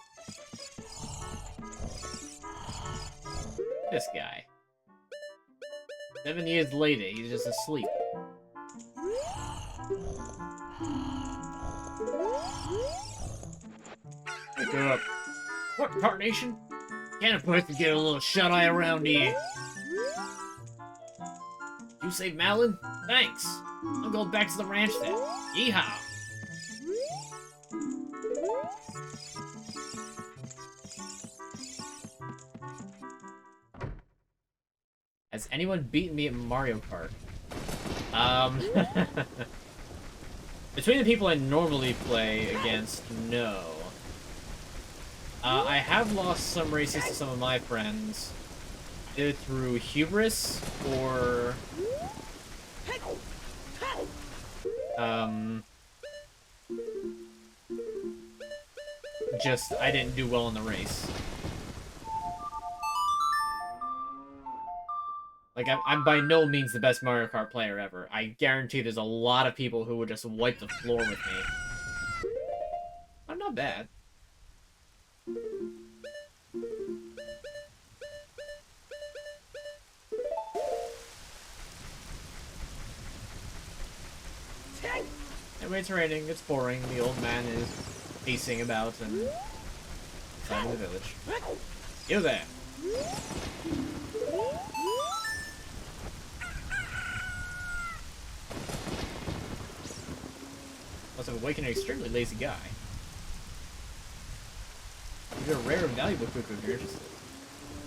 This guy. 7 years later, he's just asleep. Wake her up. What, tarnation? Can't a person get a little shut-eye around here? You save Malin? Thanks. I'm going back to the ranch then. Yeehaw! Has anyone beaten me at Mario Kart? Between the people I normally play against, no. I have lost some races to some of my friends, either through hubris or just I didn't do well in the race. Like, I'm by no means the best Mario Kart player ever. I guarantee there's a lot of people who would just wipe the floor with me. I'm not bad. Anyway, it's raining, it's boring, the old man is pacing about and inside the village. You there! Must have awakened an extremely lazy guy. You've got a rare and valuable cuckoo if you're interested.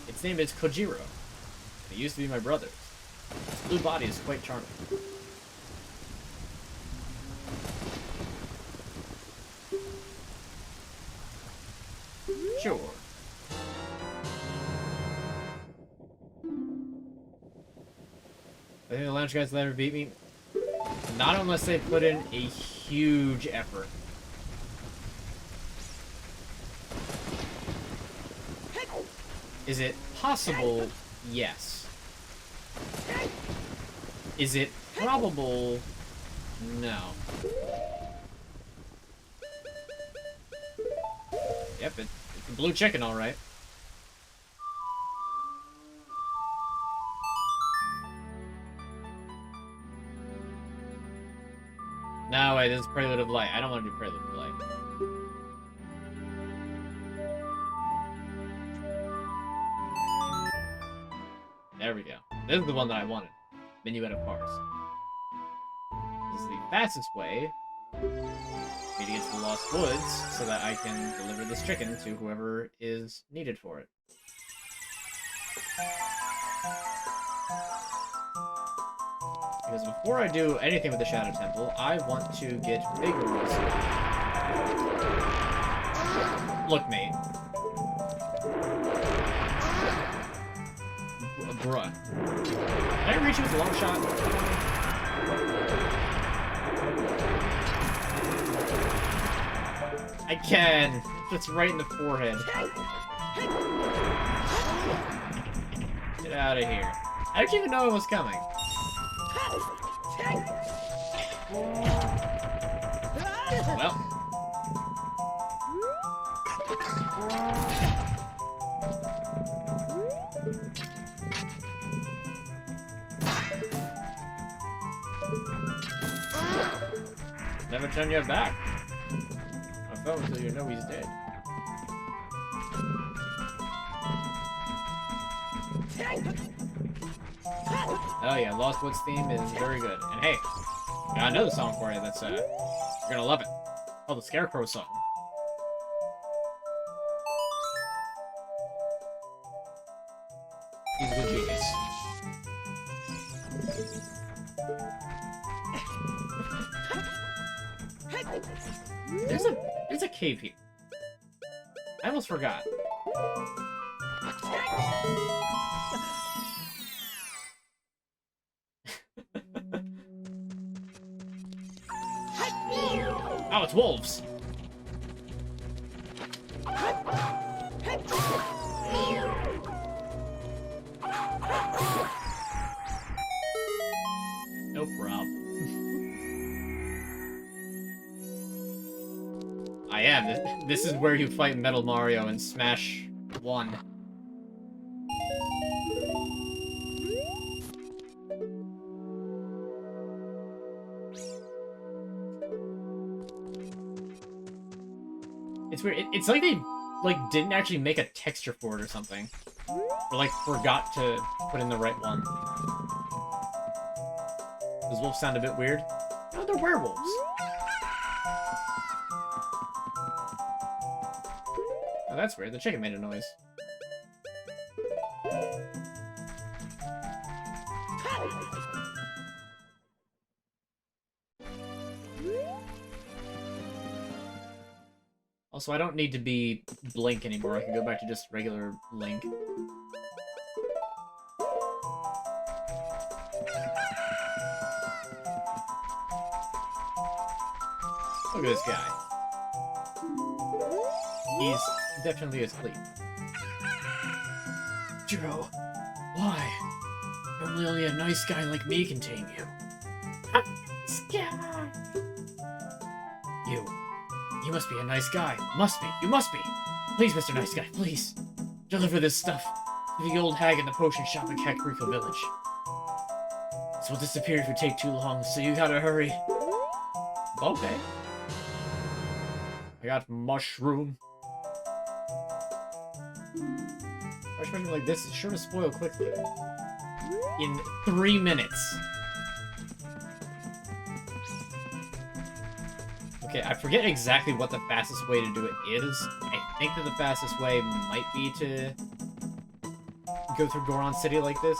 Its name is Kojiro. It used to be my brother's. Its blue body is quite charming. Sure. I think the lounge guys will ever beat me. Not unless they put in a huge effort. Is it possible? Yes. Is it probable? No. Yep, it's a blue chicken, alright. No, wait, this is Prelude of Light. I don't want to do Prelude of Light. There we go. This is the one that I wanted. Minuet of Parse. This is the fastest way for me to get to the Lost Woods so that I can deliver this chicken to whoever is needed for it. Because before I do anything with the Shadow Temple, I want to get big rules. Look, mate. Bruh. Can I reach you with a long shot? I can. Just right in the forehead. Get out of here. How did you even know it was coming? Well. Never turn your back. I fell until you know he's dead. Oh yeah, Lost Woods theme is very good. And hey, got another song for you that's you're gonna love it. Oh, the Scarecrow song. He's a good genius. There's a cave here. I almost forgot. Oh, it's wolves. No problem. I am. This is where you fight Metal Mario in Smash 1. It's weird. It's like they didn't actually make a texture for it or something, or like forgot to put in the right one. Those wolves sound a bit weird. No, they're werewolves. Oh, that's weird. The chicken made a noise. Also, I don't need to be Blink anymore. I can go back to just regular Link. Look at this guy. He's definitely asleep. Jiro, why? Normally only a nice guy like me can tame you. This guy. You must be a nice guy. Must be. You must be. Please, Mr. Nice Guy, please. Deliver this stuff to the old hag in the potion shop in Kakariko Village. This will disappear if you take too long, so you gotta hurry. Okay. I got mushroom. Mushroom like this is sure to spoil quickly. In 3 minutes. Okay, I forget exactly what the fastest way to do it is. I think that the fastest way might be to go through Goron City like this.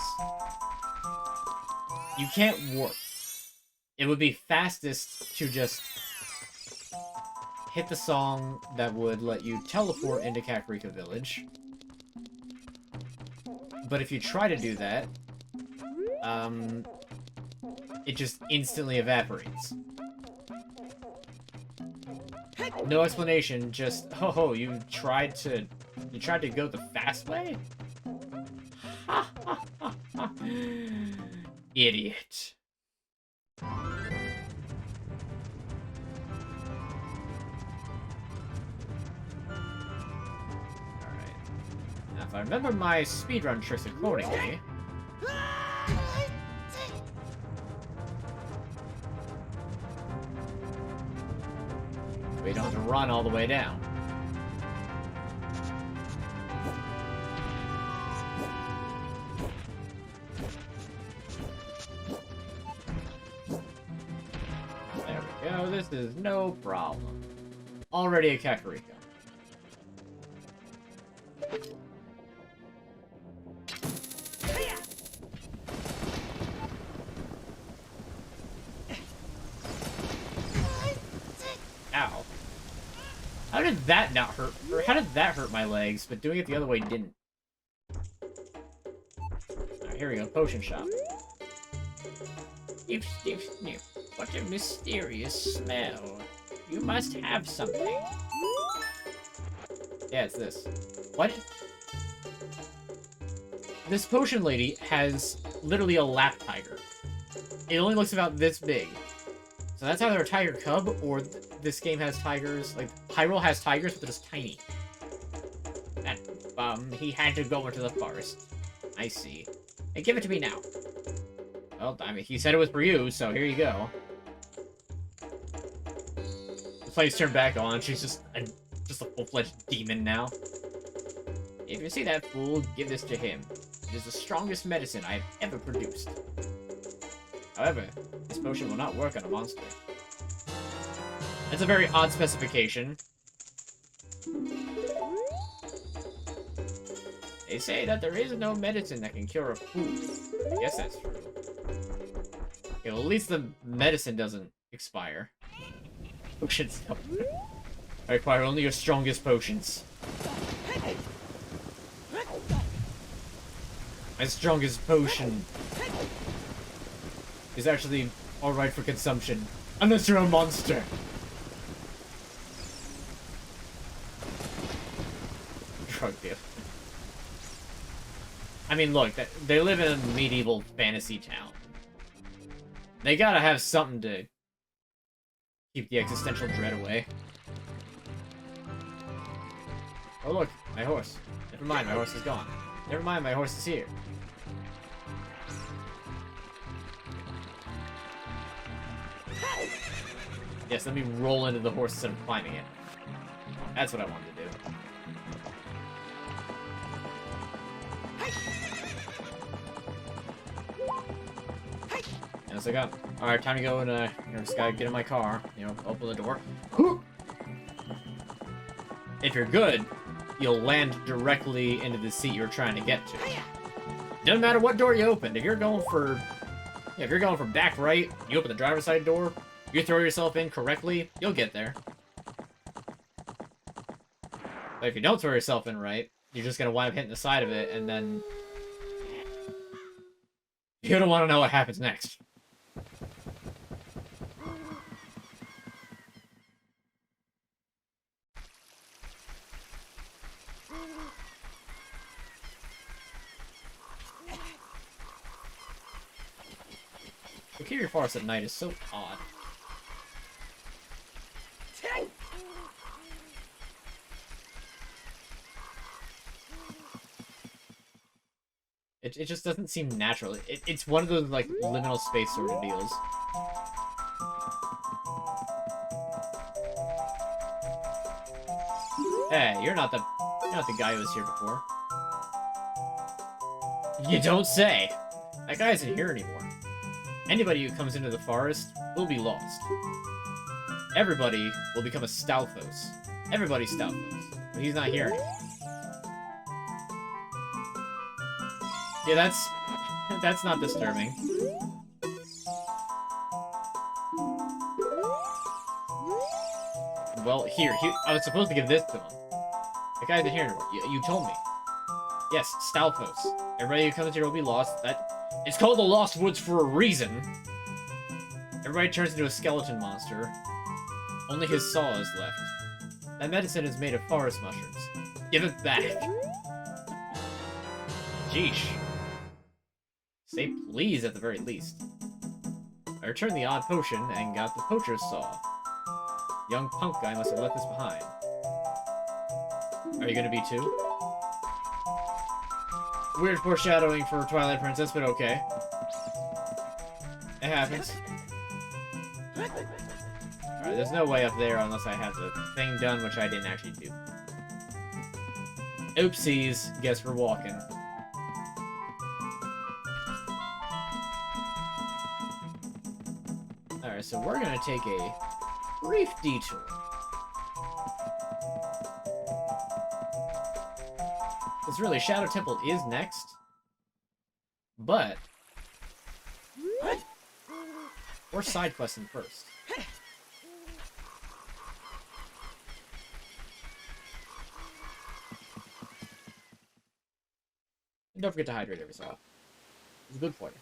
You can't warp. It would be fastest to just hit the song that would let you teleport into Kakariko Village. But if you try to do that, it just instantly evaporates. No explanation, just, oh, you tried to go the fast way? Ha ha ha ha. Idiot. Alright. Now, if I remember my speedrun tricks accordingly... We don't have to run all the way down. There we go, this is no problem. Already a Kakariko. Ow. How did that not hurt? Or how did that hurt my legs, but doing it the other way didn't? Alright, here we go. Potion shop. Sniff, sniff, sniff. What a mysterious smell. You must have something. Yeah, it's this. What? This potion lady has literally a lap tiger. It only looks about this big. So that's either a tiger cub, or this game has tigers. Like, Hyrule has tigers, but they're just tiny. That bum, he had to go into the forest. I see. Hey, give it to me now. Well, I mean, he said it was for you, so here you go. The play's turned back on. She's just a full-fledged demon now. If you see that fool, give this to him. It is the strongest medicine I have ever produced. However, this potion will not work on a monster. That's a very odd specification. They say that there is no medicine that can cure a fool. I guess that's true. Okay, well, at least the medicine doesn't expire. Potions don't. I require only your strongest potions. My strongest potion is actually alright for consumption. Unless you're a monster. Drug deal. I mean, look, they live in a medieval fantasy town. They gotta have something to keep the existential dread away. Oh look, my horse. Never mind, my horse is gone. Never mind, my horse is here. Yes, let me roll into the horse instead of climbing it. That's what I wanted to do. Yes, I got. Alright, time to go and, just gotta get in my car. Open the door. If you're good, you'll land directly into the seat you're trying to get to. Doesn't matter what door you open. If you're going for back right, you open the driver's side door, you throw yourself in correctly, you'll get there. But if you don't throw yourself in right, you're just gonna wind up hitting the side of it, and then you don't want to know what happens next. Ocarina Forest at night is so odd. It just doesn't seem natural. It's one of those, like, liminal space sort of deals. Hey, you're not the guy who was here before. You don't say! That guy isn't here anymore. Anybody who comes into the forest will be lost. Everybody will become a Stalfos. Everybody's Stalfos. But he's not here anymore. Yeah, that's not disturbing. Well, here, I was supposed to give this to him. The guy's in here anymore. You told me. Yes, Stalfos. Everybody who comes here will be lost. It's called the Lost Woods for a reason. Everybody turns into a skeleton monster. Only his saw is left. That medicine is made of forest mushrooms. Give it back. Jeesh. Say please at the very least. I returned the odd potion and got the poacher's saw. Young punk guy must have left this behind. Are you gonna be too? Weird foreshadowing for Twilight Princess, but okay. It happens. Alright, there's no way up there unless I have the thing done, which I didn't actually do. Oopsies, guess we're walking. Alright, so we're gonna take a brief detour. Because really, Shadow Temple is next. But we're side questing first. And don't forget to hydrate every so often. It's good for you.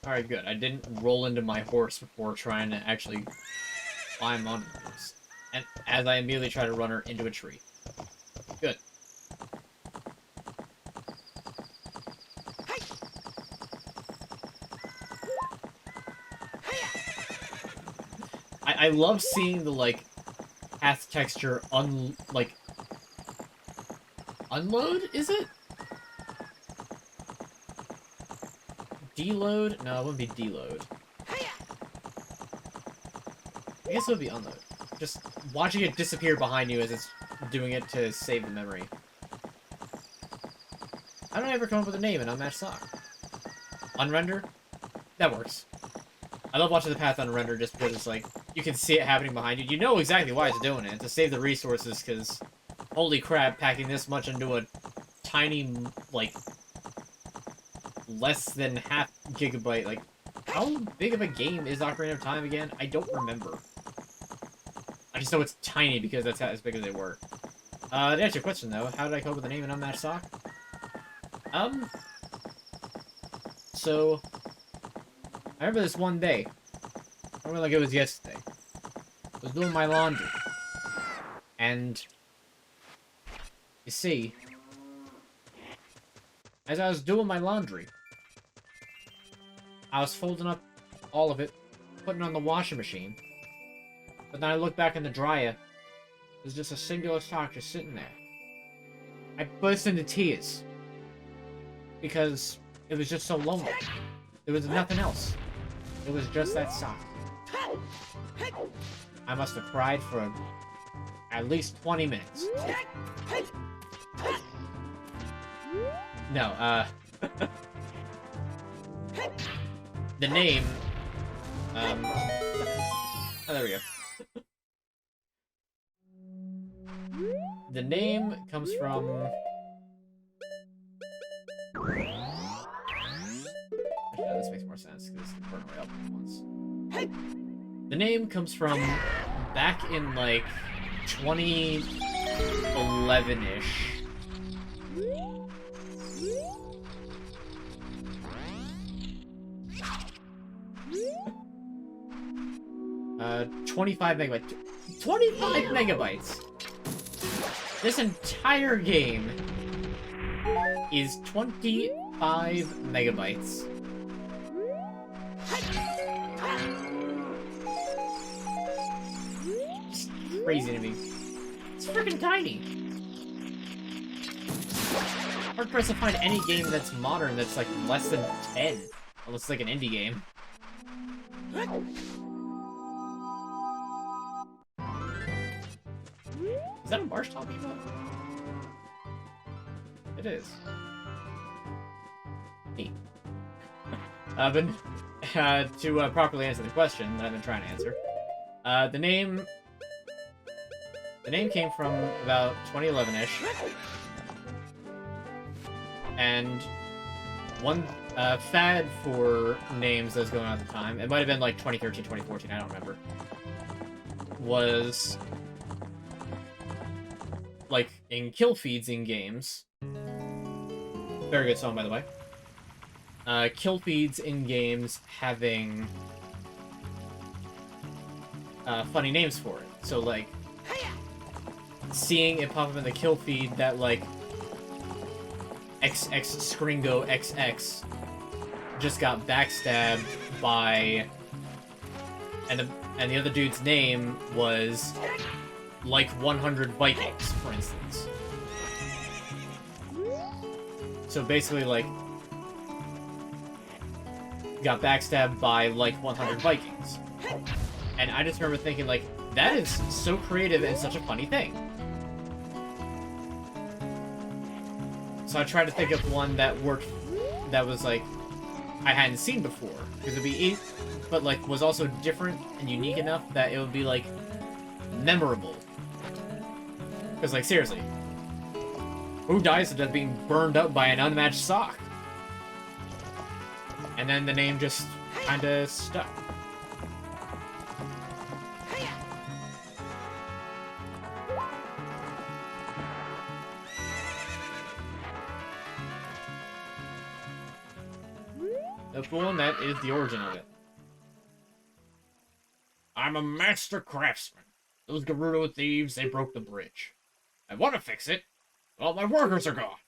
Alright, good. I didn't roll into my horse before trying to actually climb onto the horse. And as I immediately try to run her into a tree. Good. I love seeing the, like, path texture unload, is it? Deload? No, it wouldn't be deload. I guess it would be unload. Just watching it disappear behind you as it's doing it to save the memory. How did I ever come up with a name in AnUnmatchedSock? Unrender? That works. I love watching the path unrender just because it's like, you can see it happening behind you. You know exactly why it's doing it, to save the resources, because holy crap, packing this much into a tiny, like, less than half gigabyte, like, how big of a game is Ocarina of Time again? I don't remember. I just know it's tiny because that's as big as they were. To answer your question though, how did I come up with the name in AnUnmatchedSock? So, I remember this one day. I remember like it was yesterday. I was doing my laundry. And, you see, as I was doing my laundry, I was folding up all of it, putting it on the washing machine. But then I looked back in the dryer. There's just a singular sock just sitting there. I burst into tears. Because it was just so lonely. There was nothing else. It was just that sock. I must have cried for at least 20 minutes. No, the name, oh, there we go. The name comes from... Actually, no, this makes more sense, because it's the burn away up once. The name comes from back in, like, 2011-ish. 25 megabytes. 25 megabytes! This entire game is 25 megabytes. crazy to me. It's freaking tiny. Hard pressed to find any game that's modern that's like less than 10. Unless it's like an indie game. Is that a marsh talking about? It is. Neat. But to properly answer the question that I've been trying to answer, the name came from about 2011-ish, and one fad for names that was going on at the time, it might have been like 2013, 2014, I don't remember, was like in kill feeds in games. Very good song, by the way. Kill feeds in games having funny names for it. So, like, seeing it pop up in the kill feed that, like, XX Scringo XX just got backstabbed by... And the other dude's name was, like, 100 Vikings, for instance. So basically, like, got backstabbed by, like, 100 Vikings. And I just remember thinking, like, that is so creative and such a funny thing. So I tried to think of one that worked, that was, like, I hadn't seen before. Because it'd be easy, but, like, was also different and unique enough that it would be, like, memorable. Because, like, seriously, who dies of being burned up by an unmatched sock? And then the name just kinda stuck. That's cool, and that is the origin of it. I'm a master craftsman. Those Gerudo thieves, they broke the bridge. I want to fix it. Well, my workers are gone.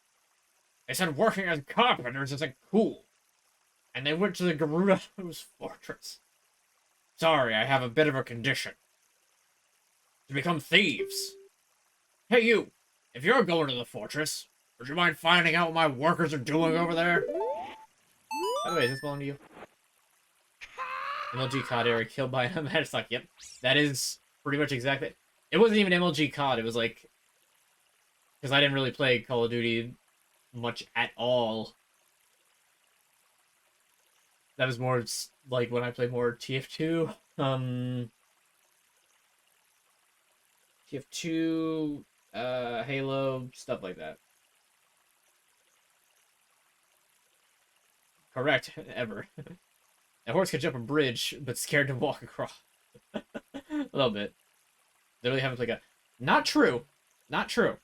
They said working as carpenters isn't cool. And they went to the Gerudo's fortress. Sorry, I have a bit of a condition. To become thieves. Hey, you. If you're going to the fortress, would you mind finding out what my workers are doing over there? By the way, is this belong to you? MLG COD era killed by an unmatched sock. Yep. That is pretty much exactly... It wasn't even MLG COD. It was like... Because I didn't really play Call of Duty much at all. That was more like when I played more TF2. TF2, Halo, stuff like that. Correct, ever. A horse can jump a bridge, but scared to walk across. A little bit. Literally haven't played a... Not true. Not true.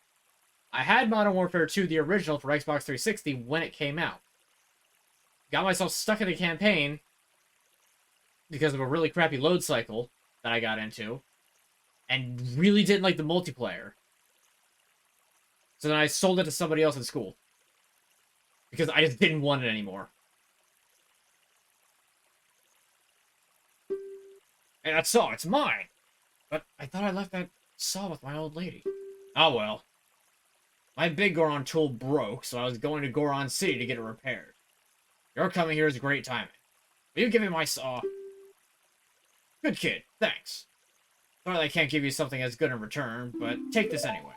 I had Modern Warfare 2, the original, for Xbox 360 when it came out. Got myself stuck in a campaign because of a really crappy load cycle that I got into, and really didn't like the multiplayer. So then I sold it to somebody else in school. Because I just didn't want it anymore. And that saw, it's mine! But I thought I left that saw with my old lady. Oh well. My big Goron tool broke, so I was going to Goron City to get it repaired. Your coming here is great timing. Will you give me my saw? Good kid, thanks. Sorry I can't give you something as good in return, but take this anyway.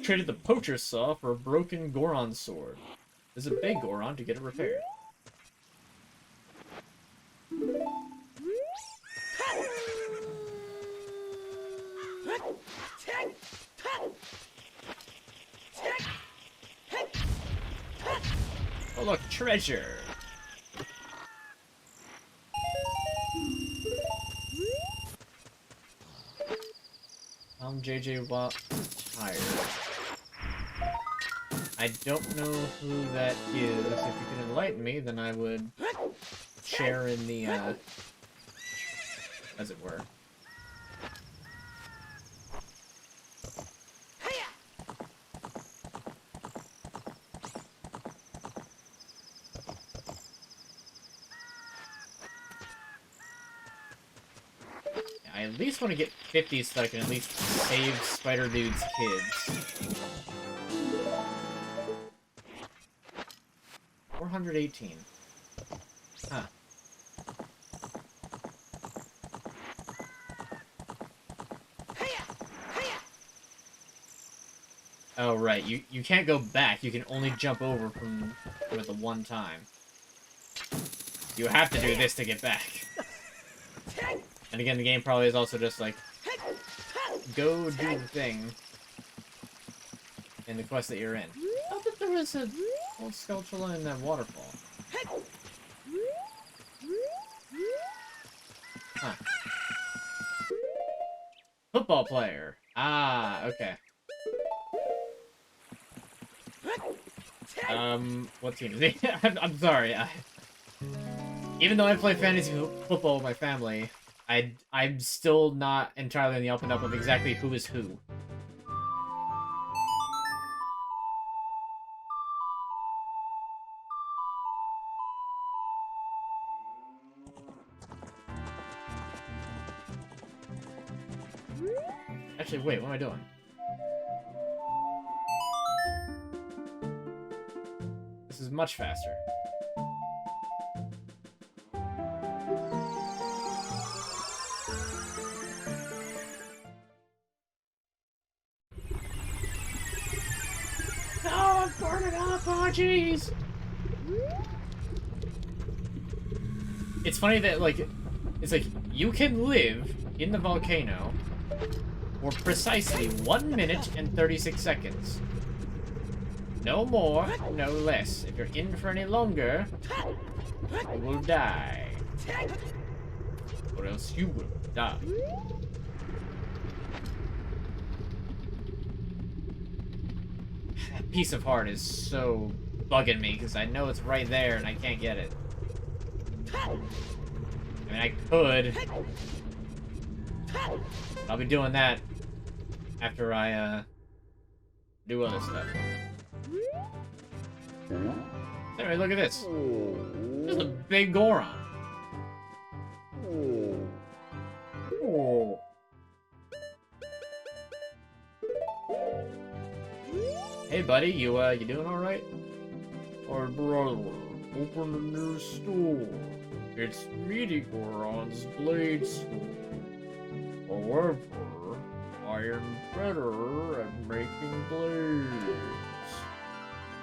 Traded the poacher's saw for a broken Goron sword. There's a big Goron to get it repaired. Oh look, treasure! JJ Watt tired. I don't know who that is. If you could enlighten me, then I would share in the, as it were. I at least want to get 50 so I can at least save Spider Dude's kids. 418. Huh. Oh, right. You can't go back. You can only jump over from with the one time. You have to do this to get back. And again, the game probably is also just like, go do the thing in the quest that you're in. I thought that there was a old Skulltula in that waterfall. Huh. Football player. Ah, okay. What team is he? I'm sorry. Even though I play fantasy football with my family, I'm still not entirely on the up and up of exactly who is who. Actually, wait, what am I doing? This is much faster. No, I'm burning up! Oh, jeez! It's funny that, like, it's like, you can live in the volcano for precisely 1 minute and 36 seconds. No more, no less. If you're in for any longer, you will die. Or else you will die. That piece of heart is so bugging me, because I know it's right there and I can't get it. I mean, I could. I'll be doing that after I, do other stuff. Anyway, look at this. This is a big Goron. Oh. Hey, buddy, you doing all right? Our brother, open a new store. It's Meaty Goron's Blade School. However, I am better at making blades.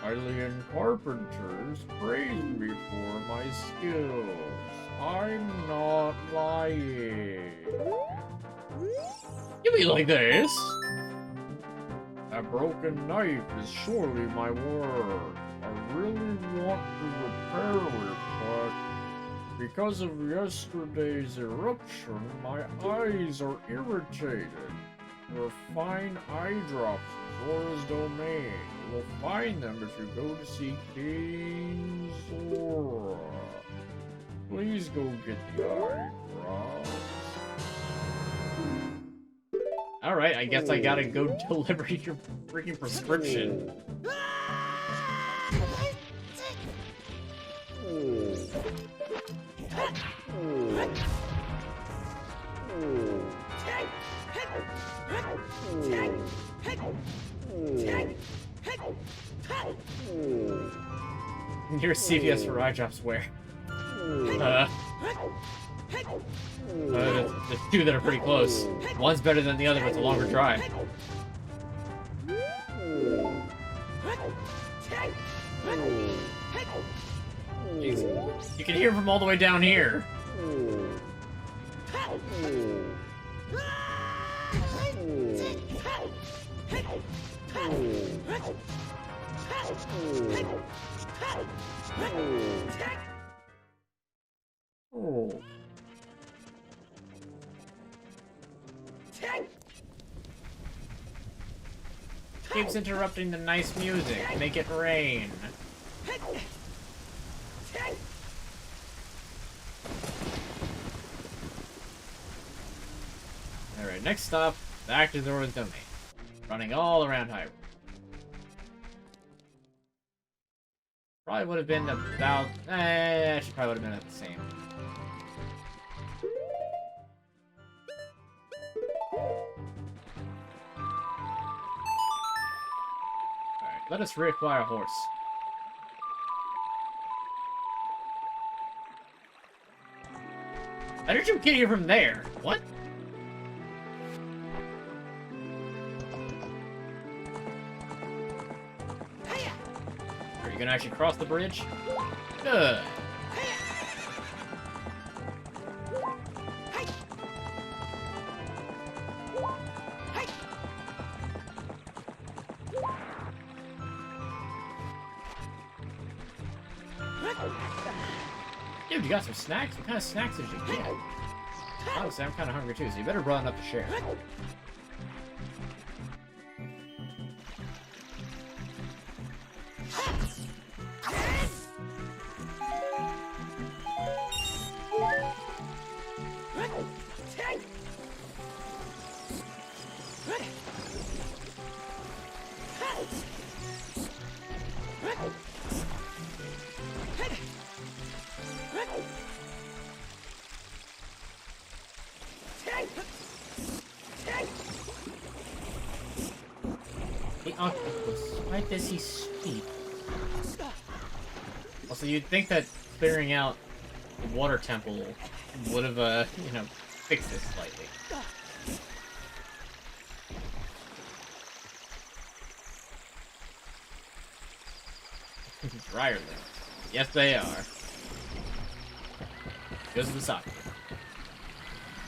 Alien carpenters praise me for my skills. I'm not lying. You mean like this? A broken knife is surely my word. I really want to repair it, but because of yesterday's eruption, my eyes are irritated. There are fine eye drops in Zora's domain. You will find them if you go to see King Zora. Please go get the eye drops. Alright, I guess I gotta go deliver your freaking prescription. Your CVS for eye drops where? There's two that are pretty close. One's better than the other, but it's a longer drive. You can hear from all the way down here. Oh. Keeps interrupting the nice music. Make it rain. Alright, next stop, back to Zora's domain. Running all around Hyrule. Probably would have been about... actually probably would have been at the same. Let us reacquire a horse. How did you get here from there? What? Are you gonna actually cross the bridge? Good. Dude, you got some snacks? What kind of snacks did you get? Honestly, I'm kind of hungry too, so you better run up to share. The octopus. Why does he speak? Also, you'd think that clearing out the water temple would have, you know, fixed this slightly. Dryer limbs. Yes, they are. Goes to the socket.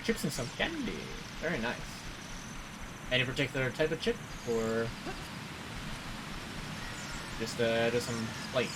Chips and some candy. Very nice. Any particular type of chip, or just some plate?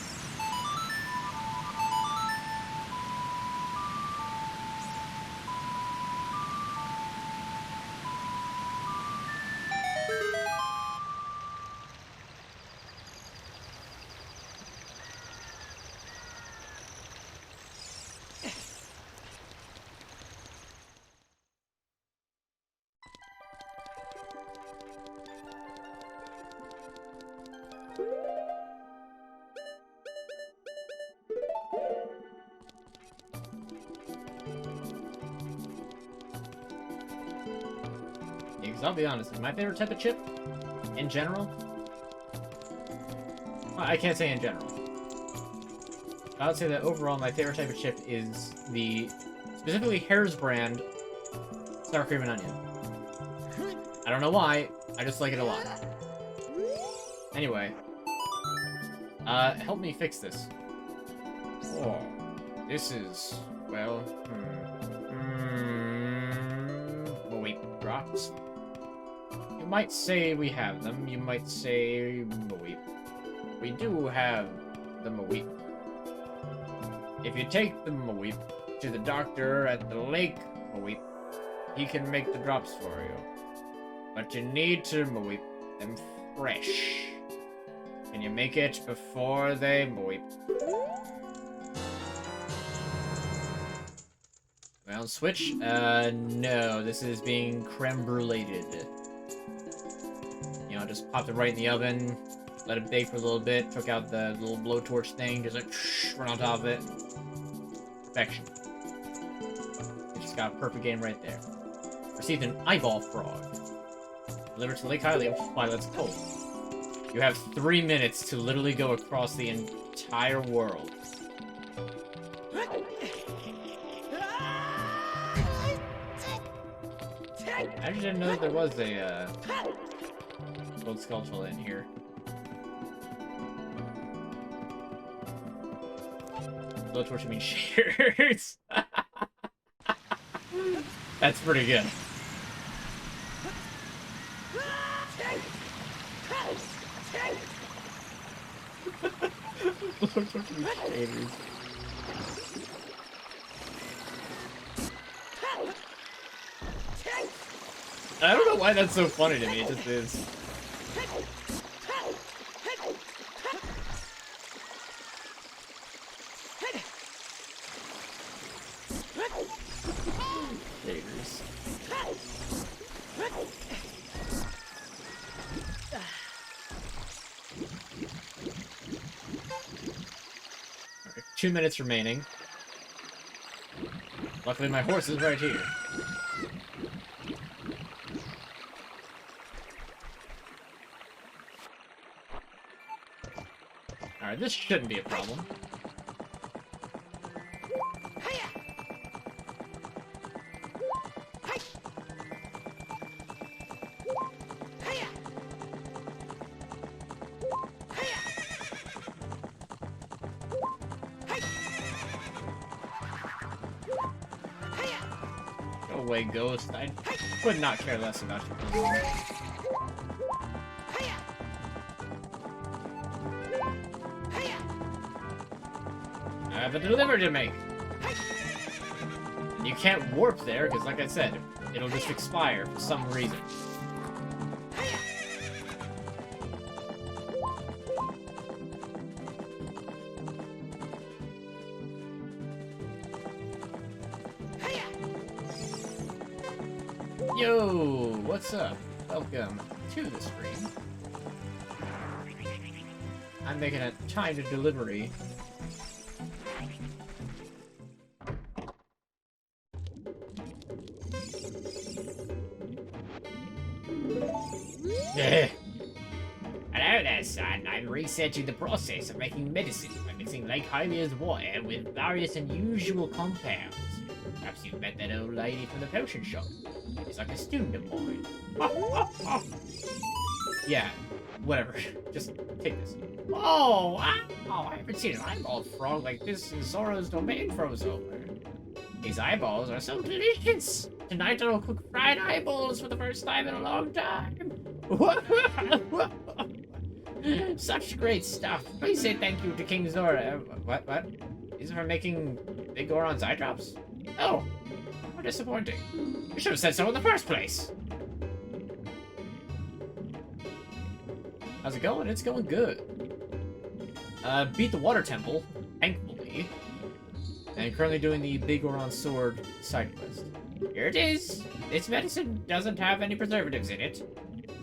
Because I'll be honest, my favorite type of chip, in general, well, I can't say in general. I would say that overall my favorite type of chip is the, specifically Hare's brand, sour cream and onion. I don't know why, I just like it a lot. Anyway, help me fix this. Oh, this is, well, wait, drops? You might say we have them, you might say, we do have the Maweep. If you take the Maweep to the doctor at the lake Maweep, he can make the drops for you. But you need to Maweep them fresh. Can you make it before they Maweep? Well, switch? No, this is being creme bruleed. You know, just popped it right in the oven, let it bake for a little bit, took out the little blowtorch thing, just like, run on top of it. Perfection. You just got a perfect game right there. Received an eyeball frog. Delivered to Lake Hylium while it's cold. You have 3 minutes to literally go across the entire world. I actually didn't know that there was a, gold sculpture in here. Blowtorch, I mean shaders. That's pretty good. Blowtorch, I mean shaders. I don't know why that's so funny to me, it just is. Shaders. Alright, 2 minutes remaining. Luckily my horse is right here. Alright, this shouldn't be a problem. Go away, Ghost. I would not care less about you. I have a delivery to make. And you can't warp there, because like I said, it'll just expire for some reason. Yo, what's up? Welcome to the stream. I'm making a timed delivery. Hello there, son. I'm researching the process of making medicine by mixing Lake Hylia's water with various unusual compounds. Perhaps you've met that old lady from the potion shop. She's like a student of mine. Yeah, whatever. Just take this. Oh, wow! I haven't seen an eyeball frog like this since Zora's domain froze over. These eyeballs are so delicious! Tonight I'll cook fried eyeballs for the first time in a long time! Such great stuff! Please say thank you to King Zora. What? These are for making Big Goron's eye drops? Oh, how disappointing. You should have said so in the first place! How's it going? It's going good. Beat the Water Temple, thankfully. And currently doing the Big Goron Sword side quest. Here it is! This medicine doesn't have any preservatives in it,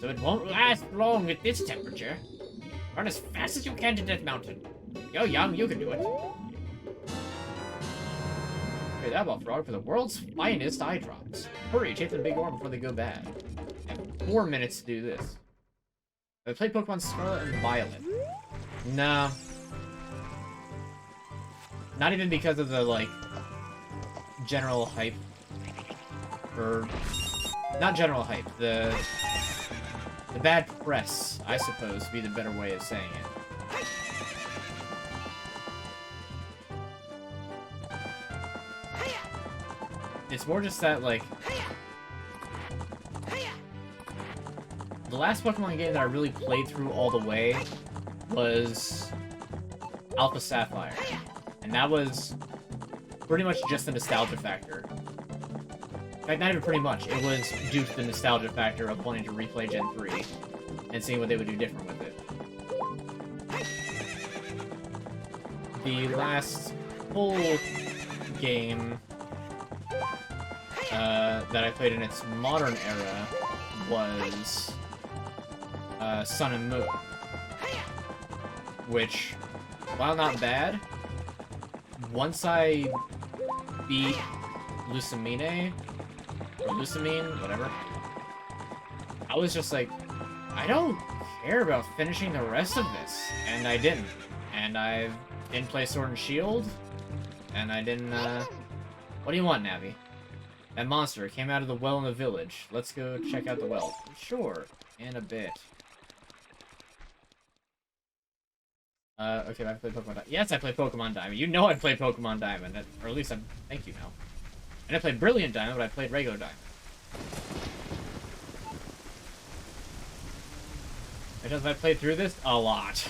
so it won't last long at this temperature. Run as fast as you can to Death Mountain. You're young, you can do it. Hey, that about frog for the world's finest eye drops. Hurry, chase the Big Goron before they go bad. I have 4 minutes to do this. Have I played Pokemon Scarlet and Violet? No. Not even because of the, like, general hype. Or, not general hype, the bad press, I suppose, would be the better way of saying it. It's more just that, like, the last Pokemon game that I really played through all the way was Alpha Sapphire. And that was pretty much just the nostalgia factor. In fact, not even pretty much. It was due to the nostalgia factor of wanting to replay Gen 3 and seeing what they would do different with it. The last full game that I played in its modern era was Sun and Moon, which, while not bad, once I beat Lucamine, or Lucamine, whatever, I was just like, I don't care about finishing the rest of this, and I didn't. And I didn't play Sword and Shield, and I didn't, what do you want, Navi? That monster came out of the well in the village. Let's go check out the well. Sure, in a bit. Okay, I played Pokemon Diamond. Yes, I played Pokemon Diamond. You know I played Pokemon Diamond, or at least thank you now. I didn't play Brilliant Diamond, but I played regular Diamond. Because I played through this a lot.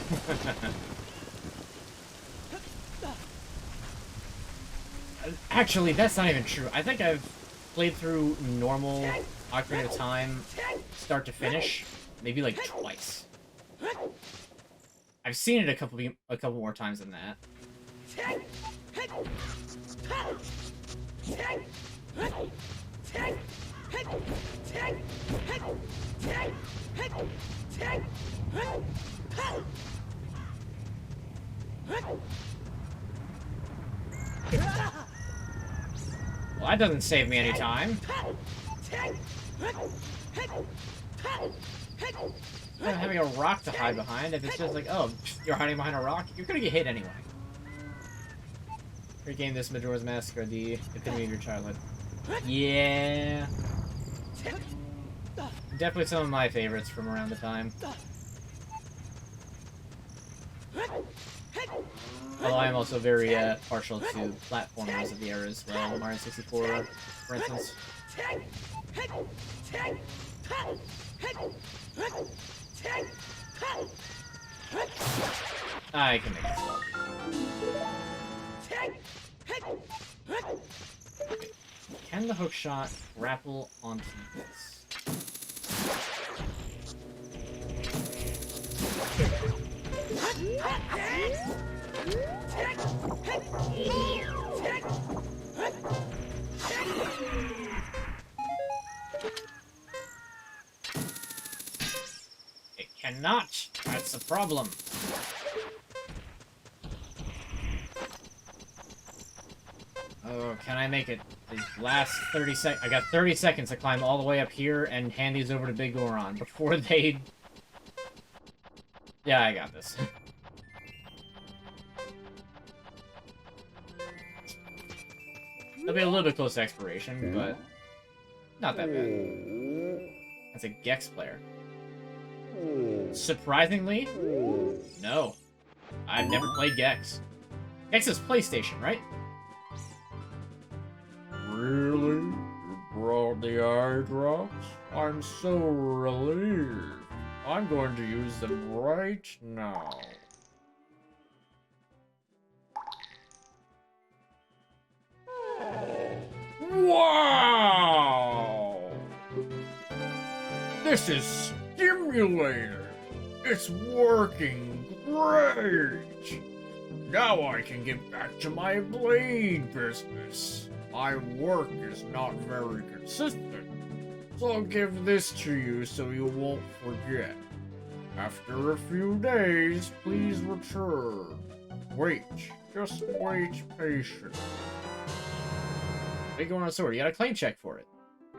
Actually, that's not even true. I think I've played through normal Ocarina of Time, start to finish, maybe like twice. I've seen it a couple more times than that. Well, that doesn't save me any time. having a rock to hide behind. If it's just like, oh, you're hiding behind a rock, you're gonna get hit anyway. Regain this Majora's Mask or the epitome of your childhood. Yeah. Definitely some of my favorites from around the time. Although I am also very partial to platformers of the era as well. Mario 64, for instance. I can make this well. Can the hookshot grapple onto this? It cannot! That's the problem. Oh, can I make it? These last 30 seconds. I got 30 seconds to climb all the way up here and hand these over to Big Goron before they... Yeah, I got this. It'll be a little bit close to expiration, but not that bad. That's a Gex player. Surprisingly, no. I've never played Gex. Gex is PlayStation, right? Really? You brought the eye drops? I'm so relieved. I'm going to use them right now. Wow! This is stimulating. It's working great. Now I can get back to my blade business. My work is not very consistent, so I'll give this to you so you won't forget. After a few days, please return. Wait, just wait patiently. Big one on a sword. You got a claim check for it.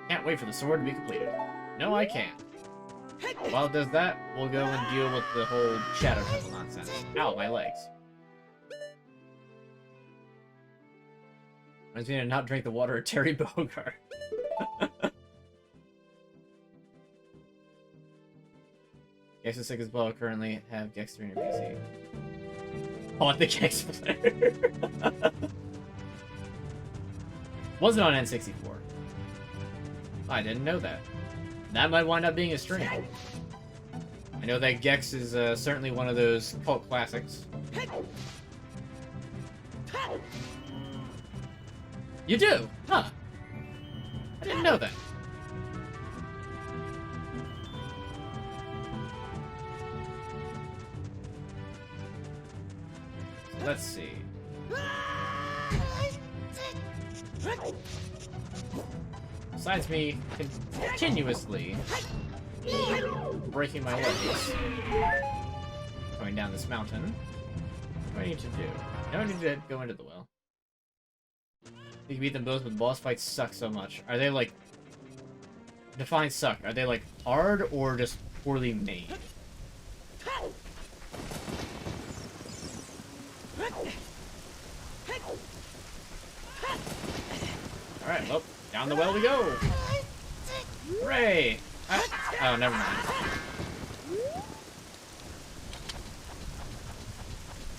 Can't wait for the sword to be completed. No, I can't. While it does that, we'll go and deal with the whole Shadow Temple nonsense. Ow, my legs. Reminds me to not drink the water of Terry Bogard. Gex is sick as well. Currently have Gex 3 in your PC. Bought the Gex player. Wasn't on N64. I didn't know that. That might wind up being a stream. I know that Gex is certainly one of those cult classics. You do? Huh. I didn't know that. So let's see. Besides me continuously breaking my legs, going down this mountain, what do I need to do? Now I need to go into the well. You can beat them both, but the boss fights suck so much. Are they like... Define suck. Are they like hard or just poorly made? Alright, well, down the well we go! Hooray! Oh, never mind.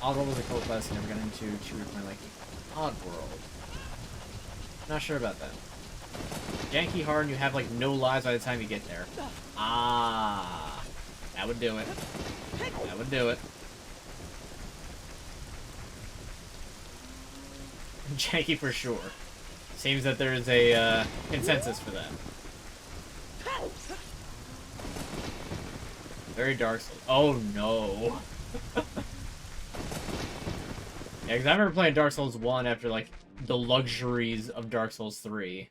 Oddworld was a cult classic I never got into too with my liking. Oddworld. Not sure about that. Janky hard and you have like no lives by the time you get there. Ah, that would do it. That would do it. Janky for sure. Seems that there is a consensus for that. Very Dark Souls. Oh no. Yeah, because I remember playing Dark Souls 1 after like the luxuries of Dark Souls 3.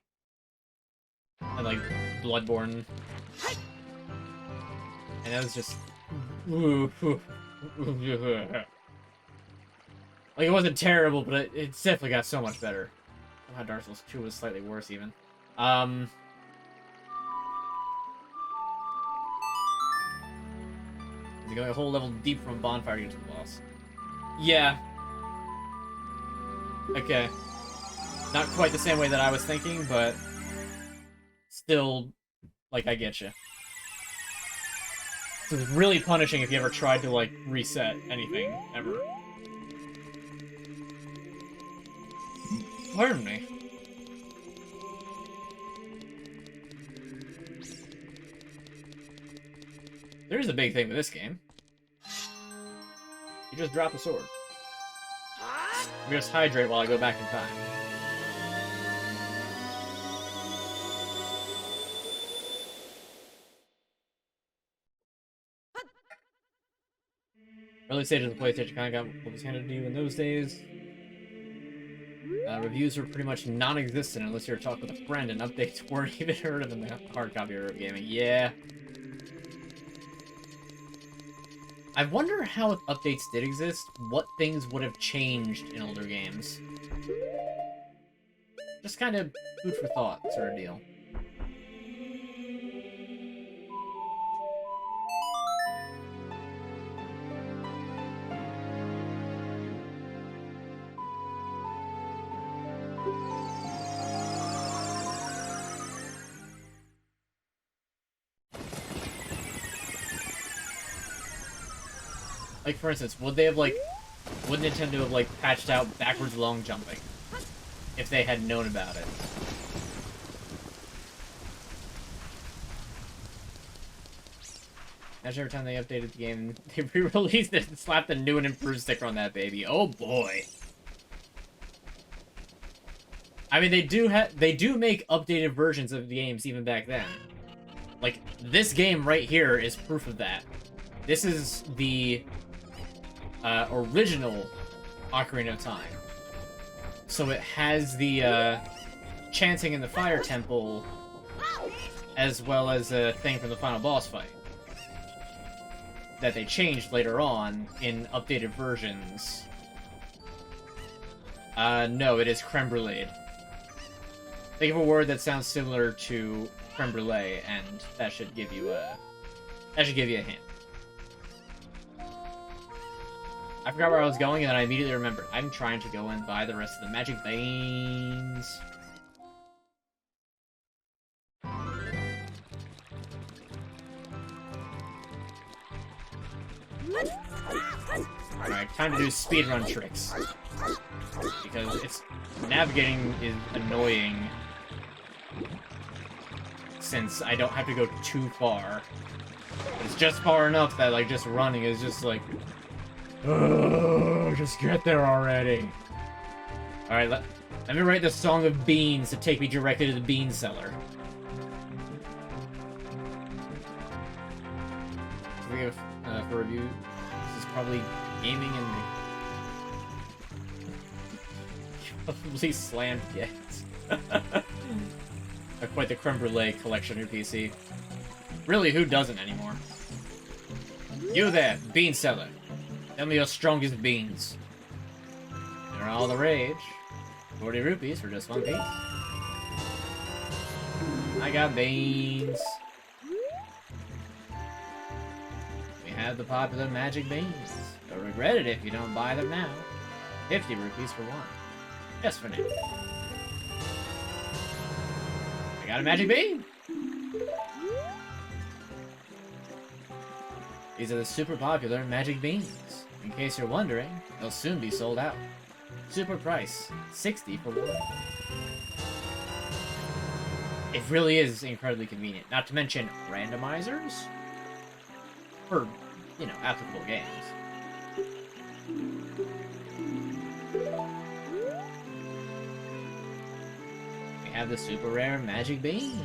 And like Bloodborne. And that was just... Like, it wasn't terrible, but it definitely got so much better. Somehow Dark Souls 2 was slightly worse, even. You're going a whole level deep from a bonfire to get to the boss. Yeah. Okay. Not quite the same way that I was thinking, but still, like, I get you. So it's really punishing if you ever tried to, like, reset anything, ever. Pardon me. There's a big thing with this game. You just drop the sword. You just hydrate while I go back in time. Early stages of the PlayStation kind of got what was handed to you in those days. Reviews were pretty much non-existent unless you were talking with a friend, and updates weren't even heard of in the hard copy of gaming. Yeah. I wonder how, if updates did exist, what things would have changed in older games. Just kind of food for thought sort of deal. Like, for instance, would Nintendo have, like, patched out backwards long jumping? If they had known about it. Imagine every time they updated the game, they re-released it and slapped a new and improved sticker on that baby. Oh boy. I mean, they do make updated versions of the games even back then. Like, this game right here is proof of that. This is the original Ocarina of Time. So it has the chanting in the Fire Temple, as well as a thing from the final boss fight that they changed later on in updated versions. No, it is creme brulee. Think of a word that sounds similar to creme brulee, and that should give you a hint. I forgot where I was going, and then I immediately remembered. I'm trying to go and buy the rest of the magic beans. Alright, time to do speedrun tricks. Because navigating is annoying. Since I don't have to go too far. But it's just far enough that, like, just running is just like... Oh, just get there already. Alright, let me write the Song of Beans to take me directly to the bean cellar. So we have, for review, this is probably gaming and... probably slammed yet. Quite the creme brulee collection on your PC. Really, who doesn't anymore? You there, bean seller. Tell me your strongest beans. They're all the rage. 40 rupees for just one piece. I got beans. We have the popular magic beans. You'll regret it if you don't buy them now. 50 rupees for one. Just for now. I got a magic bean! These are the super popular magic beans. In case you're wondering, they'll soon be sold out. Super price, 60 for one. It really is incredibly convenient. Not to mention randomizers for, you know, applicable games. We have the super rare magic beans.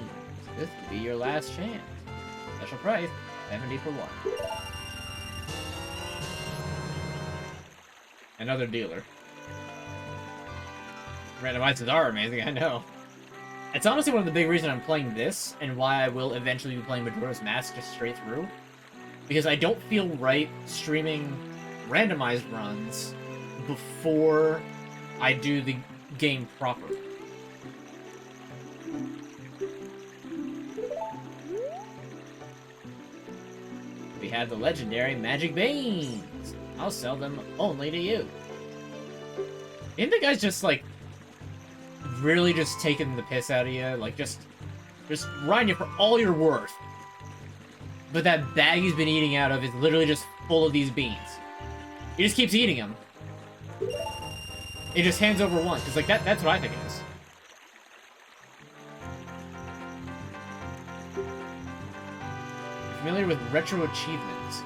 This could be your last chance. Special price, 70 for one. Another dealer. Randomizers are amazing, I know. It's honestly one of the big reasons I'm playing this, and why I will eventually be playing Majora's Mask just straight through. Because I don't feel right streaming randomized runs before I do the game proper. we have the legendary magic beans. I'll sell them only to you. Ain't the guy's just, like, really just taking the piss out of you? Like, just riding you for all you're worth. But that bag he's been eating out of is literally just full of these beans. He just keeps eating them. He just hands over one, because, like, that's what I think it is. Familiar with retro achievements?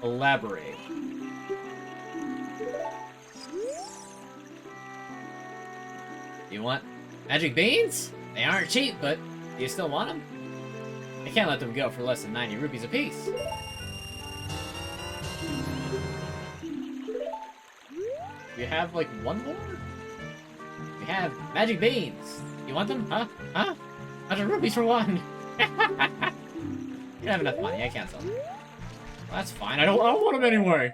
Elaborate. You want magic beans? They aren't cheap, but do you still want them? I can't let them go for less than 90 rupees apiece. You have, like, one more? We have magic beans. You want them? Huh? Huh? 100 rupees for one. You don't have enough money. I can't sell them. Well, that's fine. I don't want them anyway.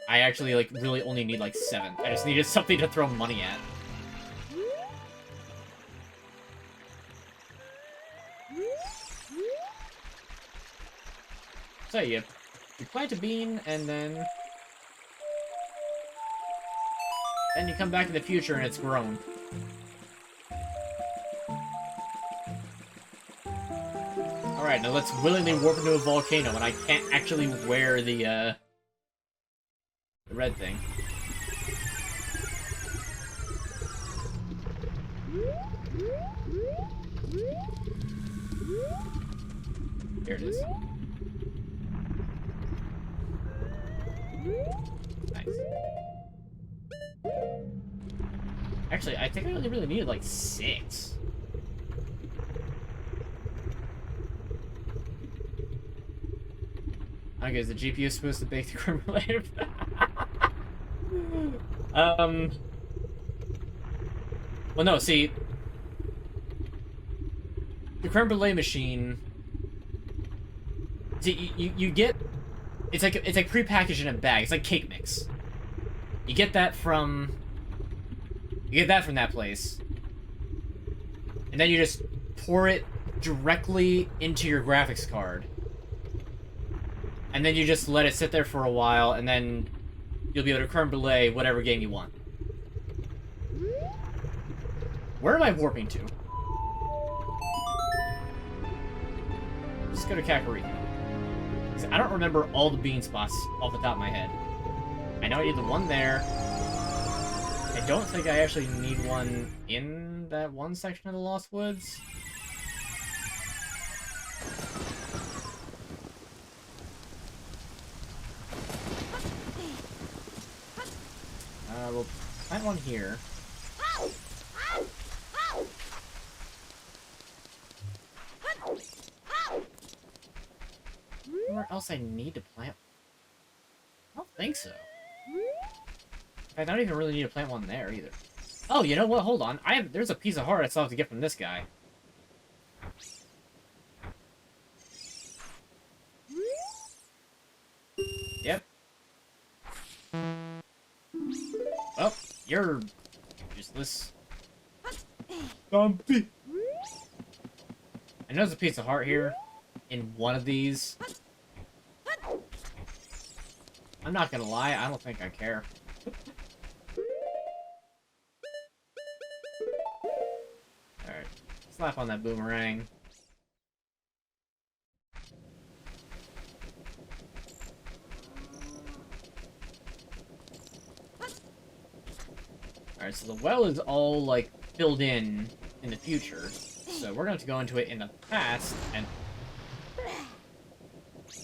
I actually, like, really only need, like, 7. I just needed something to throw money at. So you plant a bean, and then you come back in the future and it's grown. Alright, now let's willingly warp into a volcano when I can't actually wear the red thing. Here it is. Nice. Actually, I think I only really needed, like, 6. I guess the GPU is supposed to bake the creme brulee. Well, no, see... The creme brulee machine... See, you get... It's like prepackaged in a bag. It's like cake mix. You get that from that place. And then you just pour it directly into your graphics card. And then you just let it sit there for a while, and then you'll be able to creme brulee whatever game you want. Where am I warping to? Let's go to Kakariko. I don't remember all the bean spots off the top of my head. I know I need the one there. I don't think I actually need one in that one section of the Lost Woods. We'll plant one here. Where else I need to plant? I don't think so. I don't even really need to plant one there either. Oh, you know what? Hold on. There's a piece of heart I still have to get from this guy. Yep. Oh, you're useless. Dumpy. I know there's a piece of heart here in one of these. I'm not gonna lie, I don't think I care. Alright, slap on that boomerang. Alright, so the well is all, like, filled in the future. So we're going to have to go into it in the past, and...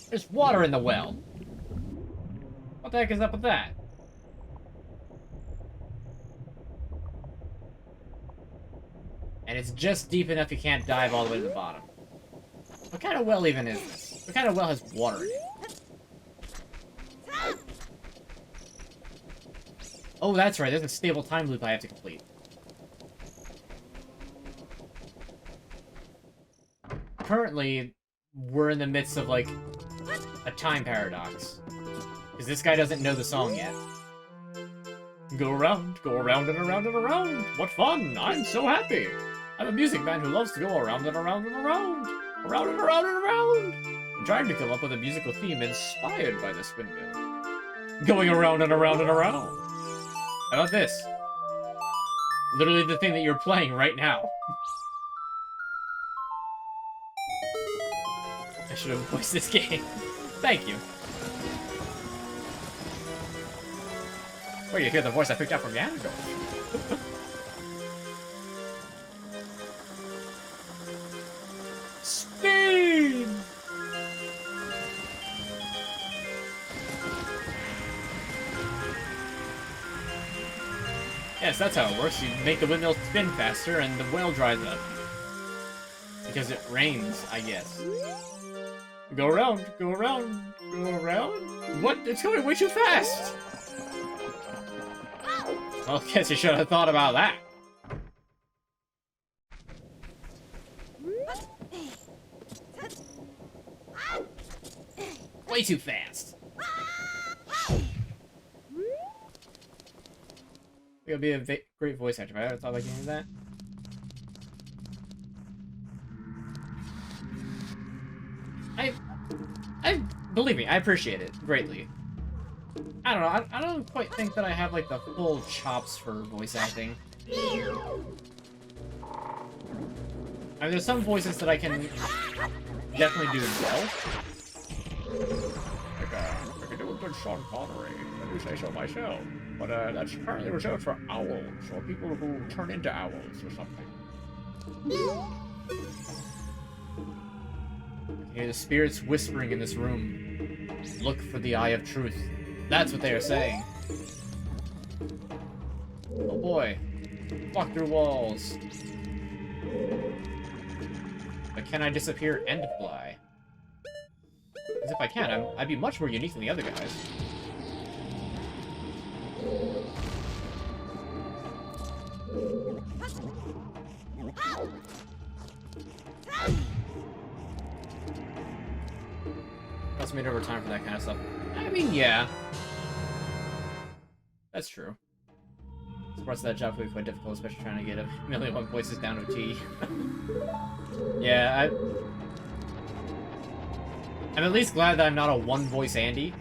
There's water in the well! What the heck is up with that? And it's just deep enough you can't dive all the way to the bottom. What kind of well even is this? What kind of well has water in it? Oh, that's right. There's a stable time loop I have to complete. Currently, we're in the midst of, like, a time paradox. Because this guy doesn't know the song yet. Go around and around and around. What fun! I'm so happy! I'm a music man who loves to go around and around and around. Around and around and around. trying to come up with a musical theme inspired by this windmill. Going around and around and around. How about this? Literally the thing that you're playing right now. I should have voiced this game. Thank you. Wait, you hear the voice I picked up from Yango? Speed! Yes, that's how it works. You make the windmill spin faster and the well dries up. Because it rains, I guess. Go around, go around, go around. What? It's going way too fast! Well, I guess you should have thought about that. Way too fast. It'll be a great voice actor. I ever thought I could do that. Believe me, I appreciate it greatly. I don't know. I don't quite think that I have like the full chops for voice acting. I mean, there's some voices that I can definitely do well. Like, I can do a good Sean Connery. I do say so myself. But that's currently reserved for owls, or people who turn into owls, or something. I hear the spirits whispering in this room. Look for the eye of truth. That's what they are saying. Oh boy. Walk through walls. But can I disappear and fly? Because if I can, I'd be much more unique than the other guys. That's made over time for that kind of stuff. I mean, yeah. That's true. Some parts of that job could be quite difficult, especially trying to get a million voices down to a T. Yeah, I'm at least glad that I'm not a one-voice Andy.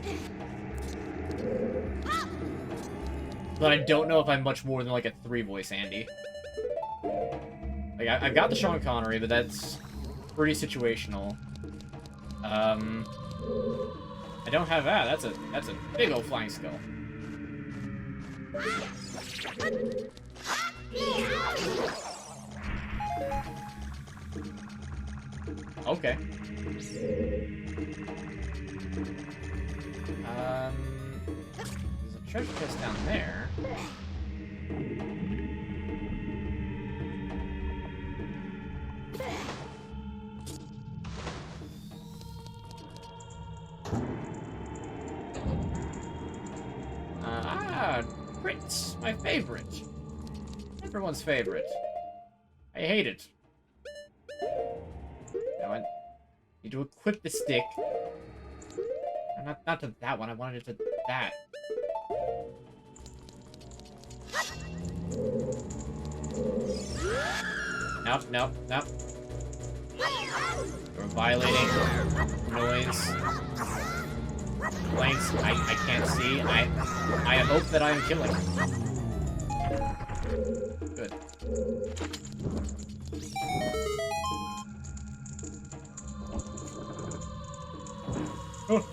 But I don't know if I'm much more than like a three-voice Andy. Like, I've got the Sean Connery, but that's pretty situational. I don't have that. That's a big old flying skull. Okay. There's a treasure chest down there. Prince, my favorite. Everyone's favorite. I hate it. Now I need to equip the stick. Not to that one, I wanted it to that. Nope. You're violating noise. Planes, I can't see. I hope that I am killing. Good. Oh.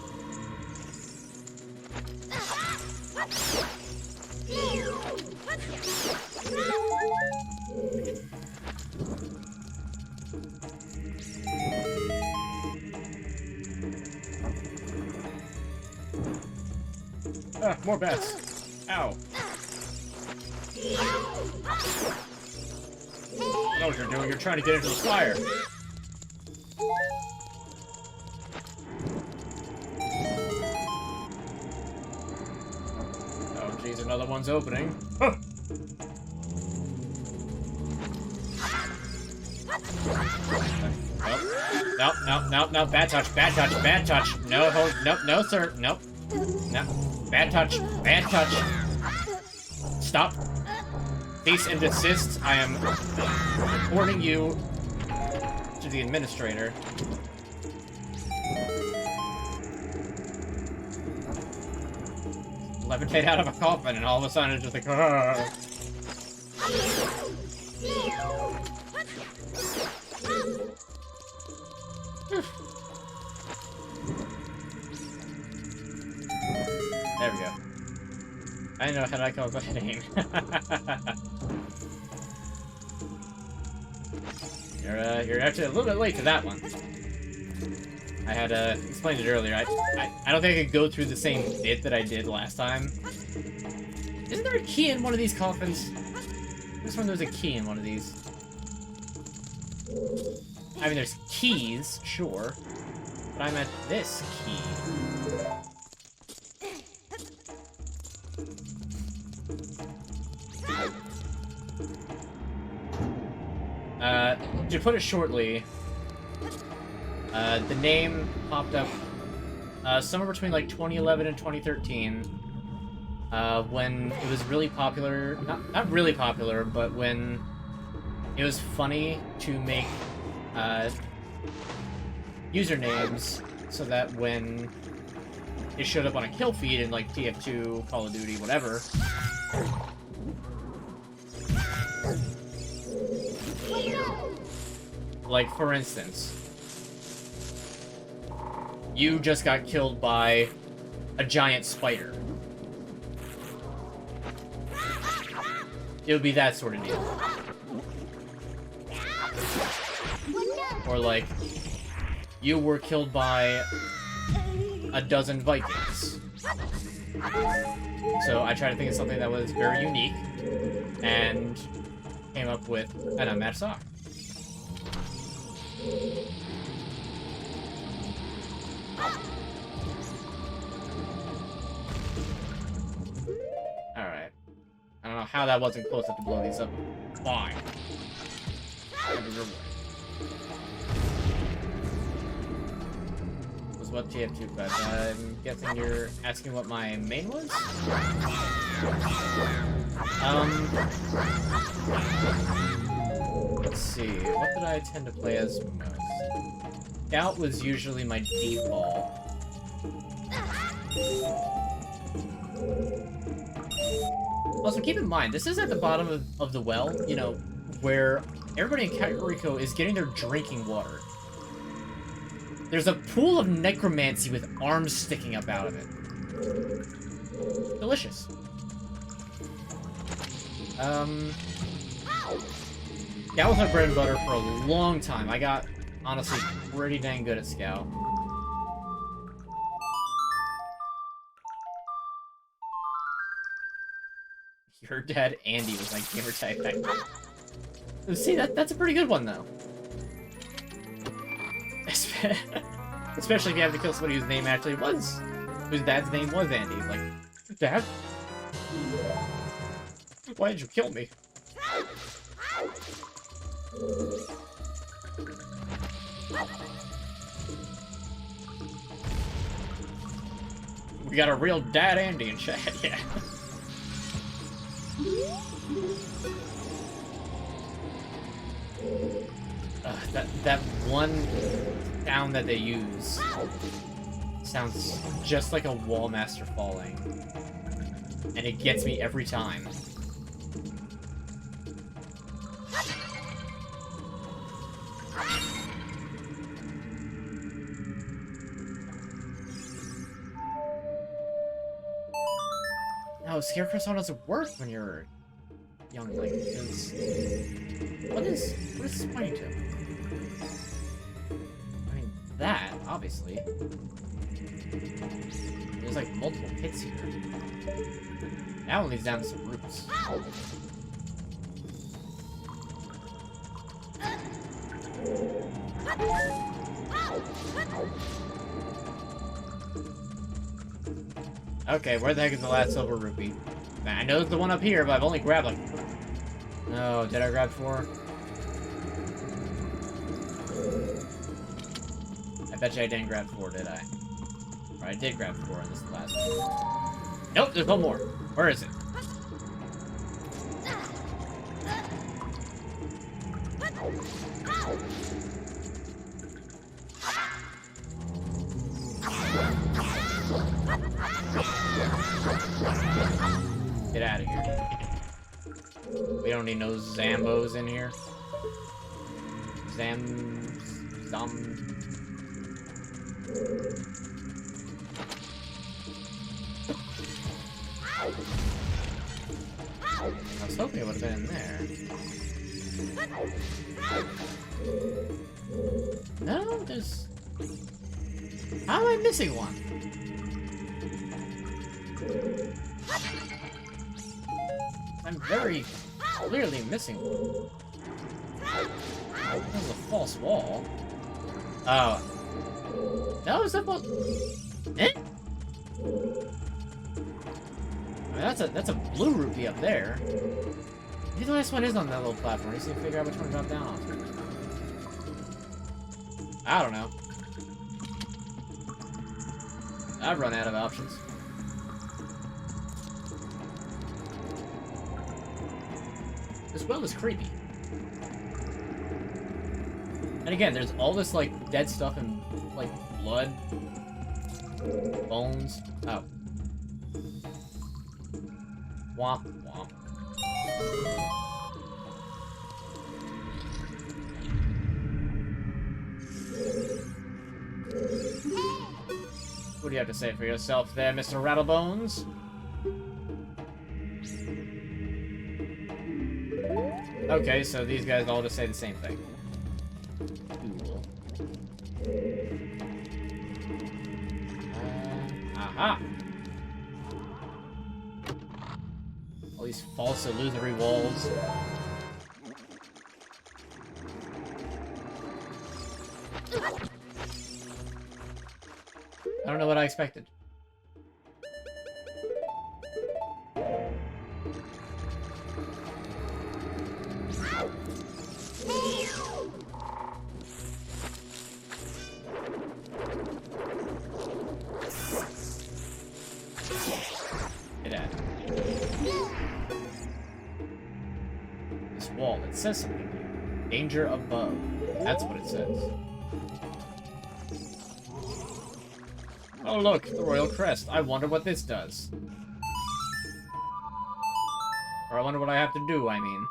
Ah, more bats. Ow. I know what you're doing. You're trying to get into the fire. Oh, geez, another one's opening. Huh. Nope. Bad touch. No, sir. Nope. No. Bad touch. Stop. Cease and desist. I am reporting you to the administrator. Levitate out of a coffin, and all of a sudden it's just like, "Argh." There we go. I know how to call that name. You're actually a little bit late to that one. I had explained it earlier. I don't think I could go through the same bit that I did last time. Isn't there a key in one of these coffins? This one, there's a key in one of these. I mean, there's keys, sure. But I meant this key. To put it shortly, the name popped up somewhere between like 2011 and 2013, when it was really popular. Not really popular, but when it was funny to make usernames so that when it showed up on a kill feed in like TF2, Call of Duty, whatever. Like, for instance, you just got killed by a giant spider. It would be that sort of deal. Or like, you were killed by a dozen Vikings. So I tried to think of something that was very unique, and came up with an unmatched sock. Alright. I don't know how that wasn't close enough to blow these up. Fine. Was what TF2, but I'm guessing you're asking what my main was? Let's see, what did I tend to play as most? Scout was usually my default. Also, keep in mind, this is at the bottom of the well, you know, where everybody in Kakariko is getting their drinking water. There's a pool of necromancy with arms sticking up out of it. Delicious. Scout was my bread and butter for a long time. I got, honestly, pretty dang good at Scout. Your dad, Andy, was my gamer type back then. See, that's a pretty good one, though. Especially if you have to kill somebody whose name actually was... whose dad's name was Andy. Like, Dad? Why did you kill me? We got a real Dad Andy in chat, yeah. That one sound that they use sounds just like a Wallmaster falling, and it gets me every time. No, Scarecrow Song doesn't work when you're young, like, because... What is this pointing to? I mean, that, obviously. There's, like, multiple pits here. That one leads down to some roots. Okay, where the heck is the last silver rupee? Man, I know there's the one up here, but I've only grabbed like... Oh, did I grab 4? I bet you I didn't grab 4, did I? Or I did grab 4, and this is the last one. Nope, there's one more. Where is it? Get out of here. We don't need no Zambos in here. I was hoping it would have been in there. No, there's... How am I missing one? I'm very clearly missing one. That was a false wall. Oh. That was a false... Eh? I mean, that's a blue rupee up there. Maybe the last one is on that little platform. I just need to figure out which one to drop down on. I don't know. I've run out of options. This well is creepy. And again, there's all this, like, dead stuff and, like, blood. Bones. Oh. Womp womp. What do you have to say for yourself there, Mr. Rattlebones? Okay, so these guys all just say the same thing. Cool. Aha! All these false illusory walls. I don't know what I expected. Get at it. This wall, it says something here. Danger above. That's what it says. Oh look, the Royal Crest. I wonder what this does. Or I wonder what I have to do, I mean.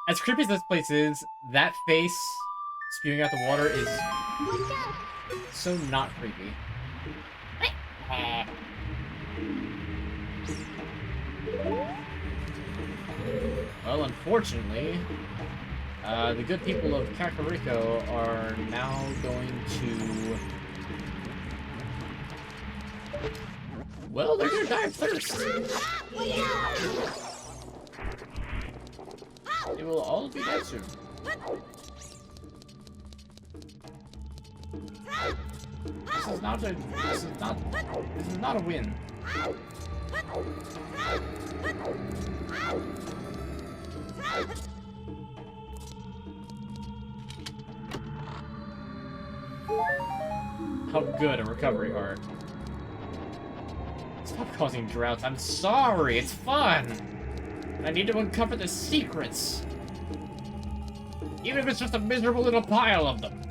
As creepy as this place is, that face spewing out the water is so not creepy. Well, unfortunately, the good people of Kakariko are now going to... Well, they're gonna die of thirst. They will all be dead soon. This is not a win. How good a recovery art. Stop causing droughts. I'm sorry. It's fun. I need to uncover the secrets. Even if it's just a miserable little pile of them.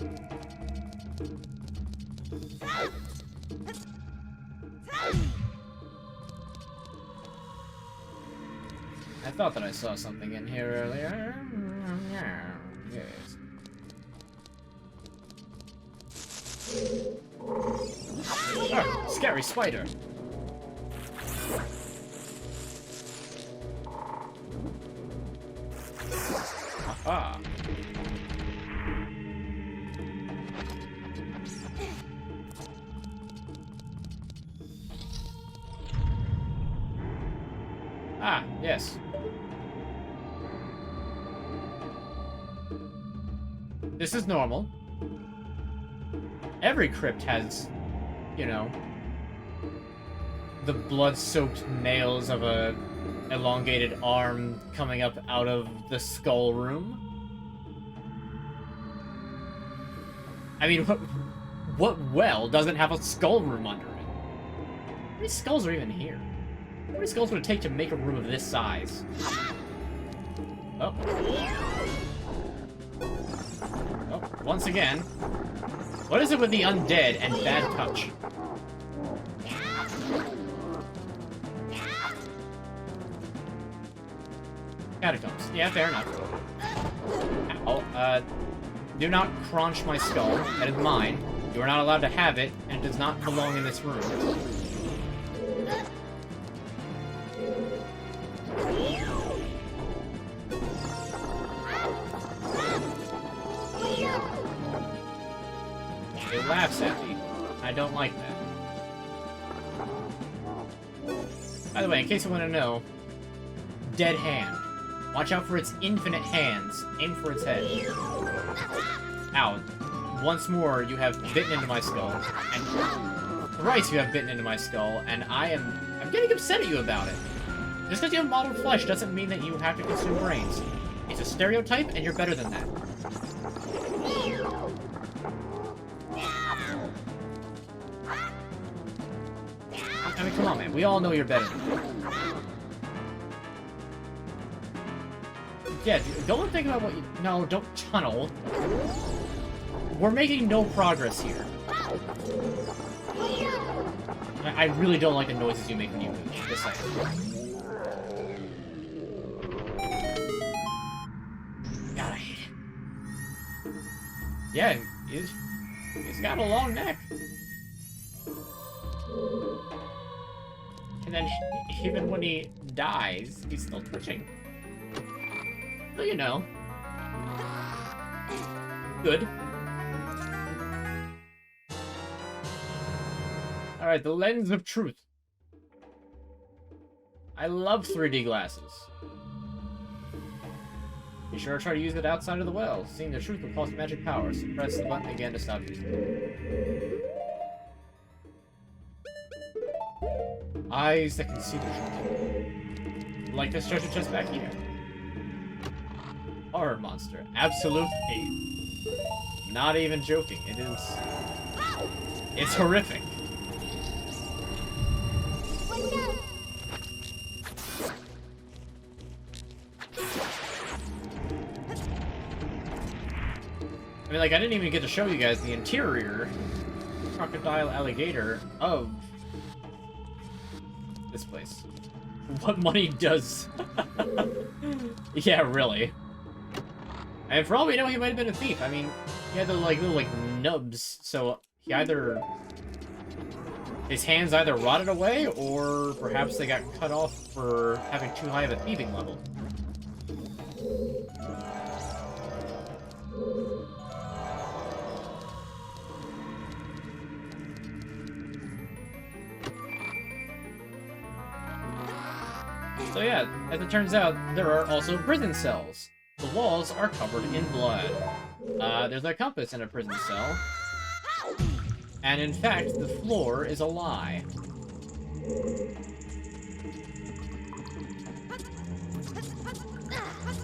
I thought that I saw something in here earlier. Yes. Oh, scary spider. Aha. Ah, yes. This is normal. Every crypt has, you know, the blood-soaked nails of a elongated arm coming up out of the skull room. I mean, what well doesn't have a skull room under it? How many skulls are even here? How many skulls would it take to make a room of this size? Oh. Oh, once again. What is it with the undead and bad touch? Yeah, fair enough. Ow, do not crunch my skull. That is mine. You are not allowed to have it, and it does not belong in this room. It laughs at me. I don't like that. By the way, in case you want to know, dead hand. Watch out for its infinite hands. Aim for its head. Ow. Once more, you have bitten into my skull. And thrice you have bitten into my skull, and I'm getting upset at you about it. Just because you have mottled flesh doesn't mean that you have to consume brains. It's a stereotype, and you're better than that. I mean, come on, man. We all know you're better than that. Yeah, go and think about what you... No, don't tunnel. We're making no progress here. I really don't like the noises you make when you move. Just saying. God, I hate it. Yeah, he's got a long neck. And then, even when he dies, he's still twitching. So, you know. Good. Alright, the lens of truth. I love 3D glasses. Be sure to try to use it outside of the well. Seeing the truth will cost magic powers. So press the button again to stop using it. Eyes that can see the truth. Like this treasure chest back here. Horror monster. Absolute hate. Not even joking. It is... It's horrific. I mean, like, I didn't even get to show you guys the interior crocodile alligator of this place. What money does... Yeah, really. And for all we know, he might have been a thief. I mean, he had the, like, little, like, nubs, so he either... His hands either rotted away, or perhaps they got cut off for having too high of a thieving level. So yeah, as it turns out, there are also prison cells. The walls are covered in blood. There's a compass in a prison cell. And in fact, the floor is a lie.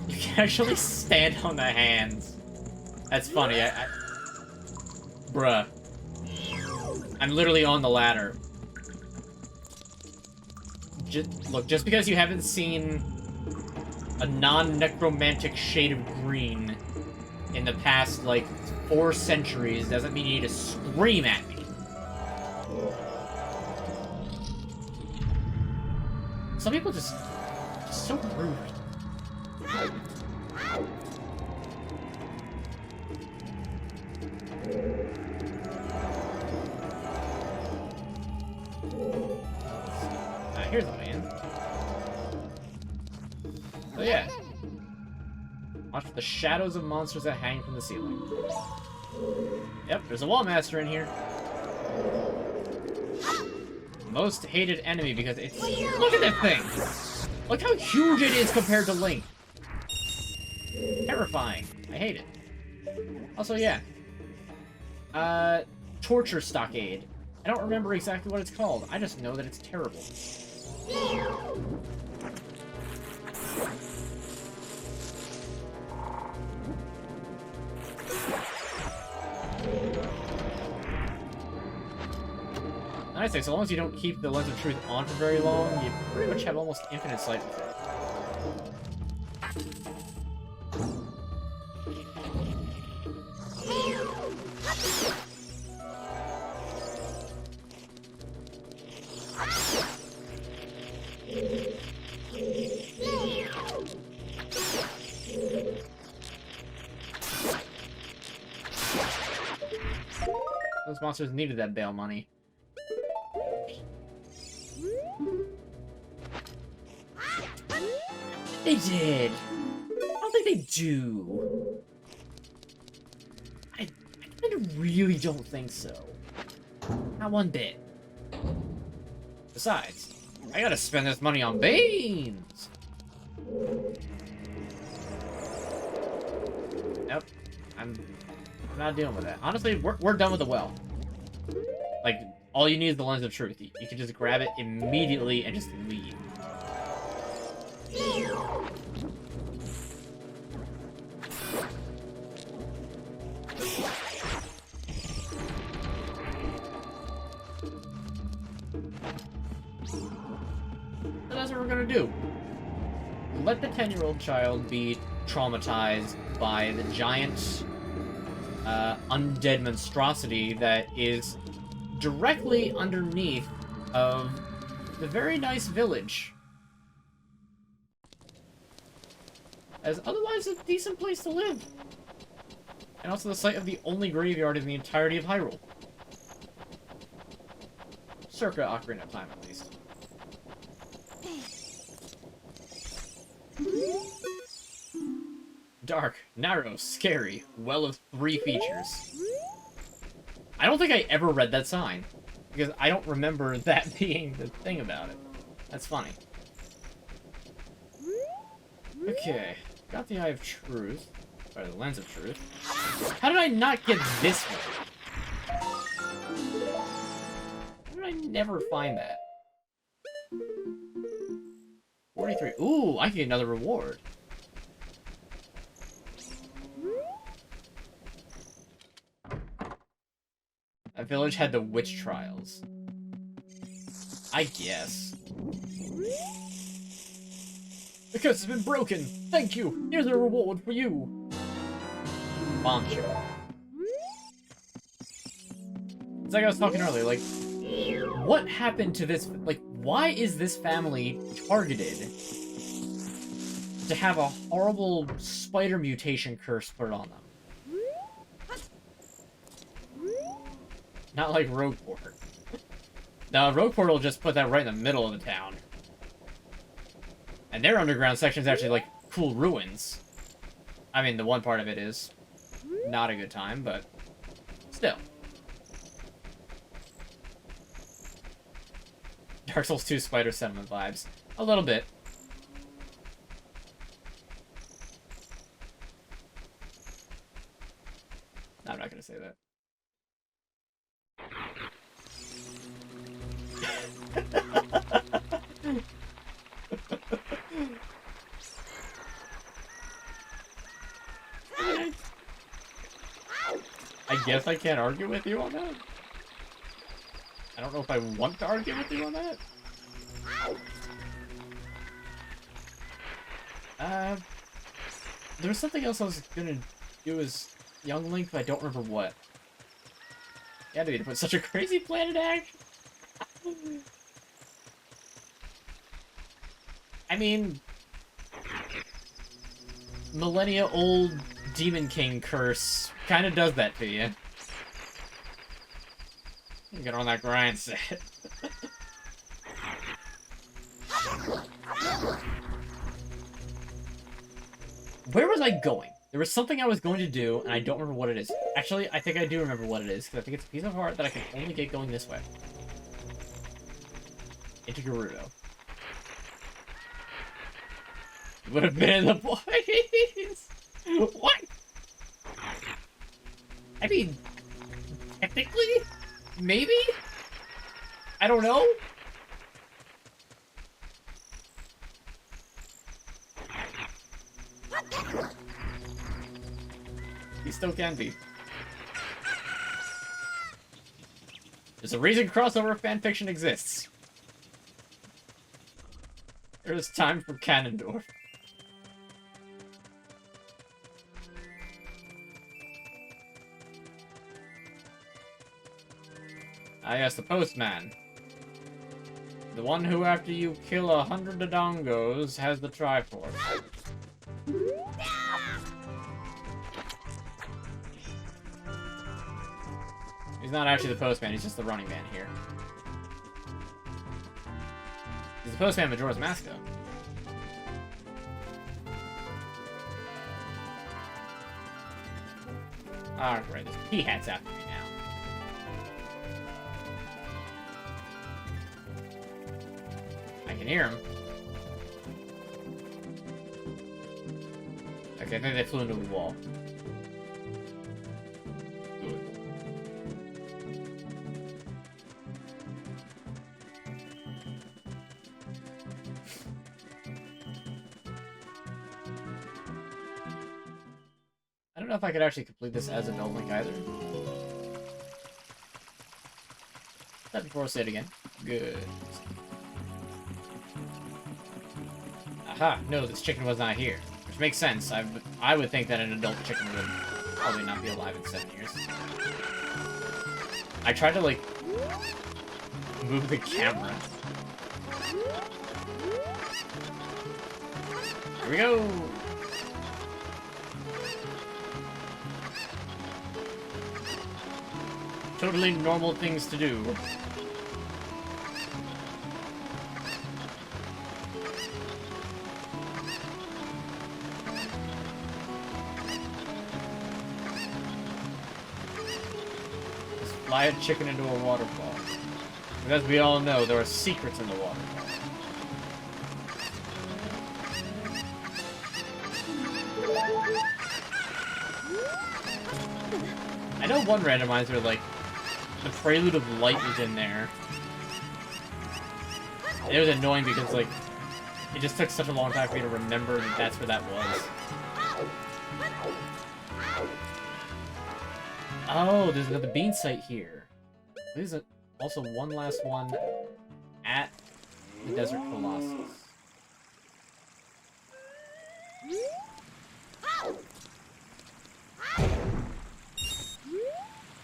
You can actually stand on the hands. That's funny, Bruh. I'm literally on the ladder. Look, just because you haven't seen a non-necromantic shade of green in the past, like, 4 centuries doesn't mean you need to scream at me. Some people just so rude. Here's the way in. So yeah. Watch for the shadows of monsters that hang from the ceiling. Yep, there's a wall master in here. Most hated enemy because it's... Look at that thing! Look how huge it is compared to Link. Terrifying. I hate it. Also, yeah. Torture stockade. I don't remember exactly what it's called. I just know that it's terrible. Nice thing, so long as you don't keep the lens of truth on for very long, you pretty much have almost infinite sight with it. Those monsters needed that bail money. They did! I don't think they do. I kind of really don't think so. Not one bit. Besides, I gotta spend this money on beans! Nope. I'm not dealing with that. Honestly, we're done with the well. Like, all you need is the lens of truth. You can just grab it immediately and just leave. So that's what we're gonna do. Let the 10-year-old child be traumatized by the giant undead monstrosity that is directly underneath of the very nice village. As otherwise a decent place to live. And also the site of the only graveyard in the entirety of Hyrule. Circa Ocarina of Time, at least. Dark, narrow, scary, well of 3 features. I don't think I ever read that sign, because I don't remember that being the thing about it. That's funny. Okay, got the Eye of Truth, or the Lens of Truth. How did I not get this one? How did I never find that? 43. Ooh, I can get another reward. That village had the witch trials. I guess. The curse has been broken! Thank you! Here's a reward for you! Bombshell. It's like I was talking earlier, like, what happened to this, like, why is this family targeted to have a horrible spider mutation curse put on them? Not like Rogueport. No, Rogueport will just put that right in the middle of the town. And their underground section is actually, like, cool ruins. I mean, the one part of it is not a good time, but still. Dark Souls 2 Spider Settlement vibes. A little bit. No, I'm not gonna say that. I guess I can't argue with you on that. I don't know if I want to argue with you on that. There was something else I was gonna do as Young Link, but I don't remember what. Yeah, to put such a crazy plan into action. I mean, millennia-old Demon King curse kind of does that to you. You get on that grind set. Where was I going? There was something I was going to do, and I don't remember what it is. Actually, I think I do remember what it is, because I think it's a piece of art that I can only get going this way. Into Gerudo. Would have been in the boys. What? I mean, technically, maybe. I don't know. He still can be. There's a reason crossover fanfiction exists. There's time for Ganondorf. Ah, yes, the postman. The one who, after you kill 100 Dodongos, has the Triforce. He's not actually the postman, he's just the running man here. He's the postman Majora's Mask, though. Alright, this pea hat's after me now. I can hear him. Okay, I think they flew into the wall. Good. I don't know if I could actually complete this as Adult Link either. That before I say it again. Good. Aha! No, this chicken was not here. Which makes sense. I would think that an adult chicken would probably not be alive in 7 years. I tried to, like, move the camera. Here we go! Totally normal things to do. Just fly a chicken into a waterfall. Because we all know, there are secrets in the waterfall. I know one randomizer, like, the Prelude of Light was in there. And it was annoying because, like, it just took such a long time for me to remember that that's where that was. Oh, there's another bean site here. There's also one last one at the Desert Colossus.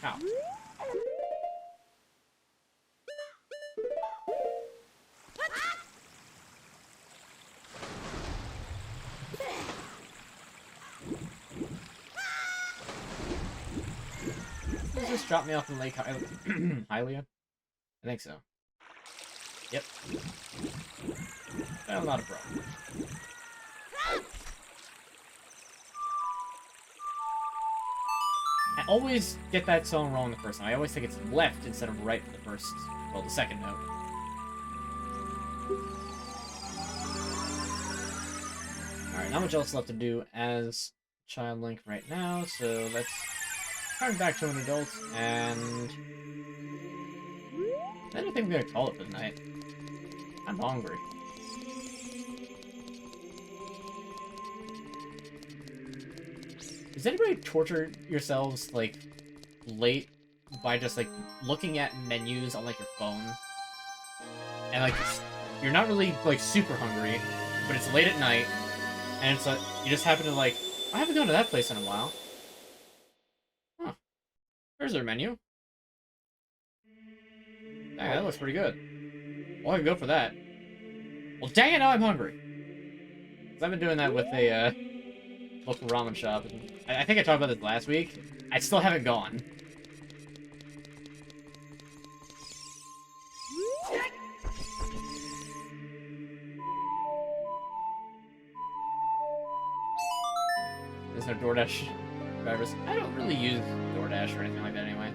Ow. Did it just drop me off in Lake Hylia? I think so. Yep. Well, not a problem. I always get that song wrong the first time. I always think it's left instead of right for the first, well, the second note. Alright, not much else left to do as Child Link right now, so let's turn back to an adult, and then I think we're gonna call it for the night. I'm hungry. Does anybody torture yourselves, like, late by just, like, looking at menus on, like, your phone? And, like, you're not really, like, super hungry, but it's late at night, and it's like, you just happen to, like, I haven't gone to that place in a while. Huh. There's their menu. Dang, that looks pretty good. Well, I can go for that. Well, dang it, now I'm hungry. 'Cause I've been doing that with a, local ramen shop. And I think I talked about this last week. I still haven't gone. There's no DoorDash drivers. I don't really use DoorDash or anything like that anyway.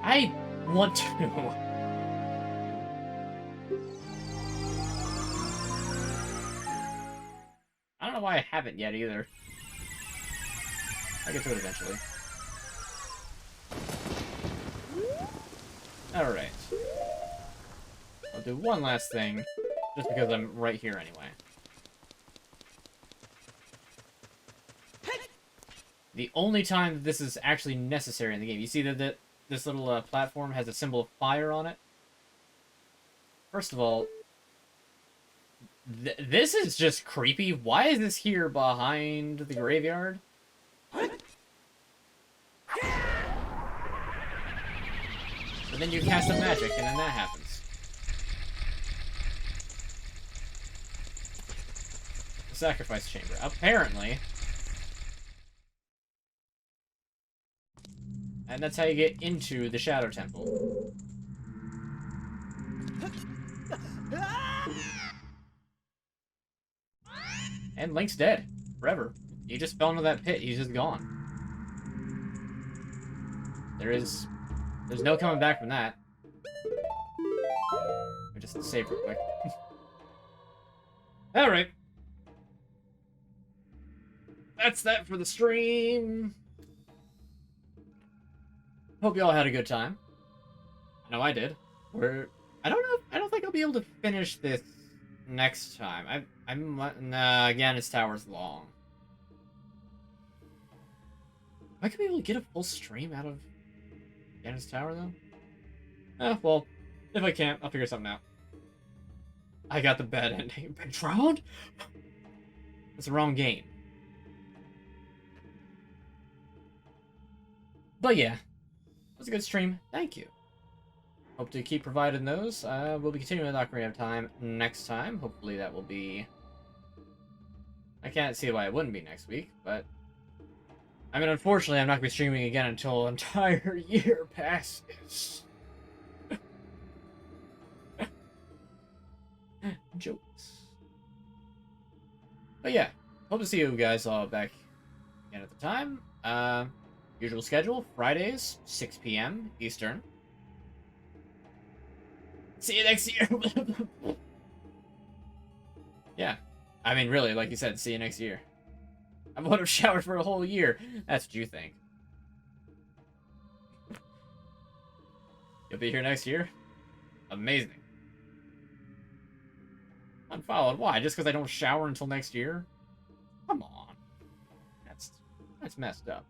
I want to. I don't know why I haven't yet either. I'll get to it eventually. Alright. I'll do one last thing, just because I'm right here anyway. The only time this is actually necessary in the game. You see that this little platform has a symbol of fire on it? First of all, this is just creepy. Why is this here behind the graveyard? But then you cast a magic, and then that happens. The sacrifice chamber. Apparently. And that's how you get into the Shadow Temple. And Link's dead. Forever. He just fell into that pit. He's just gone. There's no coming back from that. Let me just save real quick. Alright. That's that for the stream. Hope y'all had a good time. I know I did. I don't know. I don't think I'll be able to finish this next time. Nah, again, this tower's long. I could be able to get a full stream out of Ganon's Tower, though? Well, if I can't, I'll figure something out. I got the bad ending. Been drowned? That's the wrong game. But yeah, it was a good stream. Thank you. Hope to keep providing those. We'll be continuing with Ocarina of Time next time. Hopefully that will be... I can't see why it wouldn't be next week, but... I mean, unfortunately, I'm not going to be streaming again until an entire year passes. Jokes. But yeah, hope to see you guys all back again at the time. Usual schedule, Fridays, 6 p.m. Eastern. See you next year! Yeah. I mean, really, like you said, see you next year. I would have showered for a whole year. That's what you think. You'll be here next year? Amazing. Unfollowed? Why? Just because I don't shower until next year? Come on. That's messed up.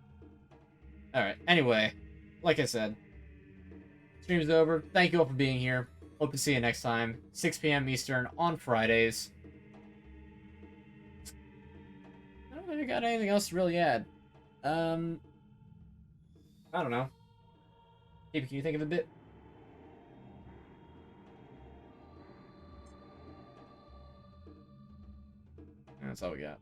Alright, anyway. Like I said. Stream's over. Thank you all for being here. Hope to see you next time. 6 p.m. Eastern on Fridays. I don't think I got anything else to really add. I don't know. Can you think of a bit? That's all we got.